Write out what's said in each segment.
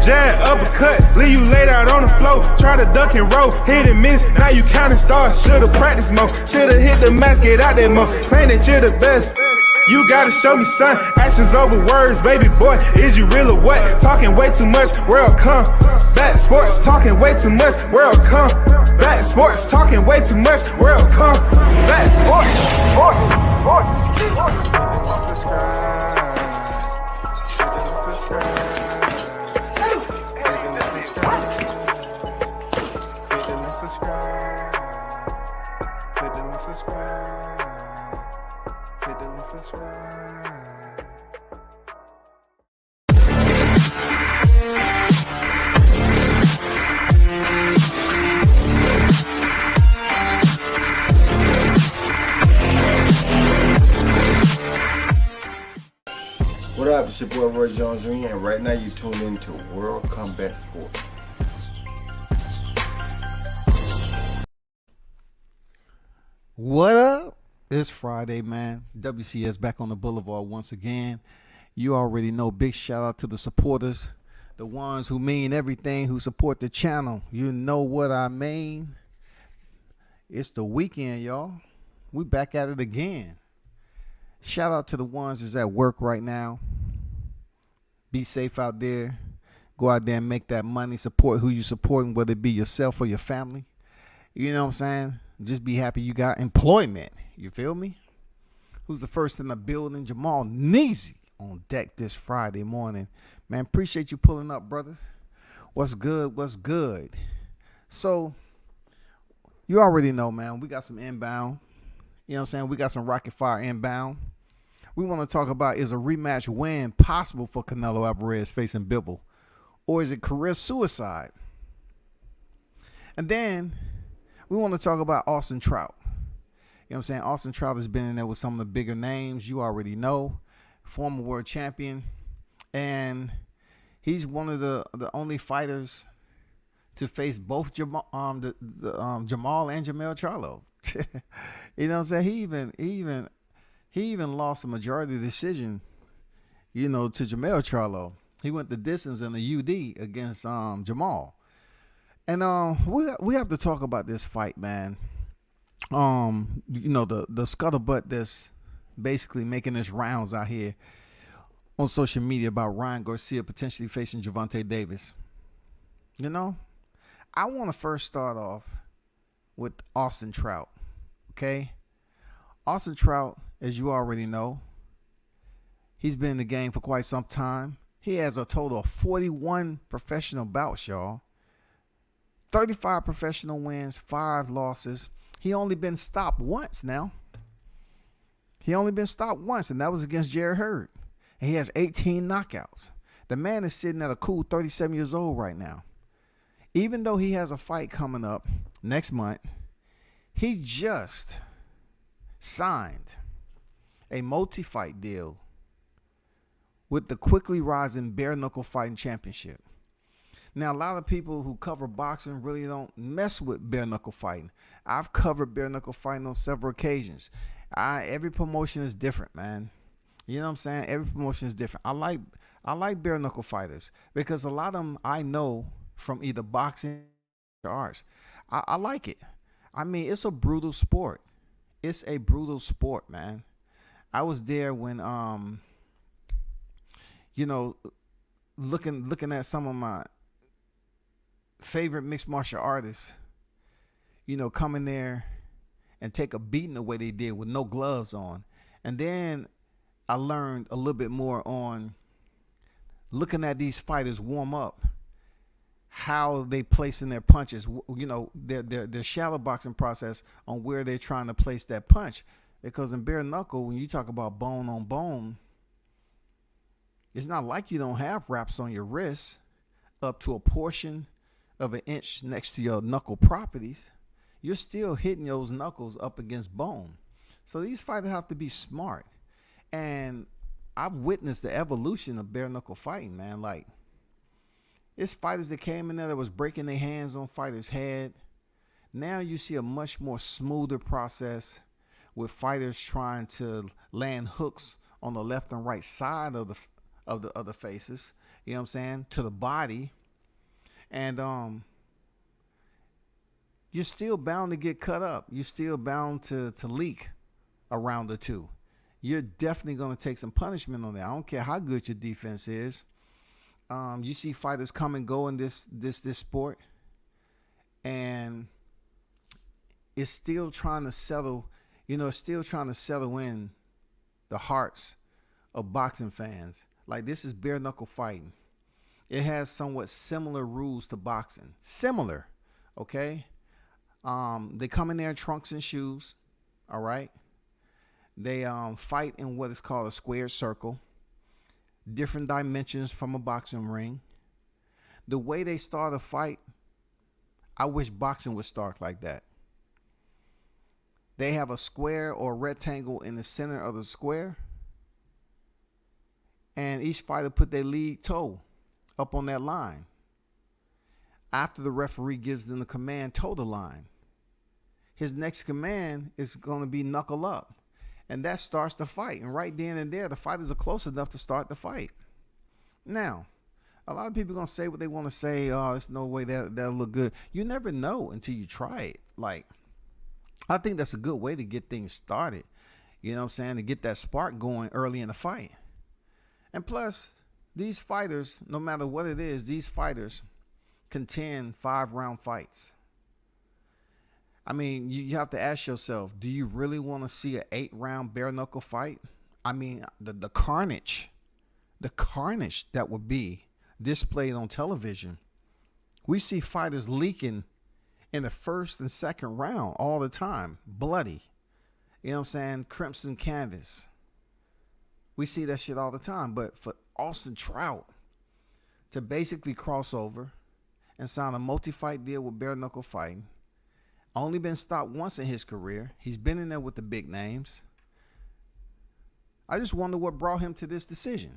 jab, uppercut, leave you laid out on the floor. Try to duck and roll, hit and miss, now you counting stars. Should've practiced more, should've hit the mask, get out there more. Claim that you're the best. You gotta show me, son. Actions over words, baby boy. Is you real or what? Talking way too much, world come. Back sports, talking way too much, world come. Back sports, talking way too much, world come. Back sports, What up, it's your boy Roy Jones Jr. and right now you tuned into World Combat Sports. What up? It's Friday, man. WCS back on the boulevard once again. You already know, big shout out to the supporters, the ones who mean everything, who support the channel. You know what I mean. It's the weekend, y'all. We back at it again. Shout out to the ones that's at work right now. Be safe out there. Go out there and make that money. Support who you supporting, whether it be yourself or your family. You know what I'm saying? Just be happy you got employment. You feel me? Who's the first in the building? Jamal Neezy on deck this Friday morning. Man, appreciate you pulling up, brother. What's good? What's good? So, you already know, man. We got some inbound. You know what I'm saying? We got some rocket fire inbound. We want to talk about, is a rematch win possible for Canelo Alvarez facing Bivol? Or is it career suicide? And then we want to talk about Austin Trout. You know what I'm saying? Austin Trout has been in there with some of the bigger names. You already know. Former world champion. And he's one of the only fighters to face both Jamal and Jermell Charlo. You know what I'm saying? He even lost a majority decision, you know, to Jermell Charlo. He went the distance in the UD against Jamal. And we have to talk about this fight, man. You know, the scuttlebutt that's basically making its rounds out here on social media about Ryan Garcia potentially facing Gervonta Davis. You know, I want to first start off with Austin Trout. Okay? Austin Trout, as you already know, he's been in the game for quite some time. He has a total of 41 professional bouts, y'all. 35 professional wins, 5 losses. He only been stopped once now. He only been stopped once, and that was against Jared Hurd. And he has 18 knockouts. The man is sitting at a cool 37 years old right now. Even though he has a fight coming up next month, he just signed a multi-fight deal with the quickly rising bare knuckle fighting championship. Now, a lot of people who cover boxing really don't mess with bare knuckle fighting. I've covered bare knuckle fighting on several occasions. Every promotion is different, man. You know what I'm saying? Every promotion is different. I like bare knuckle fighters because a lot of them I know from either boxing or arts. I like it. I mean, it's a brutal sport. It's a brutal sport, man. I was there when you know, looking at some of my favorite mixed martial artists, you know, come in there and take a beating the way they did with no gloves on. And then I learned a little bit more on looking at these fighters warm up, how they place in their punches, you know, their shadow boxing process on where they're trying to place that punch. Because in bare knuckle, when you talk about bone on bone, it's not like you don't have wraps on your wrist up to a portion of an inch next to your knuckle properties. You're still hitting those knuckles up against bone. So these fighters have to be smart. And I've witnessed the evolution of bare knuckle fighting, man. Like, it's fighters that came in there that was breaking their hands on fighters' head. Now you see a much more smoother process with fighters trying to land hooks on the left and right side of the faces. you know what I'm saying, to the body. And you're still bound to get cut up. You're still bound to leak a round or two. You're definitely going to take some punishment on that. I don't care how good your defense is. You see fighters come and go in this sport, and it's still trying to settle, it's still trying to settle in the hearts of boxing fans. Like, this is bare knuckle fighting. It has somewhat similar rules to boxing. Similar, okay? They come in there in trunks and shoes, all right? They fight in what is called a squared circle. Different dimensions from a boxing ring. The way they start a fight, I wish boxing would start like that. They have a square or rectangle in the center of the square, and each fighter put their lead toe up on that line. After the referee gives them the command, toe the line, his next command is going to be knuckle up. And that starts the fight. And right then and there, the fighters are close enough to start the fight. Now, a lot of people are going to say what they want to say. Oh, there's no way that'll look good. You never know until you try it. Like, I think that's a good way to get things started. You know what I'm saying? To get that spark going early in the fight. And plus, these fighters, no matter what it is, these fighters contend 5-round fights. I mean, you have to ask yourself, do you really want to see an 8-round bare knuckle fight? I mean, the carnage that would be displayed on television. We see fighters leaking in the first and second round all the time, bloody. You know what I'm saying? Crimson canvas. We see that shit all the time. But for Austin Trout to basically cross over and sign a multi-fight deal with bare knuckle fighting, only been stopped once in his career. He's been in there with the big names. I just wonder what brought him to this decision.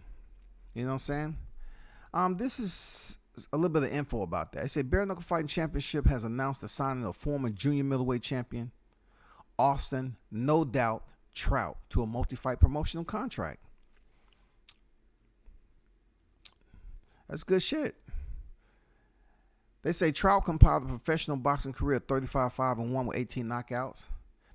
You know what I'm saying? This is a little bit of info about that. They say Bare Knuckle Fighting Championship has announced the signing of former junior middleweight champion Austin No Doubt Trout to a multi-fight promotional contract. That's good shit. They say Trout compiled a professional boxing career of 35-5-1 with 18 knockouts.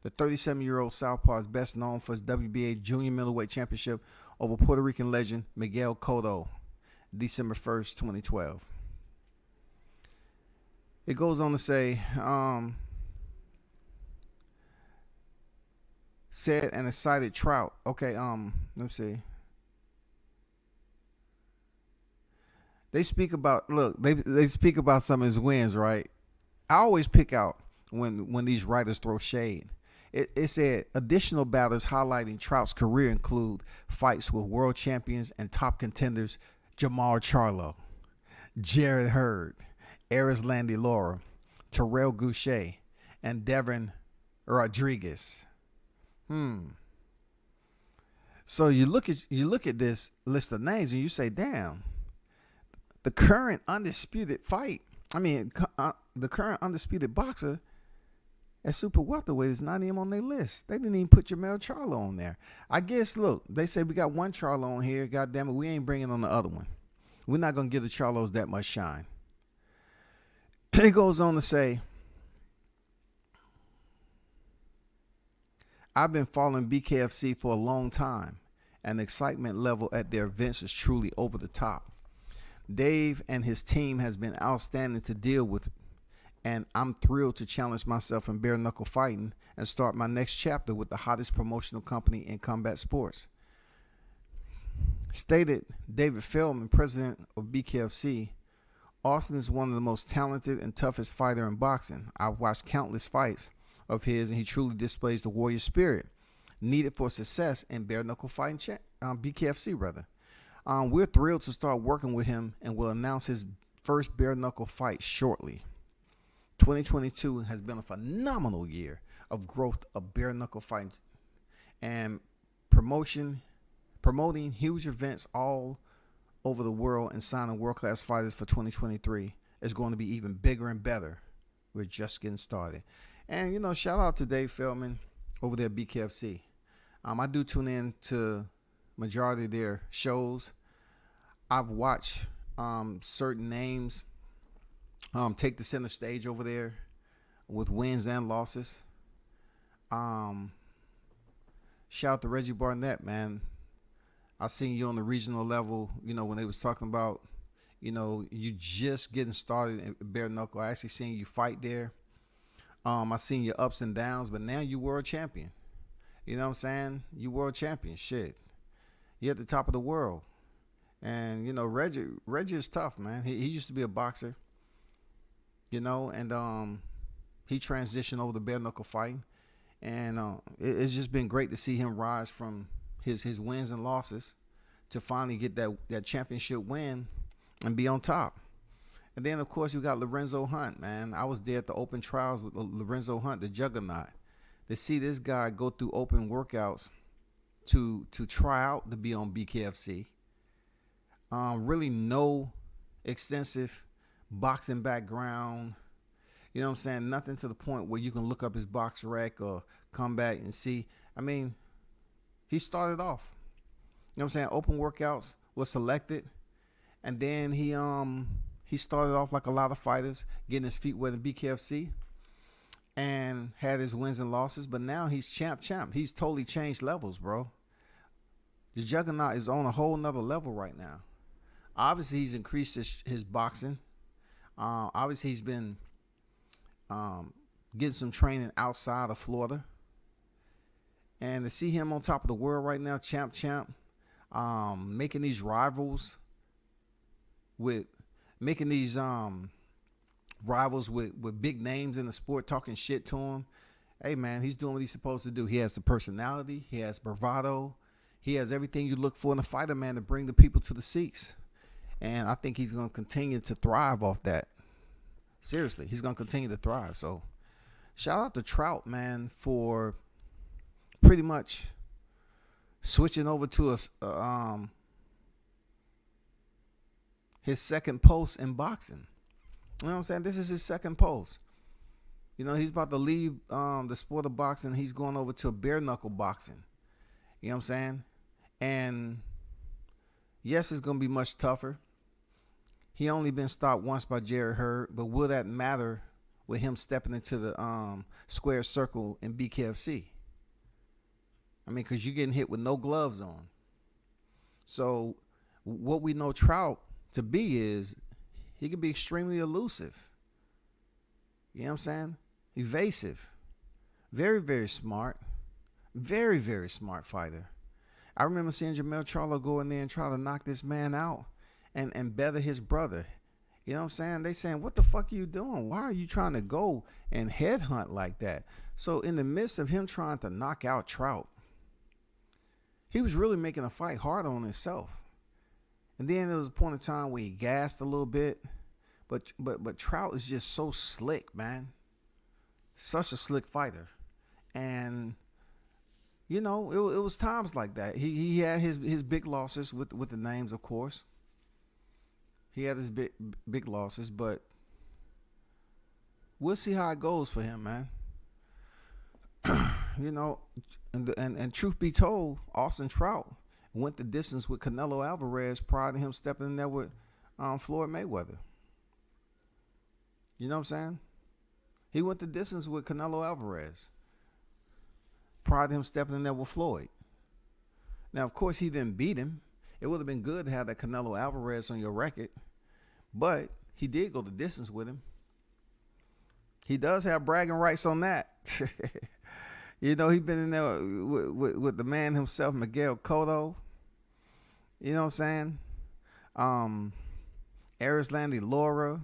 The 37-year-old southpaw is best known for his WBA junior middleweight championship over Puerto Rican legend Miguel Cotto, December 1st, 2012. It goes on to say, said and excited Trout. Okay, let me see. They speak about, they speak about some of his wins, right? I always pick out when these writers throw shade. It said additional battles highlighting Trout's career include fights with world champions and top contenders Jamal Charlo, Jared Hurd, Erislandy Lara, Terrell Goucher, and Devin Rodriguez. So you look at this list of names and you say, damn. The current undisputed the current undisputed boxer at super welterweight is not even on their list. They didn't even put Jamal Charlo on there. I guess, look, they say we got one Charlo on here. God damn it, we ain't bringing on the other one. We're not going to give the Charlos that much shine. It goes on to say, I've been following BKFC for a long time, and the excitement level at their events is truly over the top. Dave and his team has been outstanding to deal with, and I'm thrilled to challenge myself in bare knuckle fighting and start my next chapter with the hottest promotional company in combat sports. Stated David Feldman, president of BKFC, Austin is one of the most talented and toughest fighter in boxing. I've watched countless fights of his, and he truly displays the warrior spirit needed for success in bare knuckle fighting, BKFC rather. We're thrilled to start working with him and will announce his first bare knuckle fight shortly. 2022 has been a phenomenal year of growth of bare knuckle fighting and promoting huge events all over the world, and signing world-class fighters for 2023 is going to be even bigger and better. We're just getting started. And, shout out to Dave Feldman over there at BKFC. I do tune in to majority of their shows. I've watched certain names take the center stage over there with wins and losses. Shout out to Reggie Barnett, man. I seen you on the regional level, when they was talking about, you just getting started in bare knuckle. I actually seen you fight there. I seen your ups and downs, but now you world champion. You know what I'm saying? You world champion. Shit. You're at the top of the world. And, Reggie is tough, man. He used to be a boxer, and he transitioned over to bare knuckle fighting. And it's just been great to see him rise from his wins and losses to finally get that championship win and be on top. And then, of course, you got Lorenzo Hunt, man. I was there at the open trials with Lorenzo Hunt, the juggernaut. To see this guy go through open workouts to try out to be on BKFC. Really no extensive boxing background. You know what I'm saying? Nothing to the point where you can look up his box rec or come back and see. I mean, he started off. You know what I'm saying? Open workouts was selected. And then he started off like a lot of fighters, getting his feet wet in BKFC and had his wins and losses. But now he's champ. He's totally changed levels, bro. The juggernaut is on a whole nother level right now. Obviously, he's increased his boxing. Obviously, he's been getting some training outside of Florida. And to see him on top of the world right now, champ, making these rivals with big names in the sport, talking shit to him. Hey, man, he's doing what he's supposed to do. He has the personality. He has bravado. He has everything you look for in a fighter, man, to bring the people to the seats. And I think he's going to continue to thrive off that. Seriously, he's going to continue to thrive. So shout out to Trout, man, for pretty much switching over to his second post in boxing. You know what I'm saying? This is his second post. He's about to leave the sport of boxing. He's going over to bare knuckle boxing. You know what I'm saying? And yes, it's going to be much tougher. He only been stopped once by Jerry Hurd, but will that matter with him stepping into the square circle in BKFC? I mean, because you're getting hit with no gloves on. So what we know Trout to be is he can be extremely elusive. You know what I'm saying? Evasive. Very, very smart. Very, very smart fighter. I remember seeing Jamel Charlo go in there and try to knock this man out and better his brother. You know what I'm saying? They saying, what the fuck are you doing? Why are you trying to go and headhunt like that? So in the midst of him trying to knock out Trout, he was really making a fight hard on himself. And then there was a point in time where he gassed a little bit. But Trout is just so slick, man. Such a slick fighter. And it was times like that. He had his big losses with the names, of course. He had his big losses, but we'll see how it goes for him, man. And truth be told, Austin Trout went the distance with Canelo Alvarez prior to him stepping in there with Floyd Mayweather. You know what I'm saying? He went the distance with Canelo Alvarez prior to him stepping in there with Floyd. Now, of course, he didn't beat him. It would have been good to have that Canelo Alvarez on your record, but he did go the distance with him. He does have bragging rights on that. He been in there with the man himself, Miguel Cotto. You know what I'm saying? Arislandi Laura.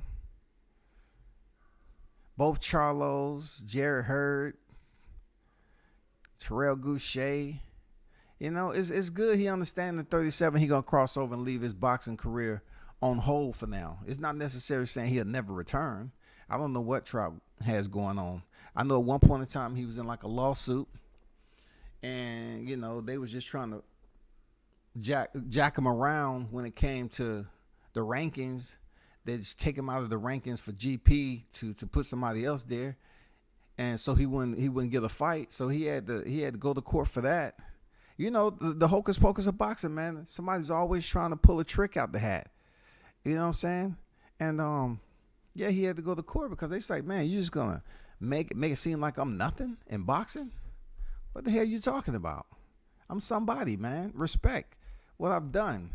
Both Charlos, Jerry Hurd, Terrell Goucher. It's good he understands at 37 he going to cross over and leave his boxing career on hold for now. It's not necessarily saying he'll never return. I don't know what Trout has going on. I know at one point in time he was in like a lawsuit. And, they was just trying to jack him around when it came to the rankings. They just take him out of the rankings for GP to put somebody else there. And so he wouldn't get a fight. So he had to go to court for that. The hocus pocus of boxing, man. Somebody's always trying to pull a trick out the hat. You know what I'm saying? And yeah, he had to go to court because they like, man, you just gonna make it seem like I'm nothing in boxing? What the hell you talking about? I'm somebody, man. Respect what I've done.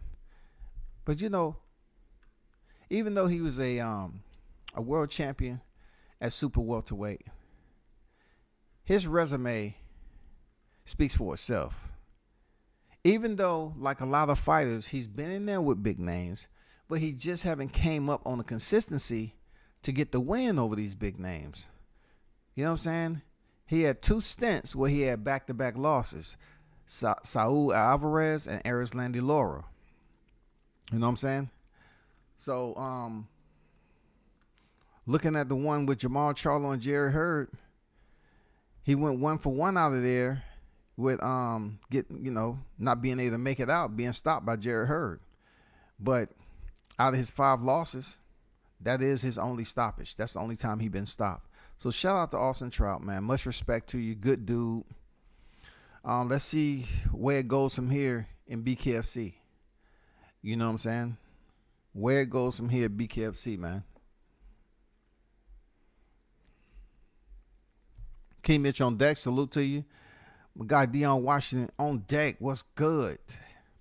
But even though he was a world champion at super welterweight, his resume speaks for itself. Even though, like a lot of fighters, he's been in there with big names, but he just haven't came up on the consistency to get the win over these big names. You know what I'm saying? He had 2 stints where he had back-to-back losses. Saul Alvarez and Erislandy Lara. You know what I'm saying? So, looking at the one with Jamal Charlo and Jerry Hurd, he went 1 for 1 out of there with not being able to make it out, being stopped by Jerry Hurd. But out of his 5 losses, that is his only stoppage. That's the only time he's been stopped. So shout out to Austin Trout, man. Much respect to you. Good dude. Let's see where it goes from here in BKFC. You know what I'm saying? Where it goes from here at BKFC, man. King Mitch on deck. Salute to you. My guy Deion Washington on deck. What's good?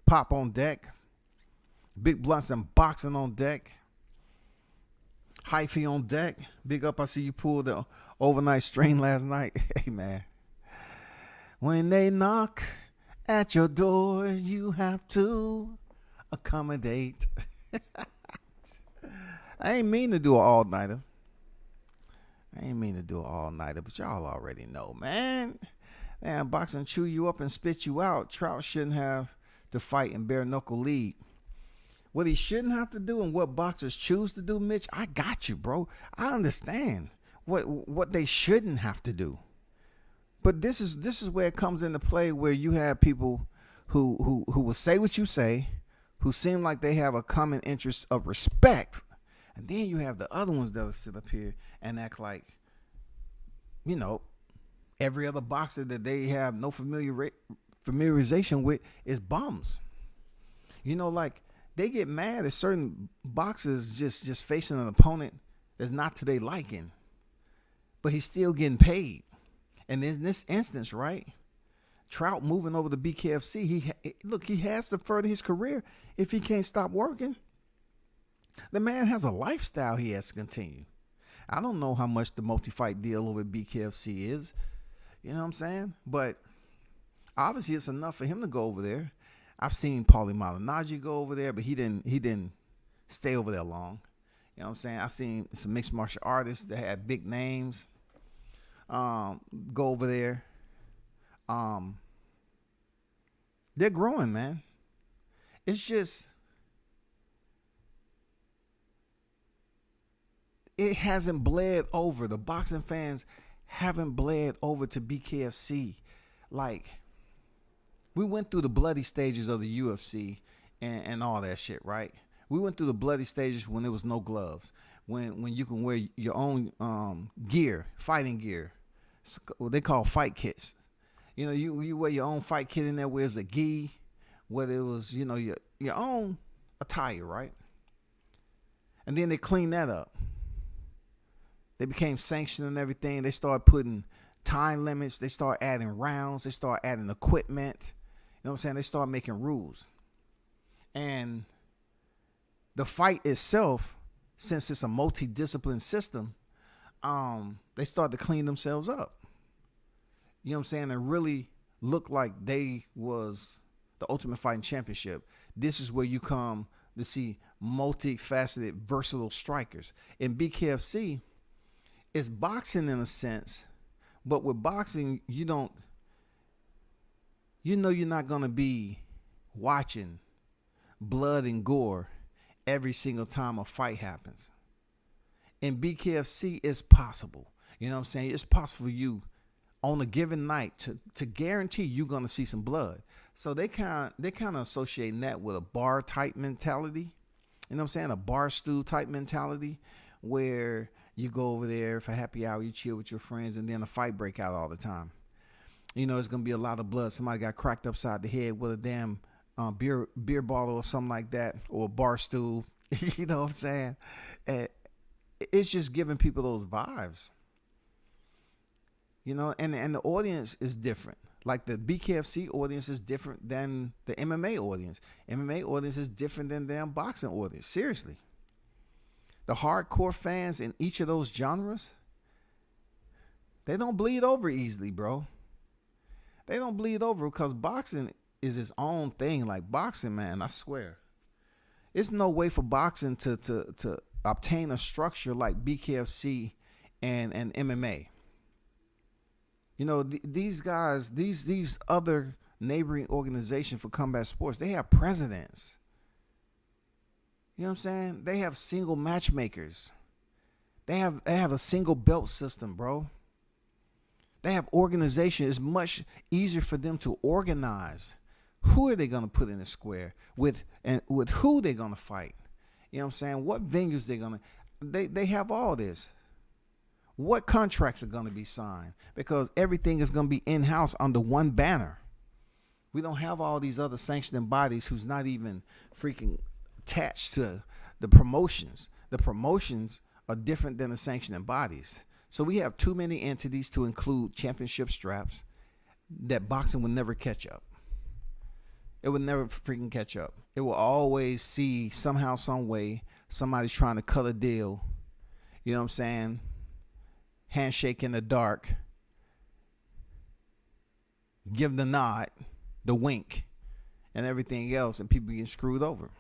Pop on deck. Big Blunts and Boxing on deck. Hyphy on deck. Big up. I see you pulled the overnight strain last night. Hey, man. When they knock at your door, you have to accommodate. I ain't mean to do an all-nighter. But y'all already know, man. Man, boxing chew you up and spit you out. Trout shouldn't have to fight in bare knuckle league. What he shouldn't have to do and what boxers choose to do, Mitch, I got you, bro. I understand what they shouldn't have to do. But this is where it comes into play, where you have people who will say what you say, who seem like they have a common interest of respect. And then you have the other ones that'll sit up here and act like, every other boxer that they have no familiarization with is bums. Like they get mad at certain boxers just facing an opponent that's not to their liking, but he's still getting paid. And in this instance, right, Trout moving over to BKFC, he has to further his career if he can't stop working. The man has a lifestyle he has to continue. I don't know how much the multi-fight deal over at BKFC is. You know what I'm saying? But obviously it's enough for him to go over there. I've seen Paulie Malignaggi go over there, but he didn't stay over there long. You know what I'm saying? I've seen some mixed martial artists that had big names go over there. They're growing, man. It's just it hasn't bled over. The boxing fans haven't bled over to BKFC. Like, we went through the bloody stages of the UFC and all that shit, right? We went through the bloody stages when there was no gloves, when you can wear your own gear, fighting gear. It's what they call fight kits. You wear your own fight kit in there, where it's a gi, whether it was, your own attire, right? And then they cleaned that up. They became sanctioned and everything. They started putting time limits. They started adding rounds. They started adding equipment. You know what I'm saying? They started making rules. And the fight itself, since it's a multi-discipline system, they started to clean themselves up. You know what I'm saying? And really look like they was the Ultimate Fighting Championship. This is where you come to see multifaceted, versatile strikers. In BKFC, it's boxing in a sense, but with boxing, you're not going to be watching blood and gore every single time a fight happens. In BKFC, it's possible. You know what I'm saying? It's possible for you on a given night to guarantee you're going to see some blood. So they kind of associate that with a bar type mentality. You know what I'm saying? A bar stool type mentality where you go over there for happy hour, you chill with your friends, and then a fight break out all the time. It's going to be a lot of blood. Somebody got cracked upside the head with a damn beer bottle or something like that, or a bar stool. You know what I'm saying? And it's just giving people those vibes. And the audience is different. Like the BKFC audience is different than the MMA audience. MMA audience is different than the boxing audience. Seriously. The hardcore fans in each of those genres, they don't bleed over easily, bro. They don't bleed over because boxing is its own thing. Like boxing, man, I swear. It's no way for boxing to obtain a structure like BKFC and MMA. These guys, these other neighboring organizations for combat sports, they have presidents. You know what I'm saying? They have single matchmakers. They have a single belt system, bro. They have organization. It's much easier for them to organize. Who are they gonna put in the square with who they're gonna fight? You know what I'm saying? What venues they have all this. What contracts are going to be signed? Because everything is going to be in-house under one banner. We don't have all these other sanctioning bodies who's not even freaking attached to the promotions. The promotions are different than the sanctioning bodies. So we have too many entities to include championship straps that boxing will never catch up. It will never freaking catch up. It will always see somehow, some way, somebody's trying to cut a deal. You know what I'm saying? Handshake in the dark, give the nod, the wink, and everything else, and people getting screwed over.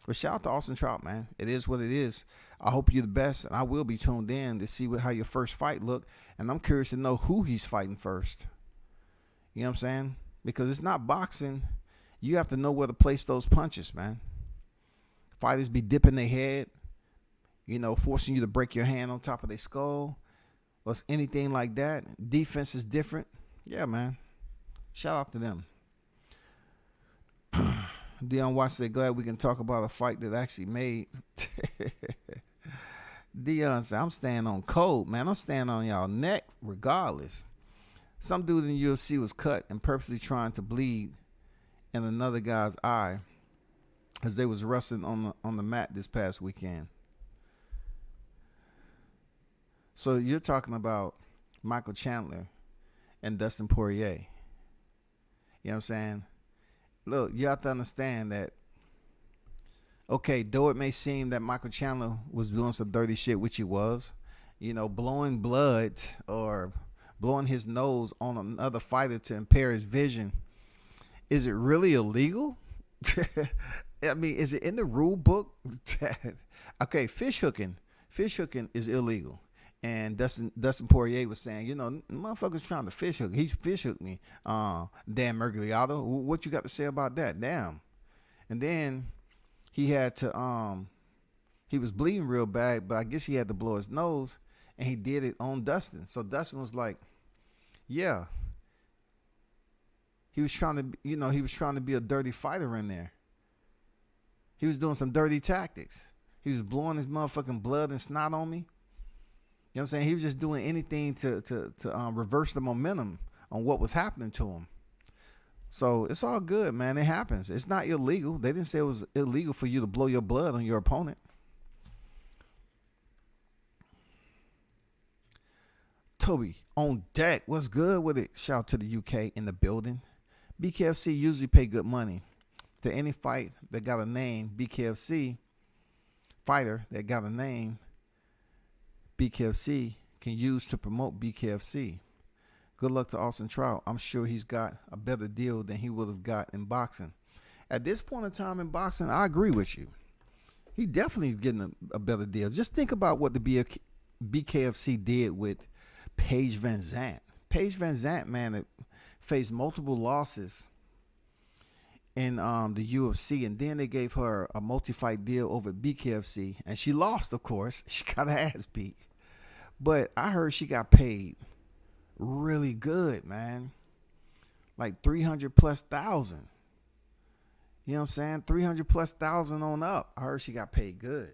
But shout out to Austin Trout, man. It is what it is. I hope you're the best, and I will be tuned in to see how your first fight look, and I'm curious to know who he's fighting first. You know what I'm saying? Because it's not boxing. You have to know where to place those punches, man. Fighters be dipping their head, forcing you to break your hand on top of their skull. Or anything like that. Defense is different. Yeah, man. Shout out to them. Dion Watts said, glad we can talk about a fight that actually made. Dion said, I'm staying on code, man. I'm staying on y'all neck regardless. Some dude in the UFC was cut and purposely trying to bleed in another guy's eye as they was wrestling on the mat this past weekend. So you're talking about Michael Chandler and Dustin Poirier. You know what I'm saying? Look, you have to understand that, okay, though it may seem that Michael Chandler was doing some dirty shit, which he was, blowing blood or blowing his nose on another fighter to impair his vision, is it really illegal? I mean, is it in the rule book? Okay, fish hooking is illegal. And Dustin Poirier was saying, motherfucker's trying to fish hook. He fish hooked me. Dan Mergliato. What you got to say about that? Damn. And then he had to, he was bleeding real bad, but I guess he had to blow his nose, and he did it on Dustin. So Dustin was like, yeah. He was trying to be a dirty fighter in there. He was doing some dirty tactics. He was blowing his motherfucking blood and snot on me. You know what I'm saying? He was just doing anything to reverse the momentum on what was happening to him. So it's all good, man. It happens. It's not illegal. They didn't say it was illegal for you to blow your blood on your opponent. Toby on deck. What's good with it? Shout out to the UK in the building. BKFC usually pay good money to any fight that got a name. BKFC fighter that got a name. BKFC can use to promote BKFC. Good luck to Austin Trout. I'm sure he's got a better deal than he would have got in boxing. At this point in time in boxing, I agree with you. He definitely is getting a better deal. Just think about what the BKFC did with Paige Van Zandt. Paige Van Zandt, man, faced multiple losses in the UFC, and then they gave her a multi-fight deal over at BKFC, and she lost, of course. She got her ass beat. But I heard she got paid really good, man. Like 300,000+. You know what I'm saying? 300,000+ on up. I heard she got paid good.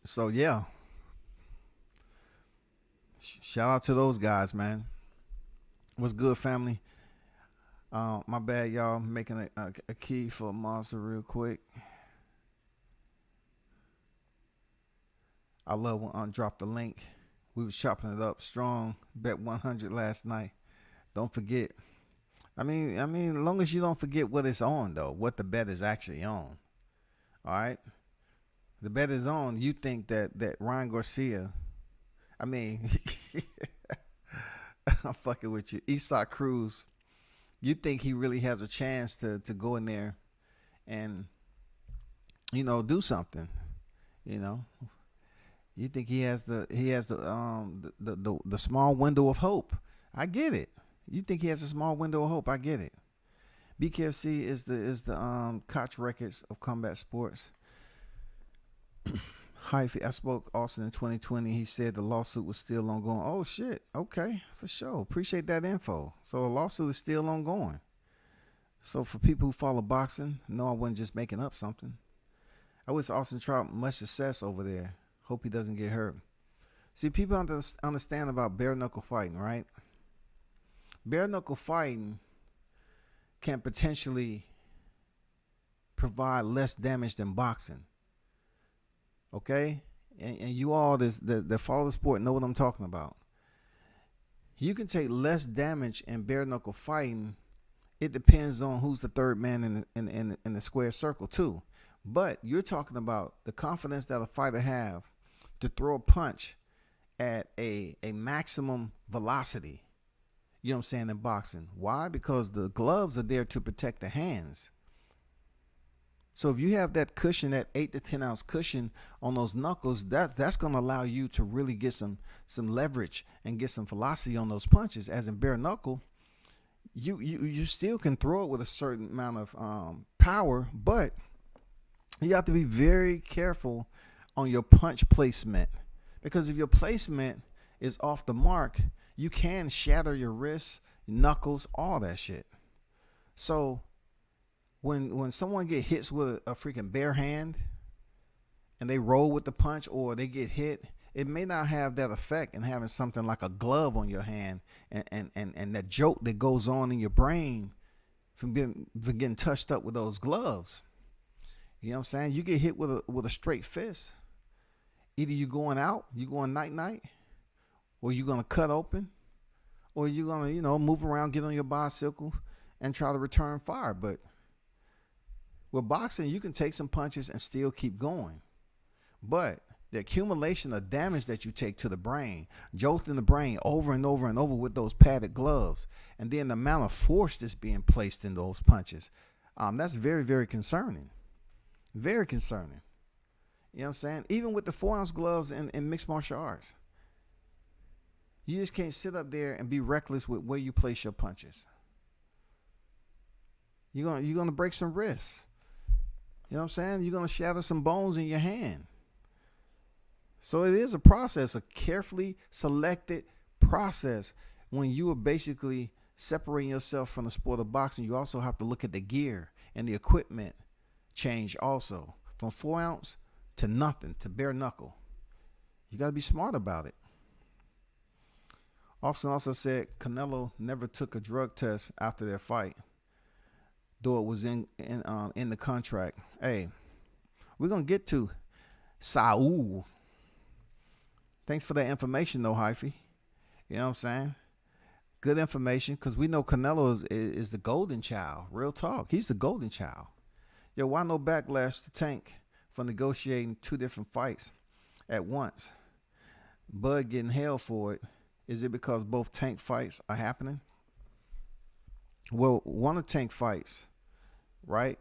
So yeah. Shout out to those guys, man. What's good, family? My bad, y'all. Making a key for a monster real quick. I love when drop the link. We was chopping it up strong. Bet 100 last night. Don't forget. I mean, as long as you don't forget what it's on though, what the bet is actually on. All right. The bet is on. You think that Ryan Garcia. I mean, I'm fucking with you. Isak Cruz. You think he really has a chance to go in there and, do something, You think he has the small window of hope. I get it. You think he has a small window of hope. I get it. BKFC is the Koch Records of combat sports. I spoke Austin in 2020. He said the lawsuit was still ongoing. Oh shit. Okay, for sure. Appreciate that info. So the lawsuit is still ongoing. So for people who follow boxing, no, I wasn't just making up something. I wish Austin Trout much success over there. Hope he doesn't get hurt. See, people understand about bare knuckle fighting, right? Bare knuckle fighting can potentially provide less damage than boxing. Okay? And you all that follow the sport know what I'm talking about. You can take less damage in bare knuckle fighting. It depends on who's the third man in the square circle too. But you're talking about the confidence that a fighter have to throw a punch at a maximum velocity. You know what I'm saying, in boxing. Why? Because the gloves are there to protect the hands. So if you have that cushion, that 8 to 10 ounce cushion on those knuckles, that's going to allow you to really get some leverage and get some velocity on those punches. As in bare knuckle, you still can throw it with a certain amount of power, but you have to be very careful on your punch placement, because if your placement is off the mark, you can shatter your wrists, knuckles, all that shit. So when someone get hits with a freaking bare hand and they roll with the punch or they get hit, it may not have that effect in having something like a glove on your hand and that jolt that goes on in your brain from getting touched up with those gloves. You know what I'm saying? You get hit with a straight fist. Either you going out, you going night, or you gonna cut open, or you gonna move around, get on your bicycle, and try to return fire. But with boxing, you can take some punches and still keep going. But the accumulation of damage that you take to the brain, jolting the brain over and over and over with those padded gloves, and then the amount of force that's being placed in those punches, that's very, very concerning. Very concerning. You know what I'm saying? Even with the 4-ounce gloves in mixed martial arts, you just can't sit up there and be reckless with where you place your punches. You're gonna break some wrists. You know what I'm saying? You're gonna shatter some bones in your hand. So it is a process, a carefully selected process. When you are basically separating yourself from the sport of boxing, you also have to look at the gear and the equipment change also. From 4-ounce to nothing, to bare knuckle. You got to be smart about it. Austin also said Canelo never took a drug test after their fight, though it was in the contract. Hey, we're going to get to Saul. Thanks for that information, though, Hyphy. You know what I'm saying? Good information, because we know Canelo is the golden child. Real talk. He's the golden child. Yo, why no backlash to Tank for negotiating 2 different fights at once? Bud getting held for it. Is it because both Tank fights are happening? Well, one of Tank fights, right,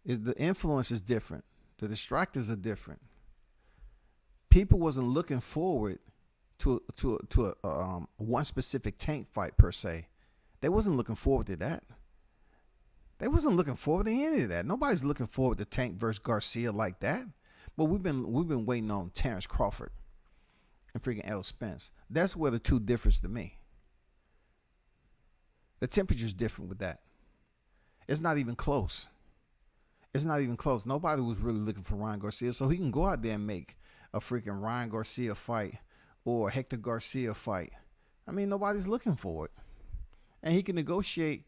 the influence is different. The distractors are different. People wasn't looking forward to one specific Tank fight per se. They wasn't looking forward to that. They wasn't looking forward to any of that. Nobody's looking forward to Tank versus Garcia like that. But we've been waiting on Terrence Crawford and freaking Errol Spence. That's where the two differs to me. The temperature's different with that. It's not even close. It's not even close. Nobody was really looking for Ryan Garcia, so he can go out there and make a freaking Ryan Garcia fight or Hector Garcia fight. I mean, nobody's looking for it. And he can negotiate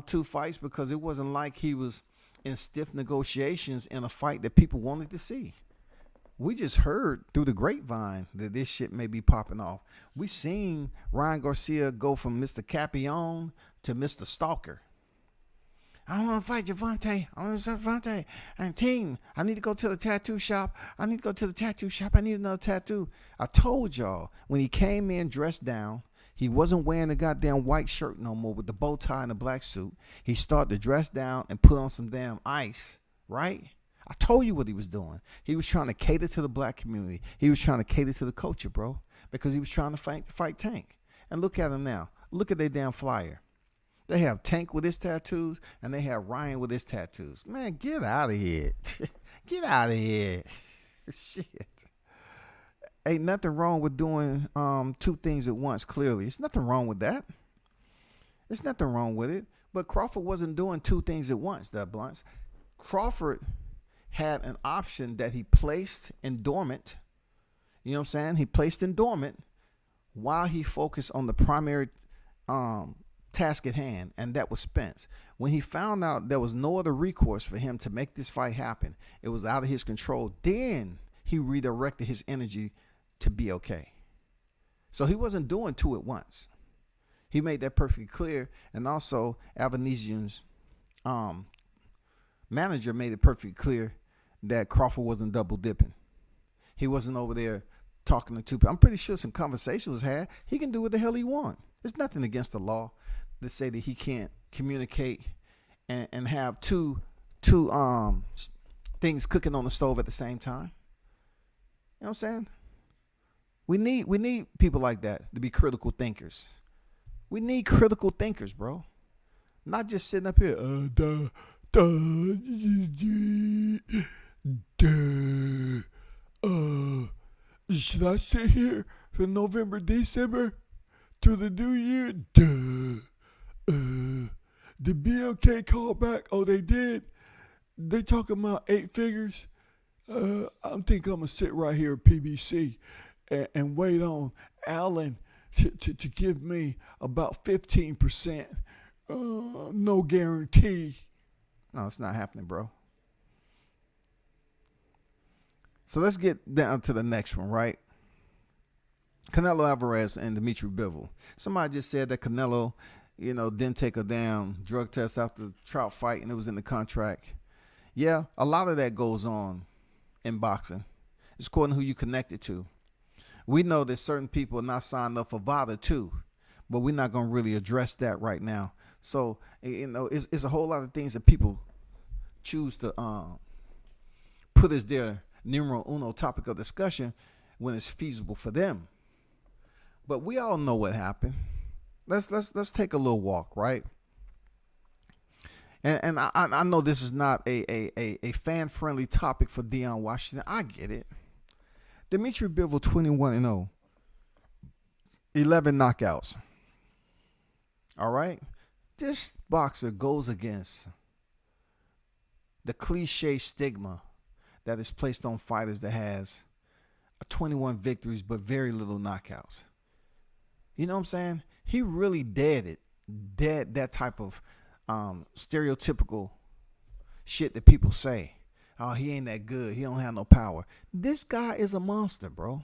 two fights because it wasn't like he was in stiff negotiations in a fight that people wanted to see. We just heard through the grapevine that this shit may be popping off. We seen Ryan Garcia go from Mr. Capion to Mr. Stalker. I don't want to fight Javante. I want to fight Javante. And team, I need to go to the tattoo shop. I need another tattoo. I told y'all, when he came in dressed down, he wasn't wearing the goddamn white shirt no more with the bow tie and the black suit. He started to dress down and put on some damn ice, right? I told you what he was doing. He was trying to cater to the black community. He was trying to cater to the culture, bro, because he was trying to fight Tank. And look at him now. Look at their damn flyer. They have Tank with his tattoos, and they have Ryan with his tattoos. Man, get out of here. Get out of here. Shit. Ain't nothing wrong with doing two things at once, clearly. There's nothing wrong with that. There's nothing wrong with it. But Crawford wasn't doing two things at once, that Blunts. Crawford had an option that he placed in dormant. You know what I'm saying? He placed in dormant while he focused on the primary task at hand, and that was Spence. When he found out there was no other recourse for him to make this fight happen, it was out of his control, then he redirected his energy to be okay. So he wasn't doing two at once. He made that perfectly clear, and also Avanesian's manager made it perfectly clear that Crawford wasn't double dipping. He wasn't over there talking to two people. I'm pretty sure some conversation was had. He can do what the hell he want. There's nothing against the law to say that he can't communicate and have two things cooking on the stove at the same time. You know what I'm saying? We need people like that to be critical thinkers. We need critical thinkers, bro. Not just sitting up here. Should I sit here for November, December to the new year? Did BLK call back? Oh, they did. They talking about 8 figures. I think I'm gonna sit right here at PBC and wait on Allen to give me about 15%. No guarantee. No, it's not happening, bro. So let's get down to the next one, right? Canelo Alvarez and Dimitri Bivol. Somebody just said that Canelo, didn't take a damn drug test after the Trout fight and it was in the contract. Yeah, a lot of that goes on in boxing. It's according to who you connected to. We know that certain people are not signed up for VADA too, but we're not going to really address that right now. So, it's a whole lot of things that people choose to put as their numero uno topic of discussion when it's feasible for them. But we all know what happened. Let's take a little walk, right? And I know this is not a fan-friendly topic for Deion Washington. I get it. Dimitri Bivol 21-0, 11 knockouts. All right? This boxer goes against the cliche stigma that is placed on fighters that has 21 victories but very little knockouts. You know what I'm saying? He really dead that type of stereotypical shit that people say. Oh, he ain't that good. He don't have no power. This guy is a monster, bro.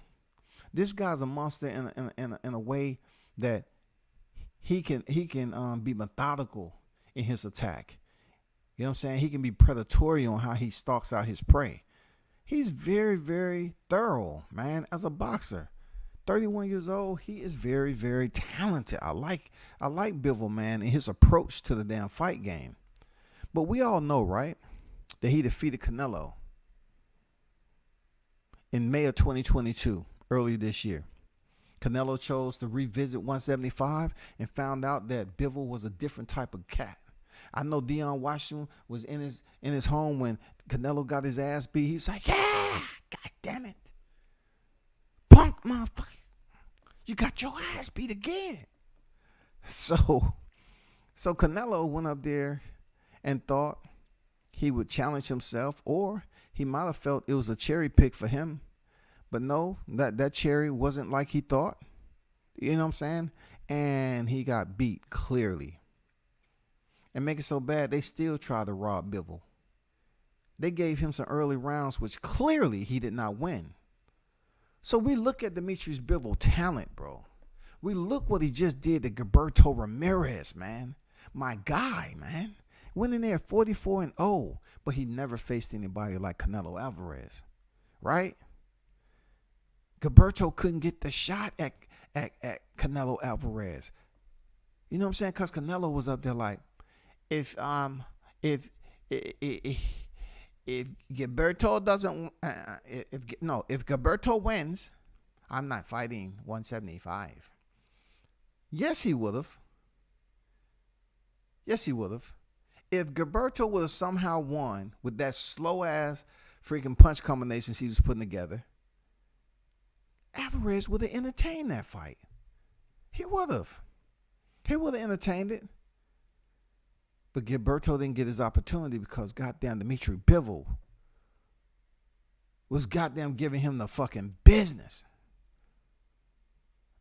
This guy's a monster in a way that he can be methodical in his attack. You know what I'm saying? He can be predatory on how he stalks out his prey. He's very, very thorough, man, as a boxer. 31 years old, he is very, very talented. I like Bivol, man, and his approach to the damn fight game. But we all know, right, that he defeated Canelo in May of 2022, early this year. Canelo chose to revisit 175 and found out that Bivol was a different type of cat. I know Deion Washington was in his home when Canelo got his ass beat. He was like, yeah, God damn it. Punk motherfucker. You got your ass beat again. So Canelo went up there and thought he would challenge himself, or he might have felt it was a cherry pick for him. But no, that cherry wasn't like he thought. You know what I'm saying? And he got beat clearly. and make it so bad they still try to rob Bivol. They gave him some early rounds, which clearly he did not win. So we look at Demetrius Bivol talent, bro. We look what he just did to Gilberto Ramirez, man. My guy, man. Went in there 44-0, but he never faced anybody like Canelo Alvarez, right? Gilberto couldn't get the shot at Canelo Alvarez. You know what I'm saying? Because Canelo was up there like, if Gilberto doesn't, if Gilberto wins, I'm not fighting 175. Yes, he would have. Yes, he would have. If Gilberto would have somehow won with that slow ass freaking punch combinations he was putting together, Alvarez would have entertained that fight. He would have. He would have entertained it. But Gilberto didn't get his opportunity because goddamn Demetrius Bivol was goddamn giving him the fucking business.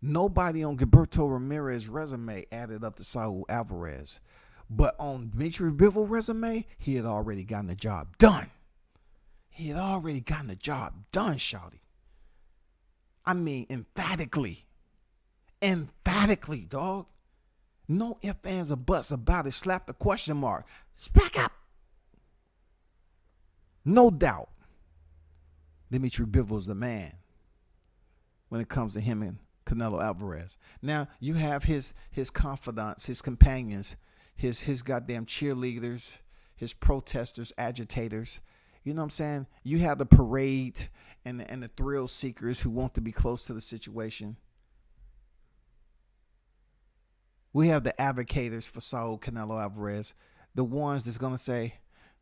Nobody on Gilberto Ramirez's resume added up to Saul Alvarez. But on Demetrius Bivol's resume, he had already gotten the job done. He had already gotten the job done, shawty. I mean, emphatically. Emphatically, dog. No ifs, ands, or buts about it. Slap the question mark. Back up. No doubt. Demetrius Bivol's the man when it comes to him and Canelo Alvarez. Now, you have his confidants, his companions, his goddamn cheerleaders, his protesters, agitators. You know what I'm saying? You have the parade and the thrill seekers who want to be close to the situation. We have the advocators for Saul Canelo Alvarez, the ones that's going to say,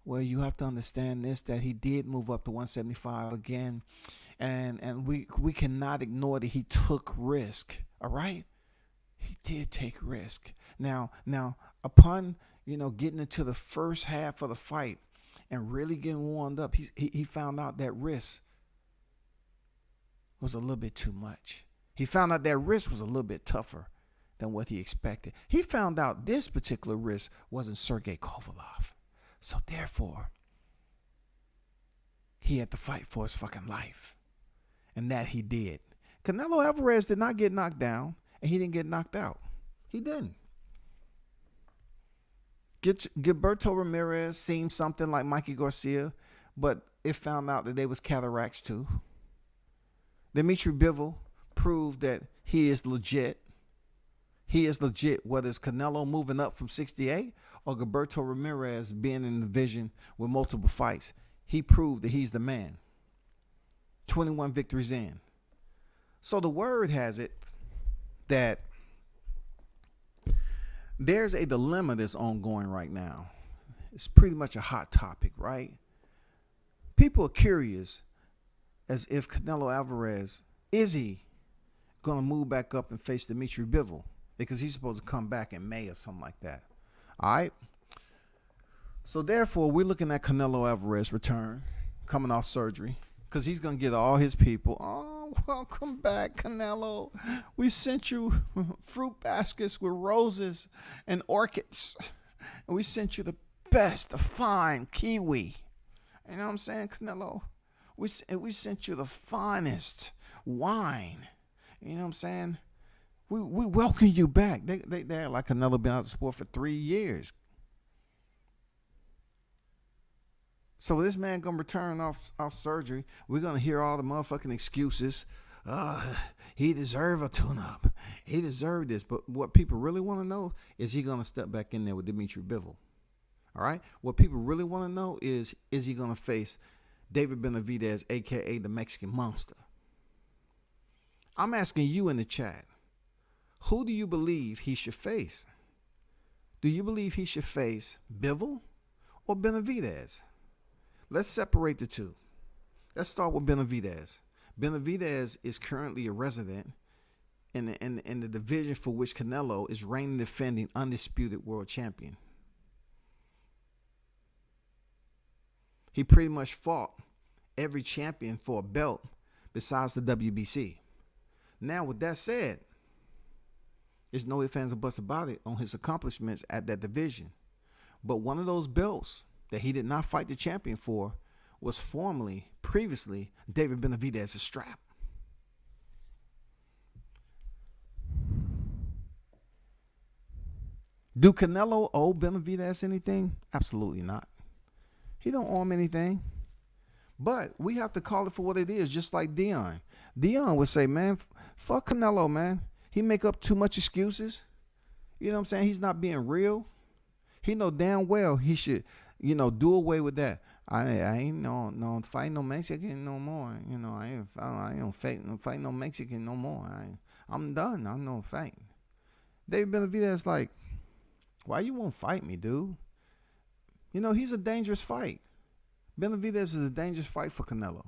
well, you have to understand this, that he did move up to 175 again. And we cannot ignore that he took risk. All right? He did take risk. Now, upon, getting into the first half of the fight and really getting warmed up, he found out that risk was a little bit too much. He found out that risk was a little bit tougher than what he expected. He found out this particular risk wasn't Sergey Kovalev. So therefore, he had to fight for his fucking life. And that he did. Canelo Alvarez did not get knocked down, and he didn't get knocked out. He didn't. Gilberto Ramirez seemed something like Mikey Garcia, but it found out that they was cataracts too. Demetrius Bivol proved that he is legit. He is legit, whether it's Canelo moving up from 68 or Gilberto Ramirez being in the division with multiple fights. He proved that he's the man. 21 victories in. So the word has it that there's a dilemma that's ongoing right now. It's pretty much a hot topic, right? People are curious as if Canelo Alvarez, is he going to move back up and face Demetrius Bivol? Because he's supposed to come back in May or something like that. All right? So therefore, we're looking at Canelo Alvarez return, coming off surgery. Because he's going to get all his people. Oh, welcome back, Canelo. We sent you fruit baskets with roses and orchids. And we sent you the best, the fine kiwi. You know what I'm saying, Canelo? We sent you the finest wine. You know what I'm saying? We welcome you back. They're like Canelo been out of the sport for 3 years. So this man gonna return off surgery. We're gonna hear all the motherfucking excuses. He deserved a tune-up. He deserved this. But what people really want to know is he gonna step back in there with Demetrius Bivol. All right. What people really want to know is he gonna face David Benavidez, aka the Mexican Monster? I'm asking you in the chat. Who do you believe he should face? Do you believe he should face Bivol or Benavidez? Let's separate the two. Let's start with Benavidez. Benavidez is currently a resident in the division for which Canelo is reigning defending undisputed world champion. He pretty much fought every champion for a belt besides the WBC. Now, with that said, there's no ifs, ands, or buts about it on his accomplishments at that division. But one of those belts that he did not fight the champion for was previously, David Benavidez's strap. Do Canelo owe Benavidez anything? Absolutely not. He don't owe him anything. But we have to call it for what it is, just like Dion. Dion would say, man, fuck Canelo, man. He make up too much excuses. You know what I'm saying? He's not being real. He know damn well he should, do away with that. I ain't no fight no Mexican no more. I ain't fight no Mexican no more. I'm done. I'm no fight. David Benavidez like, why you won't fight me, dude? He's a dangerous fight. Benavidez is a dangerous fight for Canelo.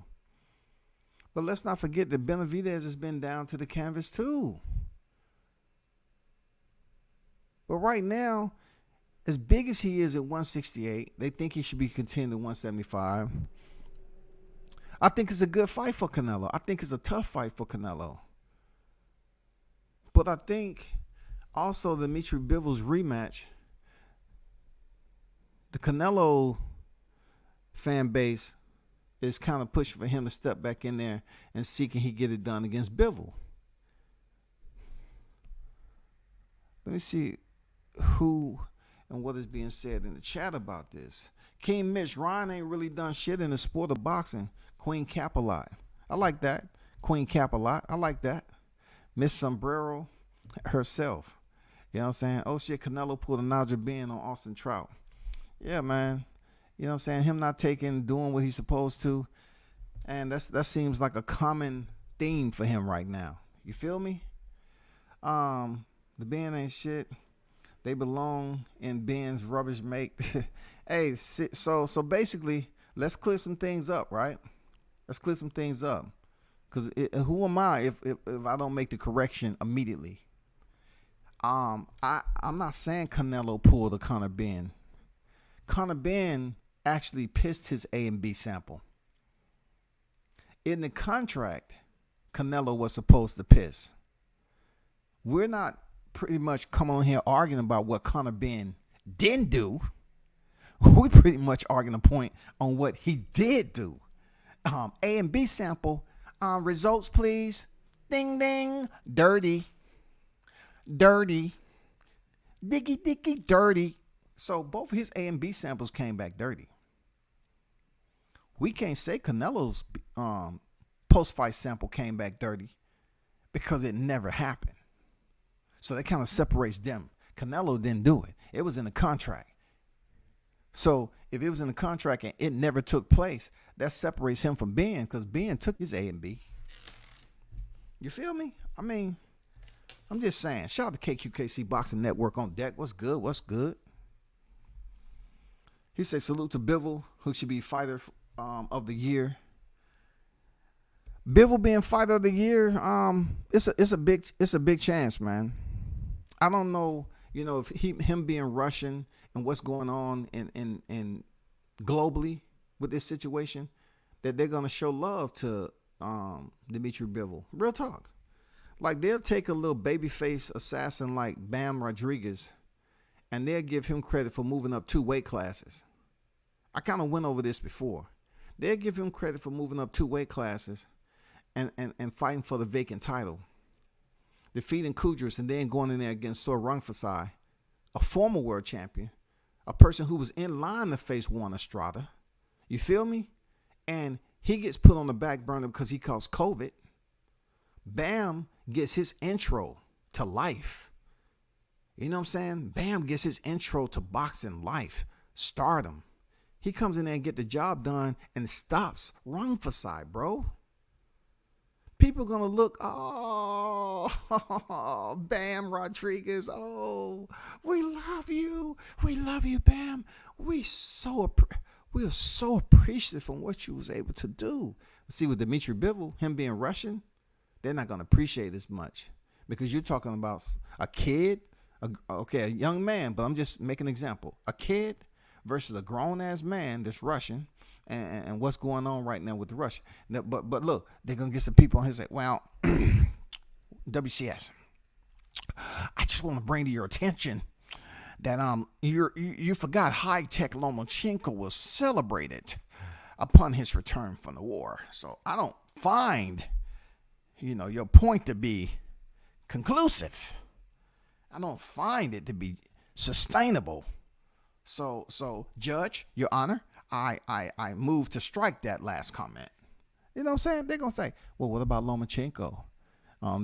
But let's not forget that Benavidez has been down to the canvas too. But right now, as big as he is at 168, they think he should be contending at 175. I think it's a good fight for Canelo. I think it's a tough fight for Canelo. But I think also Dimitri Bivol's rematch, the Canelo fan base is kind of pushing for him to step back in there and see can he get it done against Bivol. Let me see who and what is being said in the chat about this. King Mitch, Ryan ain't really done shit in the sport of boxing. Queen Cap a lot. I like that. Queen Cap a lot. I like that. Miss Sombrero herself. You know what I'm saying? Oh shit, Canelo pulled a Nigel Benn on Austin Trout. Yeah, man. You know what I'm saying? Him not doing what he's supposed to. And that seems like a common theme for him right now. You feel me? The Benn ain't shit. They belong in Ben's rubbish make. Hey, so basically, let's clear some things up, right? Let's clear some things up. Because who am I if I don't make the correction immediately? I'm not saying Canelo pulled a Conor Benn. Conor Benn actually pissed his A and B sample. In the contract, Canelo was supposed to piss. We're not pretty much coming on here arguing about what Conor Benn didn't do. We pretty much arguing the point on what he did do. A and B sample. Results, please. Ding, ding. Dirty. Diggy, dirty. So both his A and B samples came back dirty. We can't say Canelo's post-fight sample came back dirty because it never happened. So that kind of separates them. Canelo didn't do it. It was in the contract. So if it was in the contract and it never took place, that separates him from Ben because Ben took his A and B. You feel me? I mean, I'm just saying. Shout out to KQKC Boxing Network on deck. What's good? What's good? He said salute to Bivol, who should be fighter of the year. Bivol being fighter of the year, it's a big chance, man. I don't know, if him being Russian and what's going on in globally with this situation, that they're gonna show love to Dimitri Bivol. Real talk. Like they'll take a little babyface assassin like Bam Rodriguez and they'll give him credit for moving up 2 weight classes. I kind of went over this before. They'll give him credit for moving up 2 weight classes and fighting for the vacant title. Defeating Kudros and then going in there against Sor Rungvisai, a former world champion, a person who was in line to face Juan Estrada. You feel me? And he gets put on the back burner because he caused COVID. Bam gets his intro to life. You know what I'm saying? Bam gets his intro to boxing life, stardom. He comes in there and get the job done and stops Rungvisai, bro. People gonna look, oh, Bam Rodriguez, oh, we love you, Bam. We are so appreciative of what you was able to do. See, with Dimitri Bivol, him being Russian, they're not gonna appreciate as much because you're talking about a kid, a young man, but I'm just making an example, a kid versus a grown ass man that's Russian. And what's going on right now with the Russian. But look, they're going to get some people on here say, well, WCS, I just want to bring to your attention you forgot high-tech Lomachenko was celebrated upon his return from the war. So I don't find, your point to be conclusive. I don't find it to be sustainable. So Judge, Your Honor, I move to strike that last comment. You know what I'm saying? They're gonna say, well, what about Lomachenko?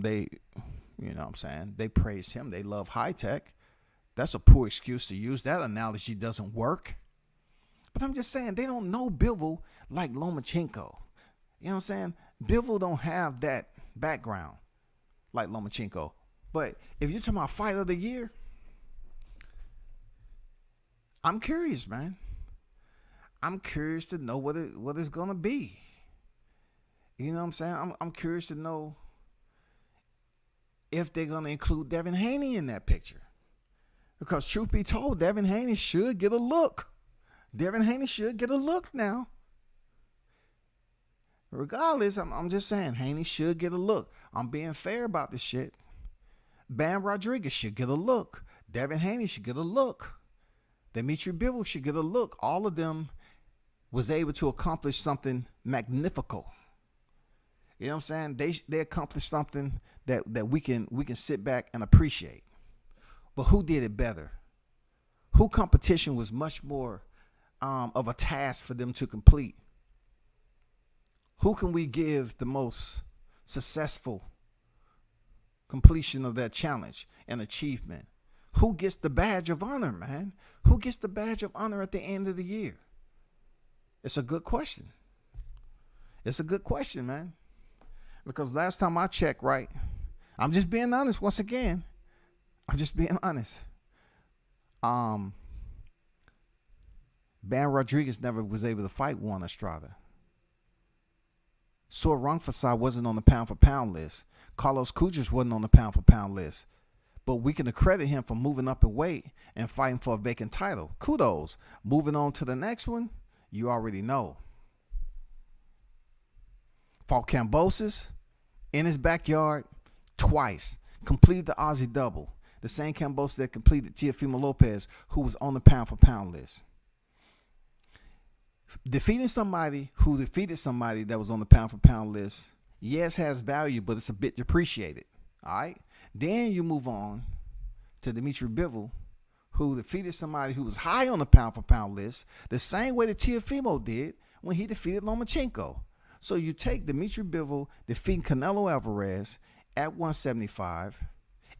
They praised him. They love high tech. That's a poor excuse to use. That analogy doesn't work. But I'm just saying, they don't know Bivol like Lomachenko. You know what I'm saying? Bivol don't have that background like Lomachenko. But if you're talking about fight of the year, I'm curious, man. I'm curious to know what it's gonna be. You know what I'm saying? I'm curious to know if they're gonna include Devin Haney in that picture. Because truth be told, Devin Haney should get a look. Devin Haney should get a look now. Regardless, I'm just saying, Haney should get a look. I'm being fair about this shit. Bam Rodriguez should get a look. Devin Haney should get a look. Dimitri Bivol should get a look. All of them was able to accomplish something magnifical. You know what I'm saying? They accomplished something that we can sit back and appreciate. But who did it better? Who competition was much more of a task for them to complete? Who can we give the most successful completion of that challenge and achievement? Who gets the badge of honor, man? Who gets the badge of honor at the end of the year? It's a good question. It's a good question, man. Because last time I checked, right, I'm just being honest once again. I'm just being honest. Bam Rodriguez never was able to fight Juan Estrada. Sor Rungvisai wasn't on the pound-for-pound list. Carlos Cujas wasn't on the pound-for-pound list. But we can accredit him for moving up in weight and fighting for a vacant title. Kudos. Moving on to the next one, you already know. Fought Kambosos in his backyard twice. Completed the Aussie double. The same Kambosos that completed Teofimo Lopez, who was on the pound-for-pound list. Defeating somebody who defeated somebody that was on the pound-for-pound list, yes, has value, but it's a bit depreciated. All right? Then you move on to Dimitri Bivol, who defeated somebody who was high on the pound-for-pound list, the same way that Teofimo did when he defeated Lomachenko. So you take Dimitri Bivol defeating Canelo Alvarez at 175.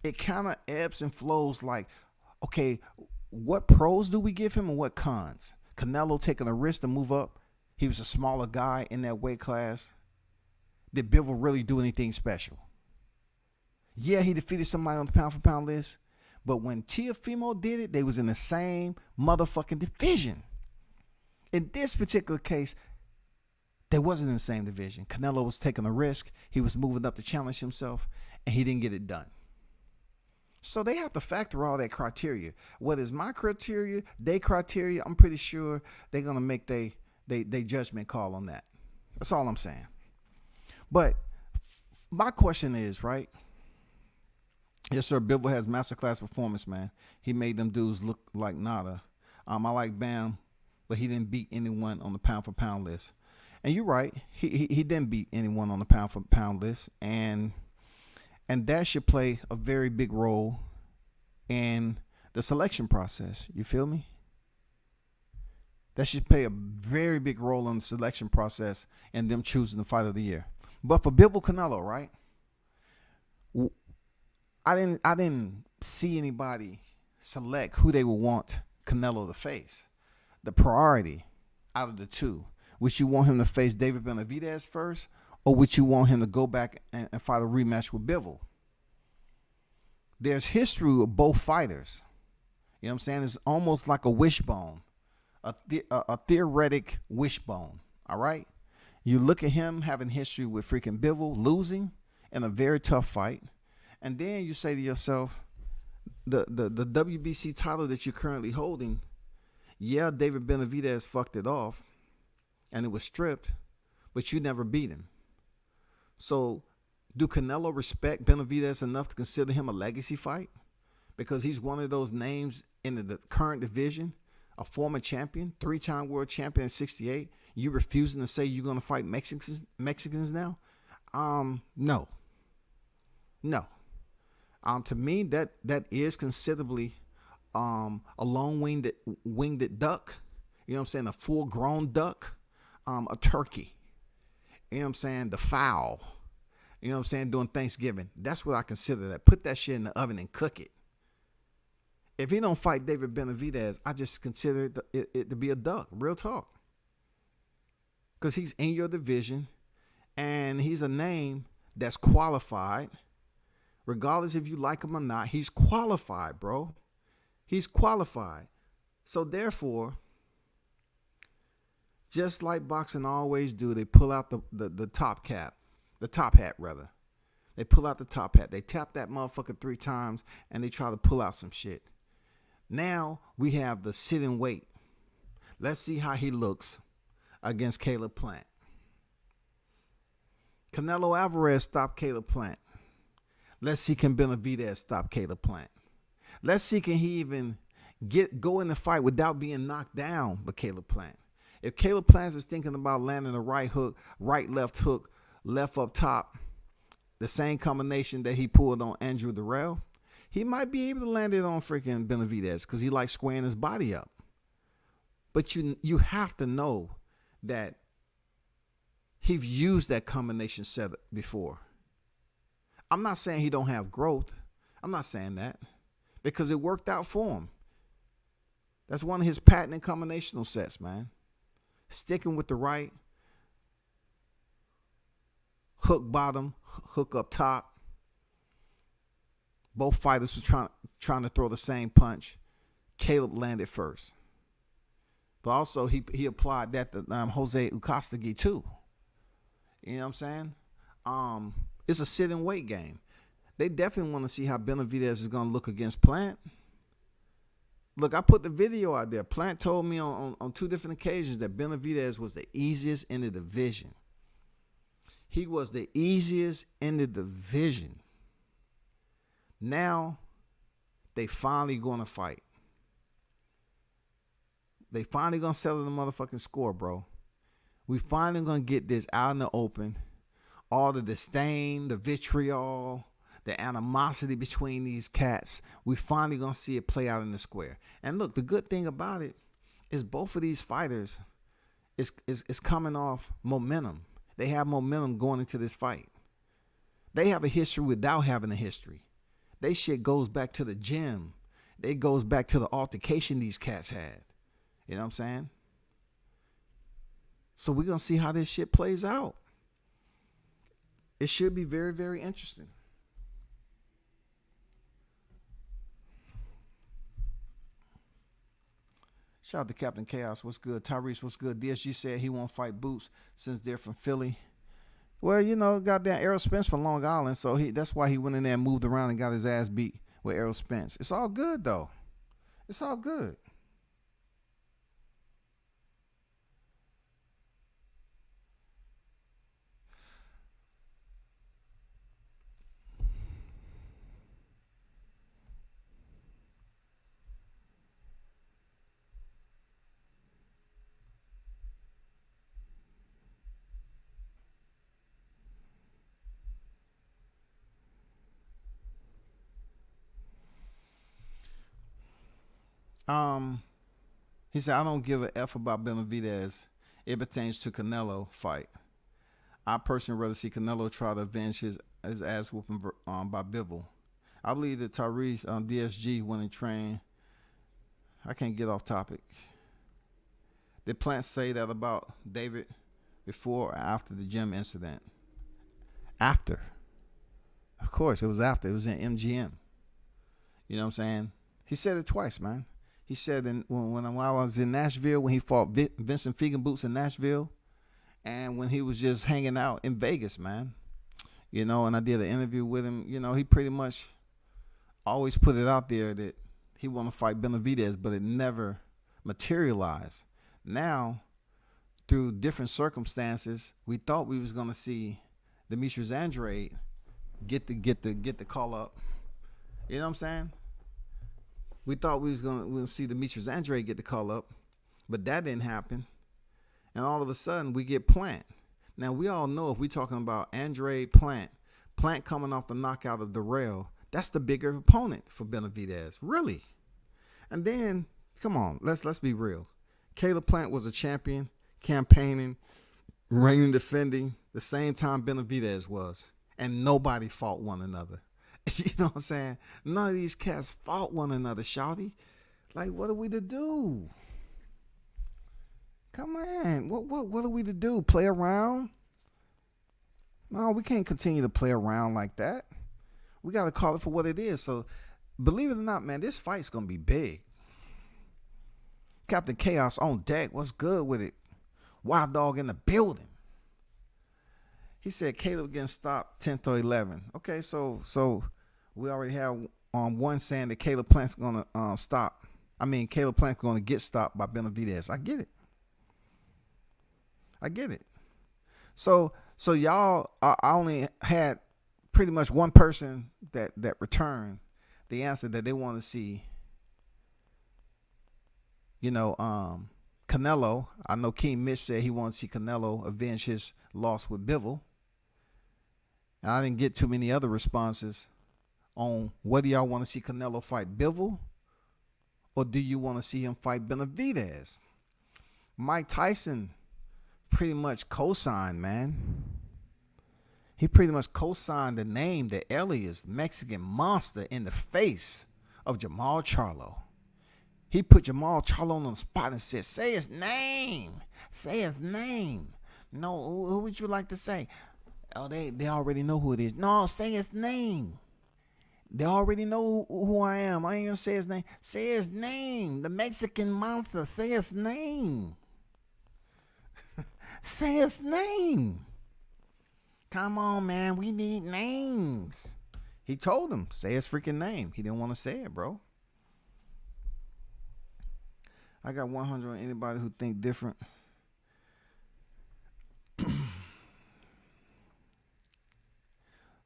It kind of ebbs and flows like, okay, what pros do we give him and what cons? Canelo taking a risk to move up. He was a smaller guy in that weight class. Did Bivol really do anything special? Yeah, he defeated somebody on the pound-for-pound list. But when Teofimo did it, they was in the same motherfucking division. In this particular case, they wasn't in the same division. Canelo was taking a risk. He was moving up to challenge himself, and he didn't get it done. So they have to factor all that criteria. What is my criteria, their criteria, I'm pretty sure they're going to make they judgment call on that. That's all I'm saying. But my question is, right? Yes, sir, Bivol has masterclass performance, man. He made them dudes look like nada. I like Bam, but he didn't beat anyone on the pound-for-pound list. And you're right. He didn't beat anyone on the pound-for-pound list. And that should play a very big role in the selection process. You feel me? That should play a very big role in the selection process and them choosing the fight of the year. But for Bivol Canelo, right? I didn't see anybody select who they would want Canelo to face. The priority out of the two. Would you want him to face David Benavidez first? Or would you want him to go back and fight a rematch with Bivol? There's history of both fighters. You know what I'm saying? It's almost like a wishbone, a theoretic wishbone. All right? You look at him having history with freaking Bivol, losing in a very tough fight. And then you say to yourself, the WBC title that you're currently holding, yeah, David Benavidez fucked it off and it was stripped, but you never beat him. So do Canelo respect Benavidez enough to consider him a legacy fight? Because he's one of those names into the current division, a former champion, 3-time world champion in '68, you refusing to say you're going to fight Mexicans now? No. To me, that is considerably a long-winged duck. You know what I'm saying? A full-grown duck, a turkey. You know what I'm saying? The fowl. You know what I'm saying? During Thanksgiving. That's what I consider that. Put that shit in the oven and cook it. If he don't fight David Benavidez, I just consider it to be a duck. Real talk. Because he's in your division, and he's a name that's qualified. Regardless if you like him or not, he's qualified, bro. He's qualified. So therefore, just like boxing always do, they pull out the top hat. They pull out the top hat. They tap that motherfucker 3 times, and they try to pull out some shit. Now we have the sit and wait. Let's see how he looks against Caleb Plant. Canelo Alvarez stopped Caleb Plant. Let's see, can Benavidez stop Caleb Plant? Let's see, can he even go in the fight without being knocked down by Caleb Plant? If Caleb Plant is thinking about landing a right hook, left hook, left up top, the same combination that he pulled on Andrew Durrell, he might be able to land it on freaking Benavidez because he likes squaring his body up. But you have to know that he's used that combination set before. I'm not saying he don't have growth. I'm not saying that because it worked out for him. That's one of his patented combinational sets, man. Sticking with the right, hook bottom, hook up top. Both fighters were trying to throw the same punch. Caleb landed first. But also he applied that to Jose Ukastagi too. You know what I'm saying? It's a sit and wait game. They definitely want to see how Benavidez is going to look against Plant. Look, I put the video out there. Plant told me on 2 different occasions that Benavidez was the easiest in the division. He was the easiest in the division. Now, they finally going to fight. They finally going to settle the motherfucking score, bro. We finally going to get this out in the open. All the disdain, the vitriol, the animosity between these cats. We finally going to see it play out in the square. And look, the good thing about it is both of these fighters is coming off momentum. They have momentum going into this fight. They have a history without having a history. They shit goes back to the gym. It goes back to the altercation these cats had. You know what I'm saying? So we're going to see how this shit plays out. It should be very, very interesting. Shout out to Captain Chaos. What's good? Tyrese, what's good? DSG said he won't fight Boots since they're from Philly. Well, you know, goddamn Errol Spence from Long Island, so that's why he went in there and moved around and got his ass beat with Errol Spence. It's all good, though. It's all good. He said, I don't give a F about Benavidez. It pertains to Canelo fight. I personally rather see Canelo try to avenge his ass whooping by Bivol. I believe that Tyrese DSG went and trained. I can't get off topic. Did Plant say that about David before or after the gym incident? After. Of course, it was after. It was in MGM. You know what I'm saying? He said it twice, man. He said when I was in Nashville, when he fought Vincent Feigenboots in Nashville, and when he was just hanging out in Vegas, man. You know, and I did an interview with him. You know, he pretty much always put it out there that he wanted to fight Benavidez, but it never materialized. Now, through different circumstances, we thought we was gonna see Demetrius Andrade get the call up. You know what I'm saying? We thought we was gonna see Demetrius Andrade get the call up, but that didn't happen. And all of a sudden we get Plant. Now we all know if we're talking about Andrade Plant coming off the knockout of Darrell, that's the bigger opponent for Benavidez, really. And then, come on, let's be real. Caleb Plant was a champion, campaigning, reigning, defending, the same time Benavidez was, and nobody fought one another. You know what I'm saying? None of these cats fought one another, shawty. Like, what are we to do? Come on, what are we to do? Play around? No, we can't continue to play around like that. We got to call it for what it is. So, believe it or not, man, this fight's going to be big. Captain Chaos on deck. What's good with it? Wild Dog in the building. He said Caleb getting stopped 10th or 11th. Okay, so we already have one saying that Caleb Plant's going to stop. I mean, Caleb Plant's going to get stopped by Benavidez. I get it. So y'all, I only had pretty much one person that returned the answer that they want to see. You know, Canelo. I know King Mitch said he wanted to see Canelo avenge his loss with Bivol. And I didn't get too many other responses on whether y'all want to see Canelo fight Bivol or do you want to see him fight Benavidez. Mike Tyson pretty much co-signed, man. He pretty much co-signed the name, the alias, Mexican Monster, in the face of Jamal Charlo. He put Jamal Charlo on the spot and said, say his name. Say his name. No, who would you like to say? Oh, they already know who it is. No, say his name. They already know who I am. I ain't going to say his name. Say his name. The Mexican Monster. Say his name. Say his name. Come on, man. We need names. He told him, say his freaking name. He didn't want to say it, bro. I got 100 on anybody who think different.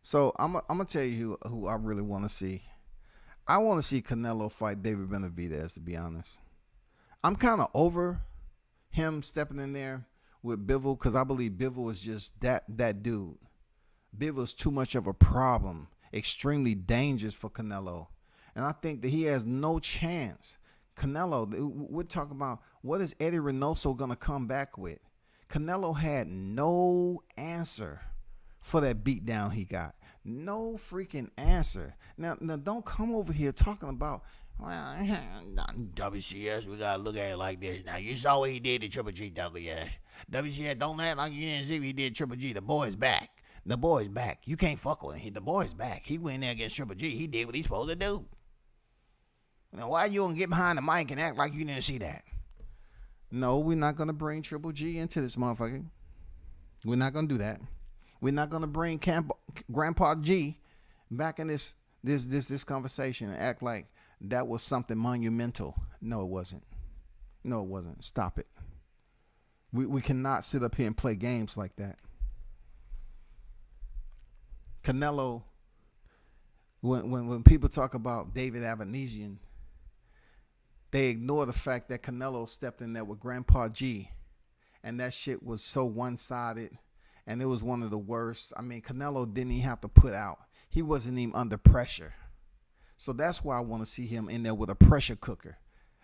So I'm gonna tell you who I really want to see. I want to see Canelo fight David Benavidez, to be honest. I'm kind of over him stepping in there with Bivol because I believe Bivol is just that dude. Bivol is too much of a problem, extremely dangerous for Canelo. And I think that he has no chance. Canelo, we're talking about what is Eddie Reynoso going to come back with? Canelo had no answer for that beatdown he got. No freaking answer. Now don't come over here talking about, well, WCS, we got to look at it like this. Now, you saw what he did to Triple G, WCS, don't act like you didn't see what he did to Triple G. The boy's back. The boy's back. You can't fuck with him. The boy's back. He went in there against Triple G. He did what he's supposed to do. Now, why you gonna get behind the mic and act like you didn't see that? No, we're not gonna bring Triple G into this motherfucker. We're not gonna do that. We're not gonna bring Grandpa G back in this conversation and act like that was something monumental. No, it wasn't. No, it wasn't. Stop it. We cannot sit up here and play games like that. Canelo, when people talk about David Avanesian, they ignore the fact that Canelo stepped in there with Grandpa G, and that shit was so one-sided, and it was one of the worst. I mean, Canelo didn't even have to put out. He wasn't even under pressure. So that's why I want to see him in there with a pressure cooker.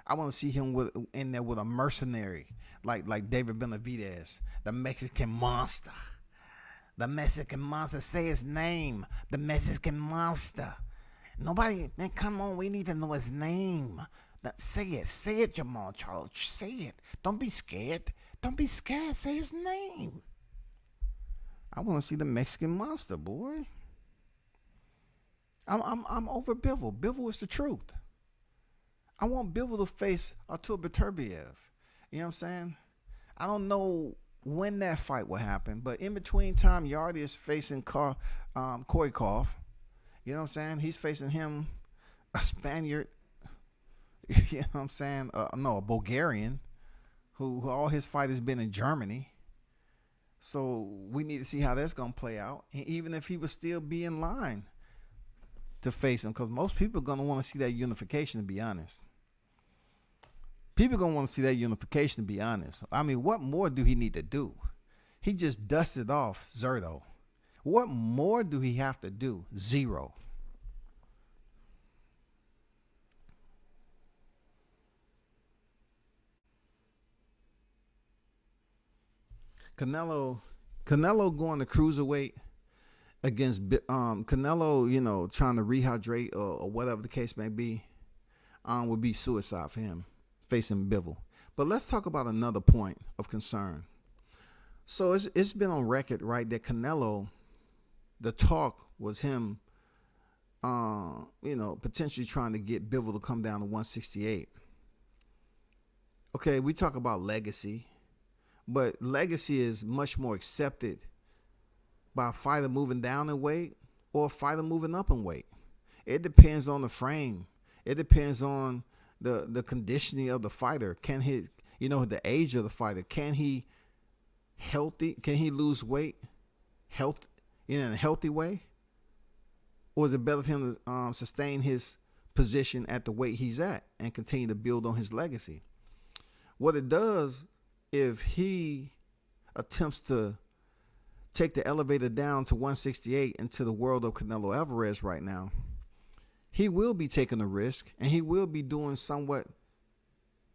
I want to see him in there with a mercenary, like David Benavidez, the Mexican Monster. The Mexican Monster, say his name. The Mexican Monster. Nobody, man, come on, we need to know his name. Say it, Jamal Charles. Say it. Don't be scared. Say his name. I want to see the Mexican Monster, boy. I'm over Bivol. Bivol is the truth. I want Bivol to face Artur Beterbiev. You know what I'm saying? I don't know when that fight will happen, but in between time, Yardy is facing Koikov. You know what I'm saying? He's facing him, a Spaniard. You know what I'm saying? No, a Bulgarian, who all his fight has been in Germany. So we need to see how that's going to play out. And even if he would still be in line, to face him, because most people are going to want to see that unification, to be honest. People are going to want to see that unification, to be honest. I mean, what more do he need to do? He just dusted off Zerto. What more do he have to do? Zero. Canelo going to cruiserweight against Canelo, trying to rehydrate or whatever the case may be, would be suicide for him facing Bivol. But let's talk about another point of concern. So it's been on record, right, that Canelo, the talk was him, potentially trying to get Bivol to come down to 168. Okay, we talk about legacy, but legacy is much more accepted by a fighter moving down in weight or a fighter moving up in weight. It depends on the frame. It depends on the conditioning of the fighter. Can he, the age of the fighter? Can he lose weight in a healthy way? Or is it better for him to sustain his position at the weight he's at and continue to build on his legacy? What it does, if he attempts to take the elevator down to 168 into the world of Canelo Alvarez right now, he will be taking a risk, and he will be doing somewhat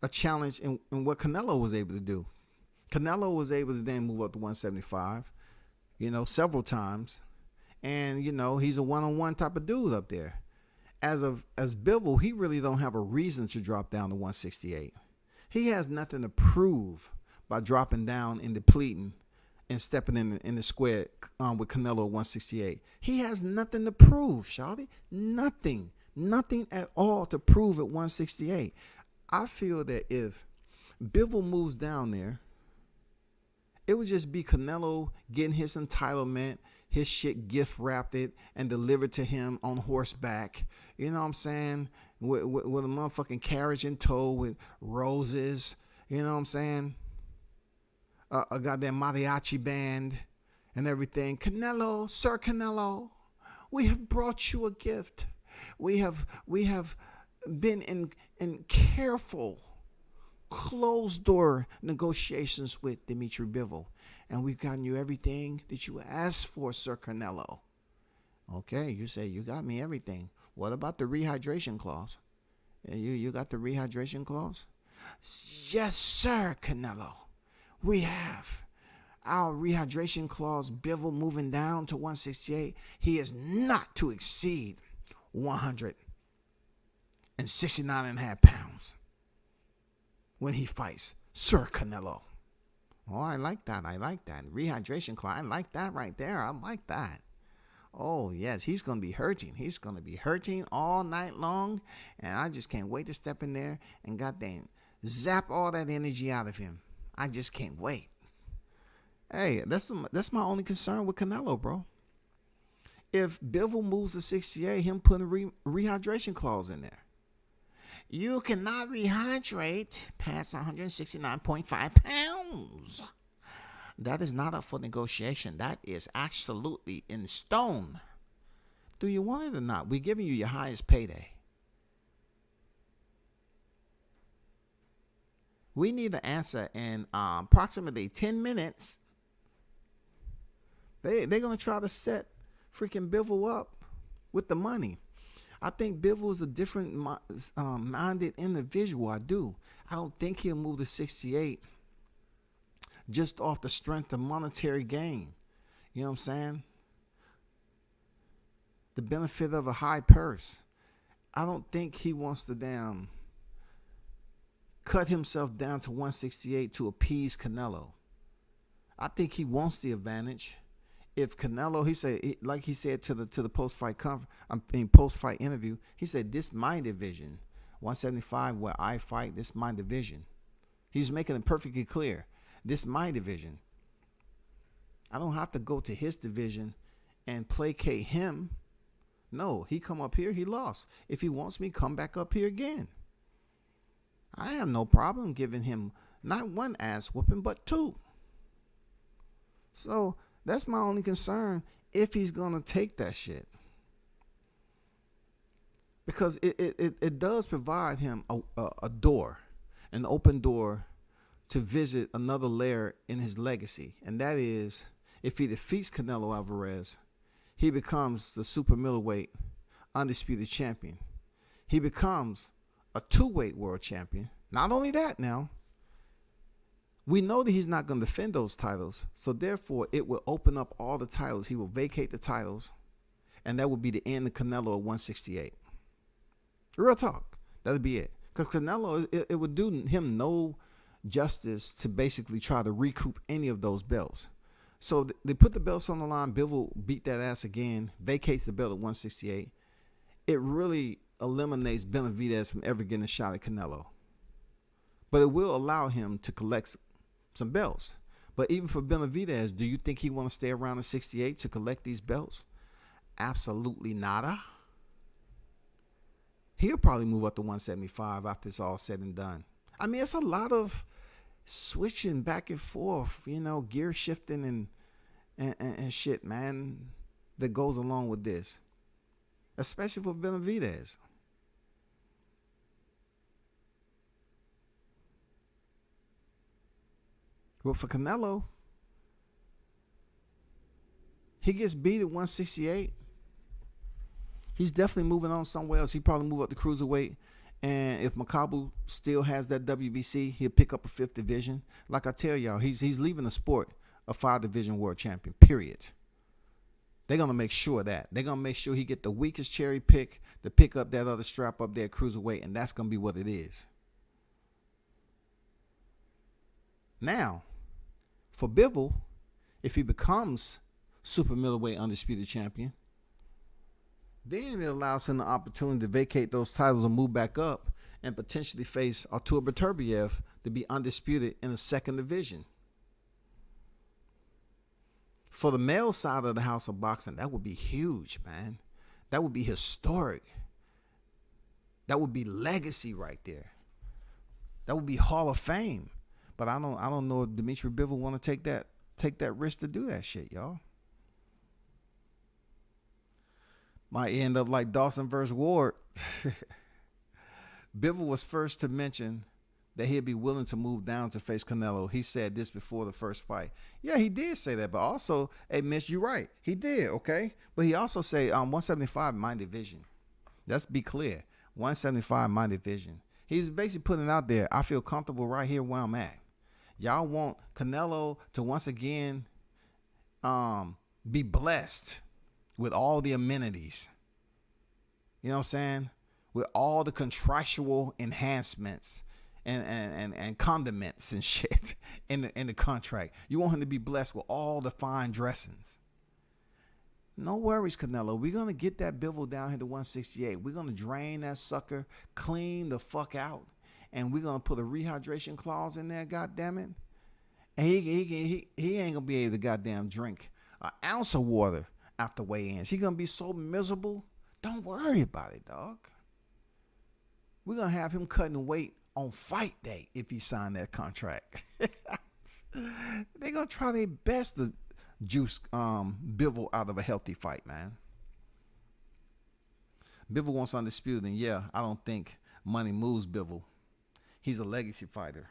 a challenge in what Canelo was able to do. Canelo was able to then move up to 175, several times. And, he's a one-on-one type of dude up there. As Bivol, he really don't have a reason to drop down to 168. He has nothing to prove by dropping down and depleting and stepping in the square with Canelo at 168. He has nothing to prove, shawty. Nothing at all to prove at 168. I feel that if Bivol moves down there, it would just be Canelo getting his entitlement, his shit gift wrapped it and delivered to him on horseback. You know what I'm saying? With a motherfucking carriage in tow with roses. You know what I'm saying? A goddamn mariachi band and everything. Canelo, Sir Canelo, we have brought you a gift. We have been in careful, closed door negotiations with Dimitri Bivol, and we've gotten you everything that you asked for, Sir Canelo. Okay, you say you got me everything. What about the rehydration clause? You got the rehydration clause? Yes, sir, Canelo. We have our rehydration clause. Bivol moving down to 168. He is not to exceed 169.5 pounds when he fights Sir Canelo. Oh, I like that. Rehydration clause. I like that right there. I like that. Oh, yes, he's going to be hurting. He's going to be hurting all night long. And I just can't wait to step in there and goddamn zap all that energy out of him. I just can't wait. Hey, that's my only concern with Canelo, bro. If Bivol moves to 68, him putting a rehydration clause in there. You cannot rehydrate past 169.5 pounds. That is not up for negotiation. That is absolutely in stone. Do you want it or not? We're giving you your highest payday. We need an answer in approximately 10 minutes. They're going to try to set freaking Bivol up with the money. I think Bivol is a different minded individual. I do. I don't think he'll move to 68 just off the strength of monetary gain. You know what I'm saying? The benefit of a high purse. I don't think he wants to cut himself down to 168 to appease Canelo. I think he wants the advantage. If Canelo, he said to the post-fight post-fight interview, he said, "This my division, 175 where I fight. This my division." He's making it perfectly clear. This my division. I don't have to go to his division and placate him. No, he come up here, he lost. If he wants me, come back up here again. I have no problem giving him not one ass whooping, but two. So that's my only concern, if he's going to take that shit. because it does provide him a door, an open door to visit another layer in his legacy. And that is, if he defeats Canelo Alvarez, he becomes the super middleweight undisputed champion. He becomes a two-weight world champion. Not only that, now, we know that he's not going to defend those titles. So therefore, it will open up all the titles. He will vacate the titles. And that would be the end of Canelo at 168. Real talk. That'll be it. Because Canelo, it would do him no justice to basically try to recoup any of those belts. So they put the belts on the line. Bivol beat that ass again, vacates the belt at 168. It really eliminates Benavidez from ever getting a shot at Canelo. But it will allow him to collect some belts. But even for Benavidez, do you think he want to stay around at 68 to collect these belts? Absolutely nada. He'll probably move up to 175 after it's all said and done. I mean, it's a lot of switching back and forth, gear shifting and shit, man, that goes along with this, especially for Benavidez. But for Canelo, he gets beat at 168. He's definitely moving on somewhere else. He probably move up to cruiserweight. And if Makabu still has that WBC, he'll pick up a 5th division. Like I tell y'all, he's leaving the sport a 5-division world champion, period. They're going to make sure of that. They're going to make sure he get the weakest cherry pick to pick up that other strap up there at cruiserweight, and that's going to be what it is. Now, for Bivol, if he becomes super middleweight undisputed champion, then it allows him the opportunity to vacate those titles and move back up and potentially face Artur Beterbiev to be undisputed in the 2nd division. For the male side of the house of boxing, that would be huge, man. That would be historic. That would be legacy right there. That would be Hall of Fame. But I don't know if Dimitri Bivol want to take that risk to do that shit, y'all. Might end up like Dawson versus Ward. Bivol was first to mention that he'd be willing to move down to face Canelo. He said this before the first fight. Yeah, he did say that, but also, hey, Mitch, you're right. He did, okay? But he also said 175 my division. Let's be clear. 175 my division. He's basically putting it out there. I feel comfortable right here where I'm at. Y'all want Canelo to once again be blessed with all the amenities. You know what I'm saying? With all the contractual enhancements and condiments and shit in the contract. You want him to be blessed with all the fine dressings. No worries, Canelo. We're going to get that Bivol down here to 168. We're going to drain that sucker, clean the fuck out, and we're going to put a rehydration clause in there, goddammit. And he ain't going to be able to goddamn drink an ounce of water after weigh-ins. He's going to be so miserable. Don't worry about it, dog. We're going to have him cutting weight on fight day if he signed that contract. They're going to try their best to juice Bivol out of a healthy fight, man. Bivol wants undisputed, and yeah, I don't think money moves Bivol. He's a legacy fighter.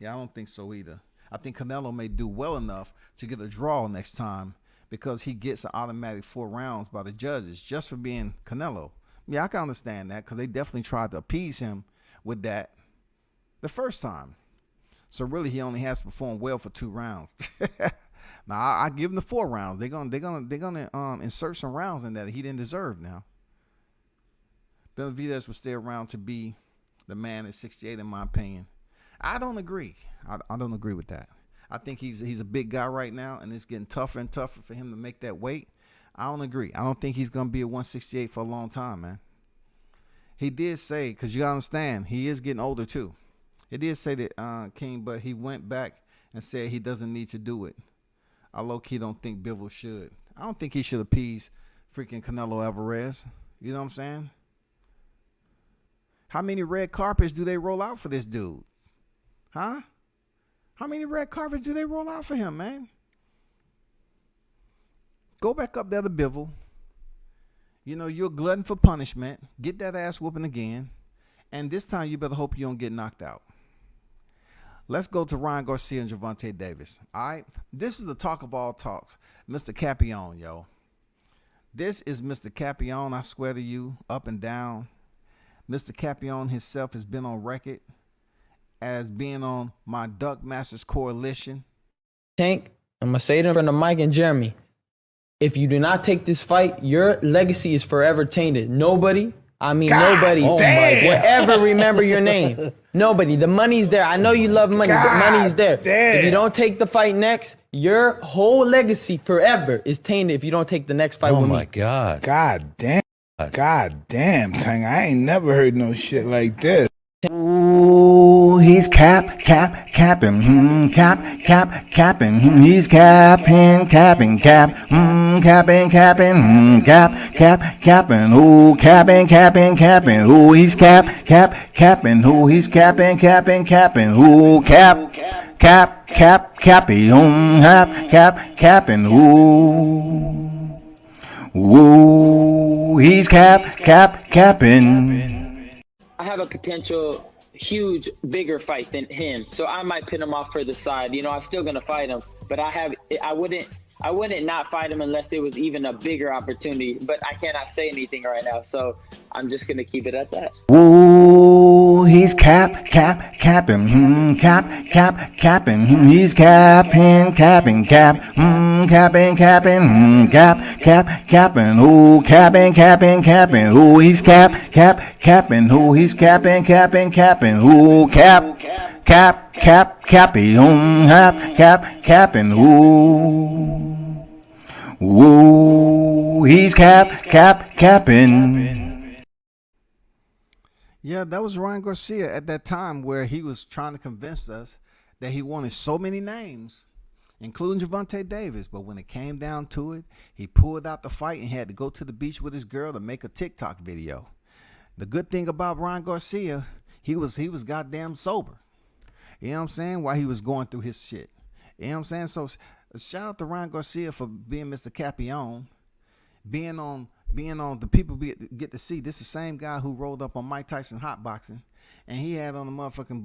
Yeah, I don't think so either. I think Canelo may do well enough to get a draw next time because he gets an automatic 4 rounds by the judges just for being Canelo. Yeah, I can understand that because they definitely tried to appease him with that the first time. So really, he only has to perform well for 2 rounds. Now I give him the 4 rounds. They're gonna insert some rounds in that he didn't deserve. Now Benavidez will stay around to be the man at 68, in my opinion. I don't agree. I don't agree with that. I think he's a big guy right now, and it's getting tougher and tougher for him to make that weight. I don't agree. I don't think he's going to be at 168 for a long time, man. He did say, because you got to understand, he is getting older too. He did say that, King, but he went back and said he doesn't need to do it. I low-key don't think Bivol should. I don't think he should appease freaking Canelo Alvarez. You know what I'm saying? How many red carpets do they roll out for this dude? Huh? How many red carpets do they roll out for him, man? Go back up there to Bivol You know, you're a glutton for punishment. Get that ass whooping again. And this time you better hope you don't get knocked out. Let's go to Ryan Garcia and Gervonta Davis. All right? This is the talk of all talks. Mr. Capion, yo. This is Mr. Capion, I swear to you, up and down. Mr. Capion himself has been on record as being on my Duck Masters Coalition. Tank, I'm going to say it in front of Mike and Jeremy. If you do not take this fight, your legacy is forever tainted. Nobody will ever remember your name. Nobody. The money's there. I know you love money, but money's there. If you don't take the fight next, your whole legacy forever is tainted if you don't take the next fight with me. Oh, my God. God damn, Tank. I ain't never heard no shit like this. Ooh, he's capping, he's capping, he's capping, capping, ooh, capping, ooh, he's capping, ooh, he's capping, ooh, capping, ooh, he's capping. I have a potential huge, bigger fight than him, so I might pin him off for the side. You know, I'm still gonna fight him, but I wouldn't not fight him unless it was even a bigger opportunity. But I cannot say anything right now, so I'm just gonna keep it at that. Ooh, he's capping, he's capping, ooh, capping, he's capping, ooh, he's capping. Yeah, that was Ryan Garcia at that time where he was trying to convince us that he wanted so many names, including Gervonta Davis. But when it came down to it, he pulled out the fight and had to go to the beach with his girl to make a TikTok video. The good thing about Ryan Garcia, he was goddamn sober. You know what I'm saying? While he was going through his shit. You know what I'm saying? So shout out to Ryan Garcia for being Mr. Capion, being on the people get to see. This is the same guy who rolled up on Mike Tyson hot boxing, and he had on a motherfucking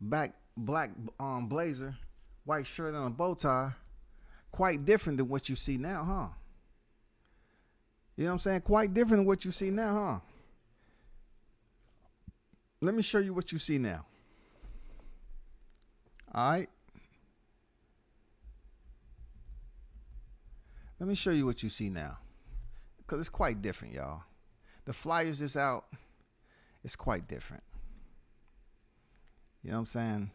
black blazer, white shirt and a bow tie. Quite different than what you see now, huh? You know what I'm saying? Quite different than what you see now, huh? Let me show you what you see now. All right. Let me show you what you see now. Because it's quite different, y'all. The flyers is out. It's quite different. You know what I'm saying?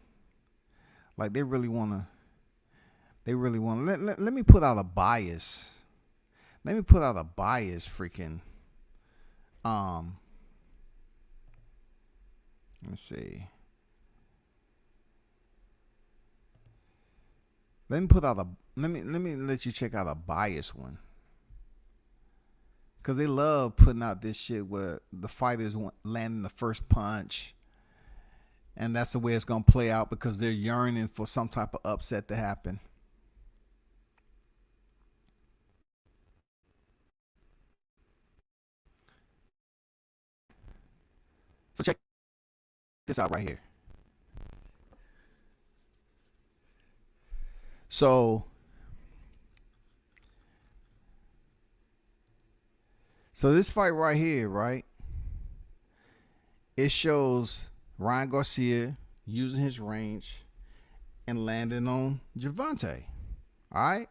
Like they really want to. Let me put out a bias. Let me put out a bias freaking. Let me see. Let me put out a. Let me let you check out a bias one. Because they love putting out this shit where the fighters landing the first punch. And that's the way it's going to play out because they're yearning for some type of upset to happen. So check this out right here. So this fight right here, right? It shows Ryan Garcia using his range and landing on Gervonta. All right?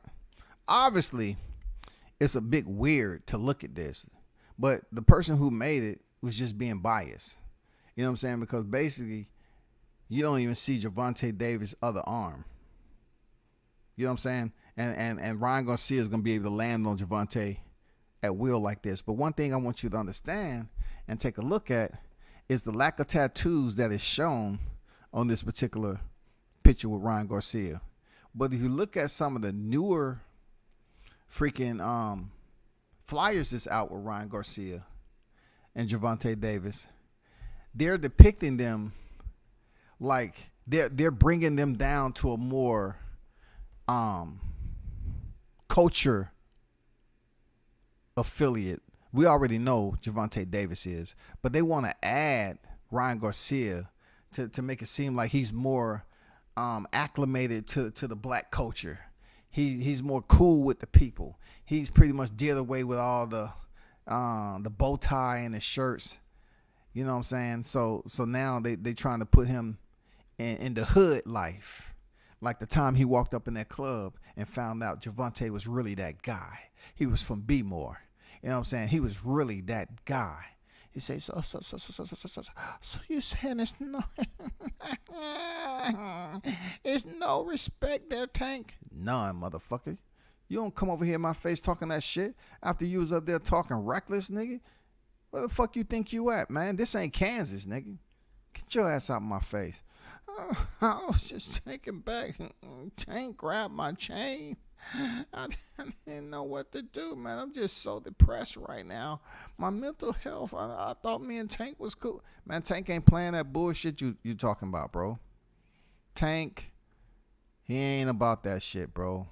Obviously, it's a bit weird to look at this, but the person who made it was just being biased. You know what I'm saying? Because basically, you don't even see Gervonta Davis' other arm. You know what I'm saying? And Ryan Garcia is going to be able to land on Gervonta at will like this. But one thing I want you to understand and take a look at is the lack of tattoos that is shown on this particular picture with Ryan Garcia. But if you look at some of the newer freaking flyers that's out with Ryan Garcia and Gervonta Davis, they're depicting them like they're bringing them down to a more culture affiliate We already know Gervonta Davis is, but they want to add Ryan Garcia to make it seem like he's more acclimated to the black culture. He's more cool with the people. He's pretty much did away with all the bow tie and the shirts. You know what I'm saying? So now they trying to put him in the hood life. Like the time he walked up in that club and found out Gervonta was really that guy. He was from B-More. You know what I'm saying? He was really that guy. He say, so you saying it's no respect there, Tank? None, motherfucker. You don't come over here in my face talking that shit after you was up there talking reckless, nigga. Where the fuck you think you at, man? This ain't Kansas, nigga. Get your ass out of my face. I was just taking back. Tank grabbed my chain. I didn't know what to do, man. I'm just so depressed right now. My mental health, I thought me and Tank was cool. Man, Tank ain't playing that bullshit you talking about, bro. Tank, he ain't about that shit, bro.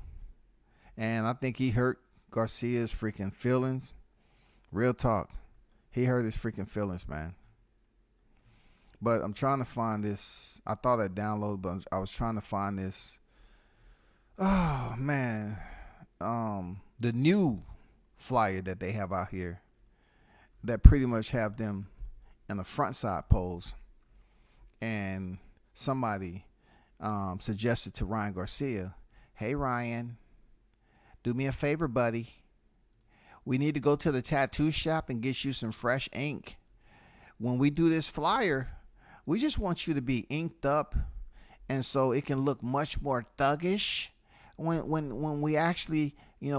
And I think he hurt Garcia's freaking feelings. Real talk. He hurt his freaking feelings, man. But I'm trying to find this. I thought I downloaded, but I was trying to find this. Oh, man. The new flyer that they have out here that pretty much have them in a front side pose. And somebody suggested to Ryan Garcia, hey, Ryan, do me a favor, buddy. We need to go to the tattoo shop and get you some fresh ink. When we do this flyer, we just want you to be inked up, and so it can look much more thuggish when we actually,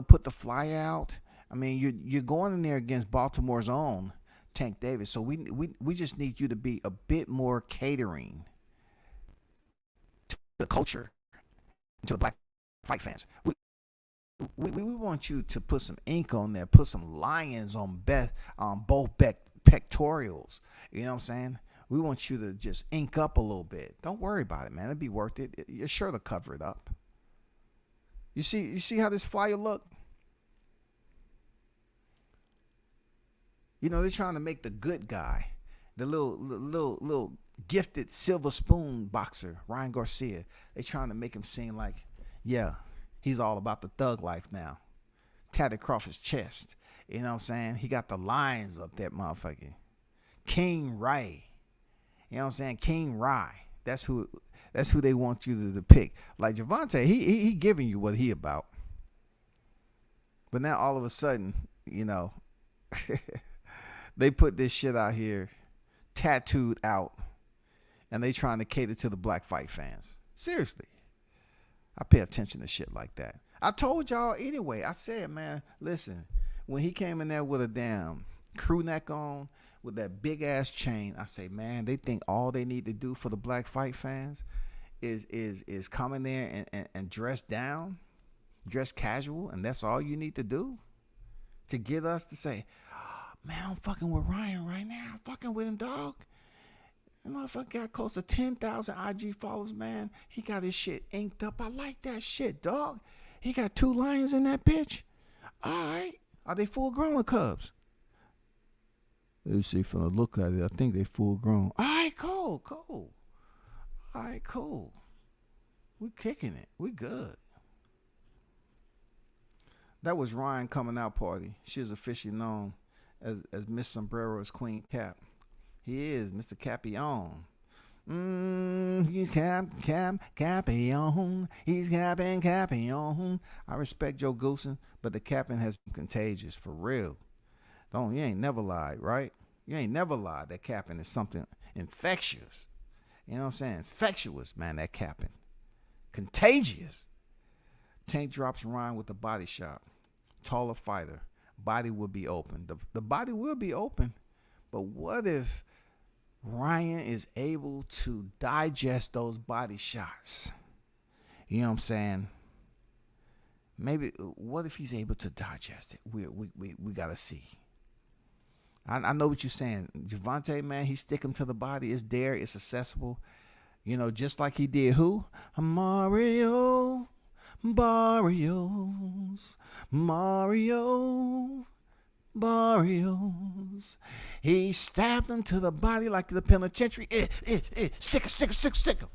put the flyer out. I mean, you're going in there against Baltimore's own Tank Davis, so we just need you to be a bit more catering to the culture, to the black fight fans. We want you to put some ink on there, put some lions on both pectorals. You know what I'm saying? We want you to just ink up a little bit. Don't worry about it, man. It'll be worth it. You're sure to cover it up. You see how this flyer look? They're trying to make the good guy, the little gifted silver spoon boxer, Ryan Garcia. They're trying to make him seem like, yeah, he's all about the thug life now. Tatted across his chest. You know what I'm saying? He got the lines up that motherfucker. King Ray. You know what I'm saying? King Rye. That's who they want you to depict. Like Gervonta, he giving you what he about. But now all of a sudden, they put this shit out here, tattooed out, and they trying to cater to the black fight fans. Seriously. I pay attention to shit like that. I told y'all anyway. I said, man, listen, when he came in there with a damn crew neck on, with that big ass chain, I say, man, they think all they need to do for the black fight fans is come in there and dress down, dress casual, and that's all you need to do to get us to say, oh, man, I'm fucking with Ryan right now. I'm fucking with him, dog. That motherfucker got close to 10,000 IG followers, man. He got his shit inked up. I like that shit, dog. He got 2 lions in that bitch. All right. Are they full grown or cubs? Let's see, from the look at it, I think they full grown. All right, cool. All right, cool. We kicking it. We good. That was Ryan coming out party. She is officially known as Miss Sombrero's Queen Cap. He is Mr. Capion. He's Capion. He's Capion. I respect Joe Goosen, but the capping has been contagious, for real. You ain't never lied, right? You ain't never lied. That capping is something infectious. You know what I'm saying? Infectious, man, that capping. Contagious. Tank drops Ryan with the body shot. Taller fighter. Body will be open. The body will be open. But what if Ryan is able to digest those body shots? You know what I'm saying? Maybe, what if he's able to digest it? We got to see. I know what you're saying. Gervonta, man, he stick him to the body. It's there. It's accessible. Just like he did who? Mario Barrios. He stabbed him to the body like the penitentiary. Stick him.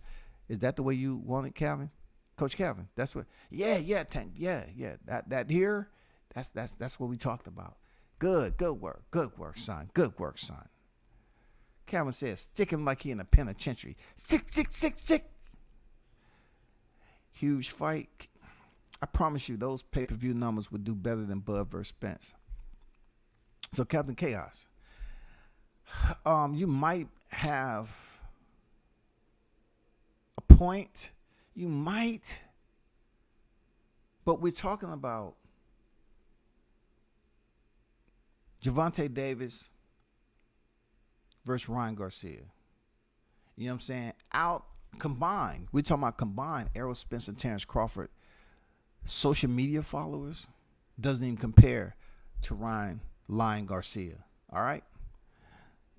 Is that the way you want it, Calvin? Coach Calvin? That's what. Yeah, Tank. Yeah. That here. That's what we talked about. Good work, son. Good work, son. Calvin says, stick him like he in a penitentiary. Stick. Huge fight. I promise you, those pay-per-view numbers would do better than Bud versus Spence. So, Captain Chaos, you might have a point. You might. But we're talking about Gervonta Davis versus Ryan Garcia. You know what I'm saying? Out combined. We're talking about combined Errol Spence and Terrence Crawford. Social media followers doesn't even compare to Ryan Lion Garcia. All right?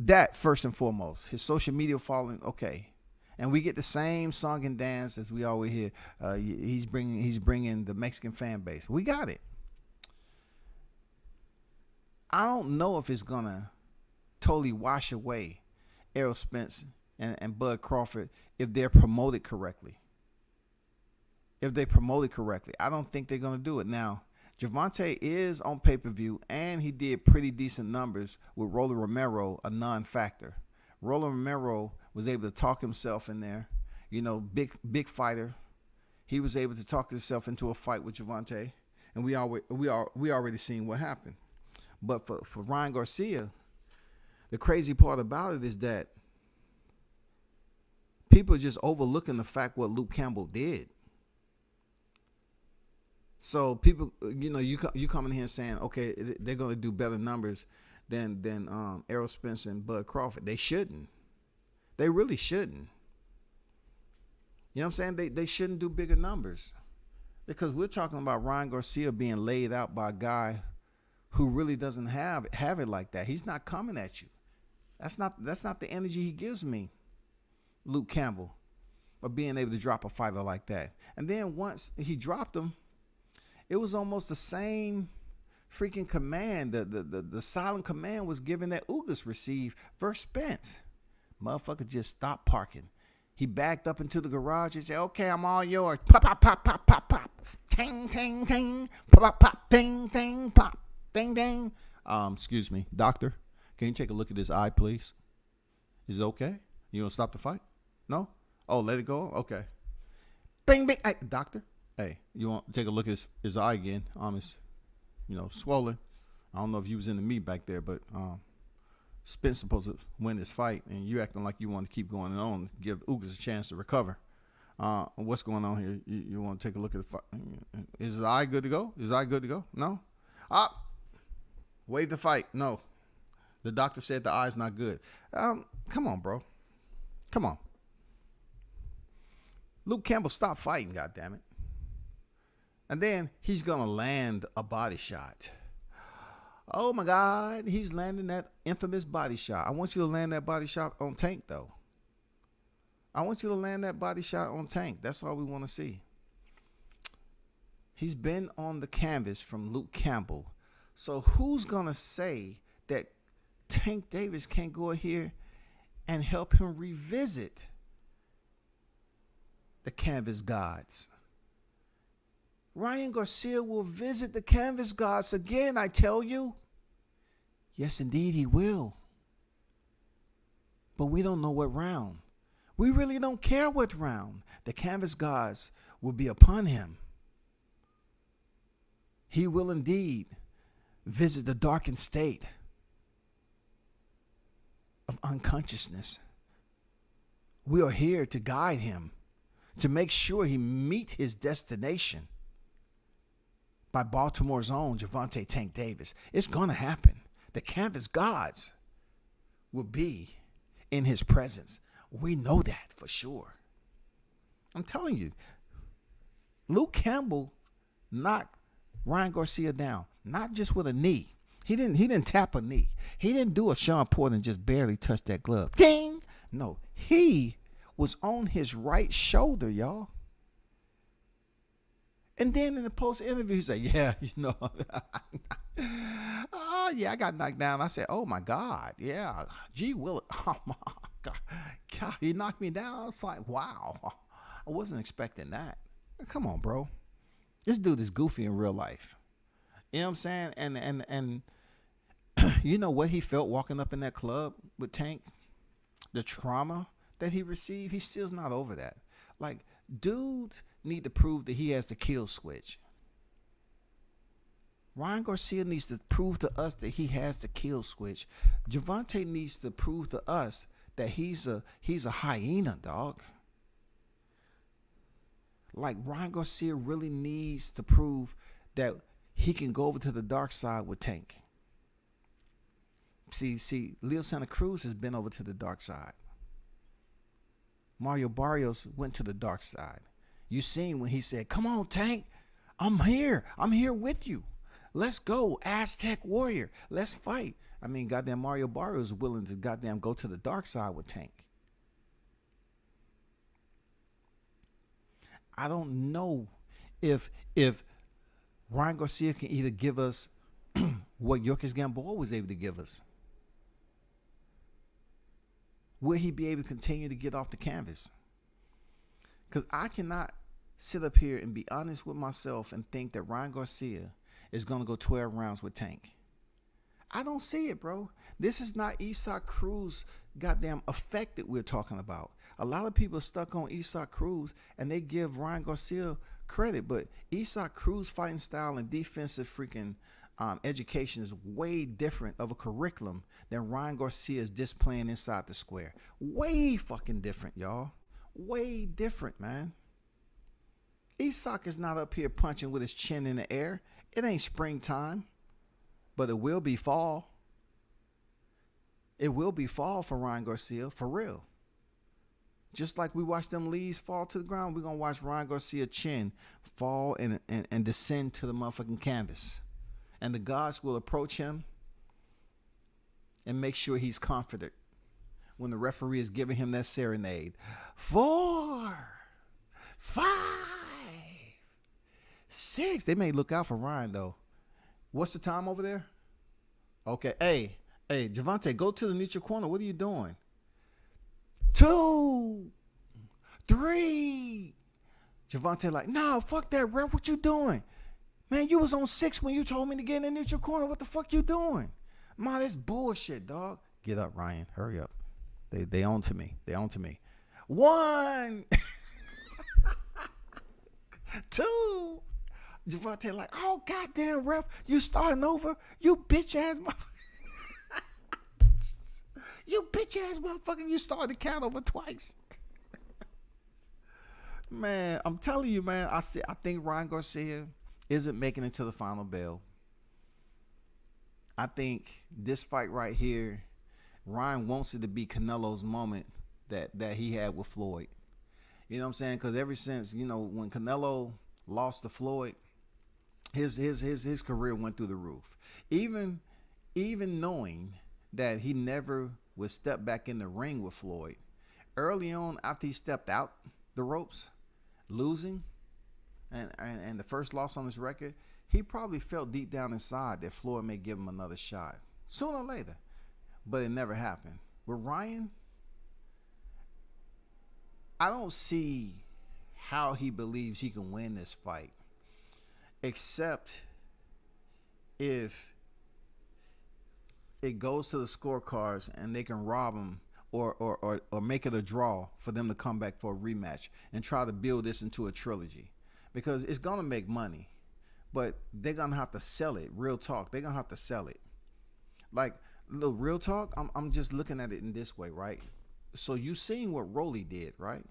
That first and foremost. His social media following, okay. And we get the same song and dance as we always hear. He's bringing the Mexican fan base. We got it. I don't know if it's going to totally wash away Errol Spence and Bud Crawford if they're promoted correctly. If they promote it correctly. I don't think they're going to do it. Now, Gervonta is on pay-per-view, and he did pretty decent numbers with Roland Romero, a non-factor. Roland Romero was able to talk himself in there. You know, big fighter. He was able to talk himself into a fight with Gervonta, and we already seen what happened. But for Ryan Garcia, the crazy part about it is that people are just overlooking the fact what Luke Campbell did. So people, you know, you come in here saying, okay, they're going to do better numbers than Errol Spence and Bud Crawford. They shouldn't. They really shouldn't. You know what I'm saying? They shouldn't do bigger numbers because we're talking about Ryan Garcia being laid out by a guy who really doesn't have it like that. He's not coming at you. That's not the energy he gives me, Luke Campbell, of being able to drop a fighter like that. And then once he dropped him, it was almost the same freaking command. The silent command was given that Ugas received versus Spence. Motherfucker just stopped parking. He backed up into the garage and said, okay, I'm all yours. Pop, pop, pop, pop, pop, pop. Ting, ting, ting. Pop, pop, pop, ting, ting, pop. Ding, ding. Excuse me, doctor. Can you take a look at this eye, please? Is it okay? You gonna stop the fight? No? Oh, let it go? Okay. Bing, bing. Hey, doctor. Hey, you want to take a look at his eye again? It's, swollen. I don't know if you was in the meet back there, but Spence supposed to win this fight, and you acting like you want to keep going on, give Ugas a chance to recover. What's going on here? You want to take a look at the fight? Is his eye good to go? Is his eye good to go? No? Waive the fight. No. The doctor said the eye's not good. Come on, bro. Come on. Luke Campbell, stop fighting, goddammit. And then he's going to land a body shot. Oh, my God. He's landing that infamous body shot. I want you to land that body shot on Tank, though. I want you to land that body shot on Tank. That's all we want to see. He's been on the canvas from Luke Campbell. So who's going to say that Tank Davis can't go here and help him revisit the canvas gods? Ryan Garcia will visit the canvas gods again, I tell you. Yes, indeed, he will. But we don't know what round. We really don't care what round. The canvas gods will be upon him. He will indeed visit the darkened state of unconsciousness. We are here to guide him, to make sure he meet his destination. By Baltimore's own Gervonta Tank Davis. It's going to happen. The canvas gods will be in his presence. We know that for sure. I'm telling you, Luke Campbell knocked Ryan Garcia down, not just with a knee. He didn't tap a knee. He didn't do a Sean Porter and just barely touch that glove. Ding! No, he was on his right shoulder, y'all. And then in the post interview, he said, yeah, yeah, I got knocked down. I said, oh my God, yeah, gee will it. Oh my God, he knocked me down. I was like, wow, I wasn't expecting that. Come on, bro. This dude is goofy in real life. You know what I'm saying? And you know what he felt walking up in that club with Tank? The trauma that he received, he still's not over that. Like, dudes need to prove that he has the kill switch. Ryan Garcia needs to prove to us that he has the kill switch. Gervonta needs to prove to us that he's a hyena, dog. Like, Ryan Garcia really needs to prove that he can go over to the dark side with Tank. See, Leo Santa Cruz has been over to the dark side. Mario Barrios went to the dark side. You seen when he said, come on, Tank, I'm here with you. Let's go, Aztec Warrior. Let's fight. I mean, goddamn, Mario Barrios is willing to goddamn go to the dark side with Tank. I don't know if Ryan Garcia can either give us what Yorkis Gamboa was able to give us. Will he be able to continue to get off the canvas? Because I cannot sit up here and be honest with myself and think that Ryan Garcia is going to go 12 rounds with Tank. I don't see it, bro. This is not Isaac Cruz goddamn effect that we're talking about. A lot of people are stuck on Isaac Cruz and they give Ryan Garcia credit, but Isaac Cruz fighting style and defensive freaking education is way different of a curriculum than Ryan Garcia's displaying inside the square. Way fucking different, y'all. Way different, man. Isaac is not up here punching with his chin in the air. It ain't springtime, but it will be fall. It will be fall for Ryan Garcia, for real. Just like we watched them leaves fall to the ground, we're going to watch Ryan Garcia chin fall and descend to the motherfucking canvas. And the gods will approach him and make sure he's comforted when the referee is giving him that serenade. 4, 5, 6. They may look out for Ryan, though. What's the time over there? Okay. Hey, Gervonta, go to the neutral corner. What are you doing? 2, 3. Gervonta like, no, fuck that, ref. What you doing? Man, you was on 6 when you told me to get in the neutral corner. What the fuck you doing? Man, that's bullshit, dog. Get up, Ryan. Hurry up. They on to me. 1, 2. Gervonta like, oh, goddamn, ref. You starting over? You bitch ass motherfucker. You bitch ass motherfucker. You started the count over twice. Man, I'm telling you, man. I think Ryan Garcia isn't making it to the final bell. I think this fight right here, Ryan wants it to be Canelo's moment that he had with Floyd. You know what I'm saying? Because ever since, when Canelo lost to Floyd, his career went through the roof. Even knowing that he never would step back in the ring with Floyd, early on after he stepped out the ropes, losing, and the first loss on his record, he probably felt deep down inside that Floyd may give him another shot sooner or later, but it never happened. With Ryan, I don't see how he believes he can win this fight, except if it goes to the scorecards and they can rob him or make it a draw for them to come back for a rematch and try to build this into a trilogy. Because it's going to make money, but they're going to have to sell it. Real talk. They're going to have to sell it. Like, little real talk, I'm just looking at it in this way, right? So you seen what Rolly did, right?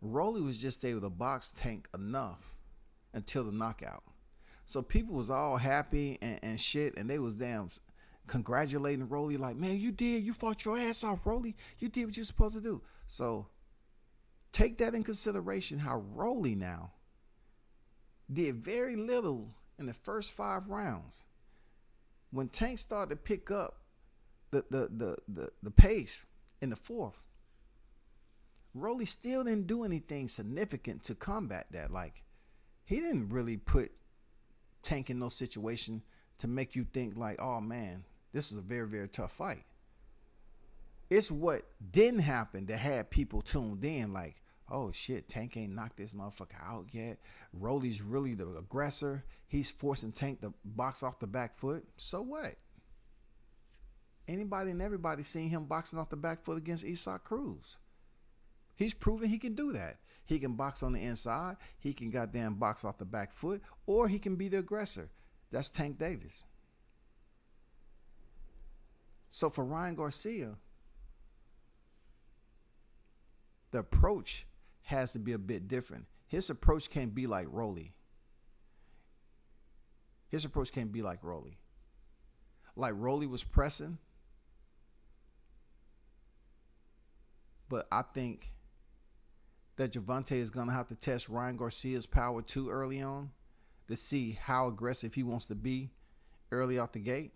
Rolly was just able to box Tank enough until the knockout. So people was all happy and shit, and they was damn congratulating Rolly like, man, you fought your ass off, Rolly. You did what you're supposed to do. So take that in consideration, how Rolly now did very little in the first 5 rounds. When Tank started to pick up the pace in the 4th, Rolly still didn't do anything significant to combat that. Like, he didn't really put Tank in no situation to make you think like, oh man, this is a very, very tough fight. It's what didn't happen that had people tuned in like, oh shit, Tank ain't knocked this motherfucker out yet. Rolly's really the aggressor. He's forcing Tank to box off the back foot. So what? Anybody and everybody seen him boxing off the back foot against Isaac Cruz. He's proven he can do that. He can box on the inside. He can goddamn box off the back foot, or he can be the aggressor. That's Tank Davis. So for Ryan Garcia, the approach has to be a bit different. His approach can't be like Rolly. His approach can't be like Rolly. Like Rolly was pressing. But I think that Gervonta is going to have to test Ryan Garcia's power too early on to see how aggressive he wants to be early off the gate.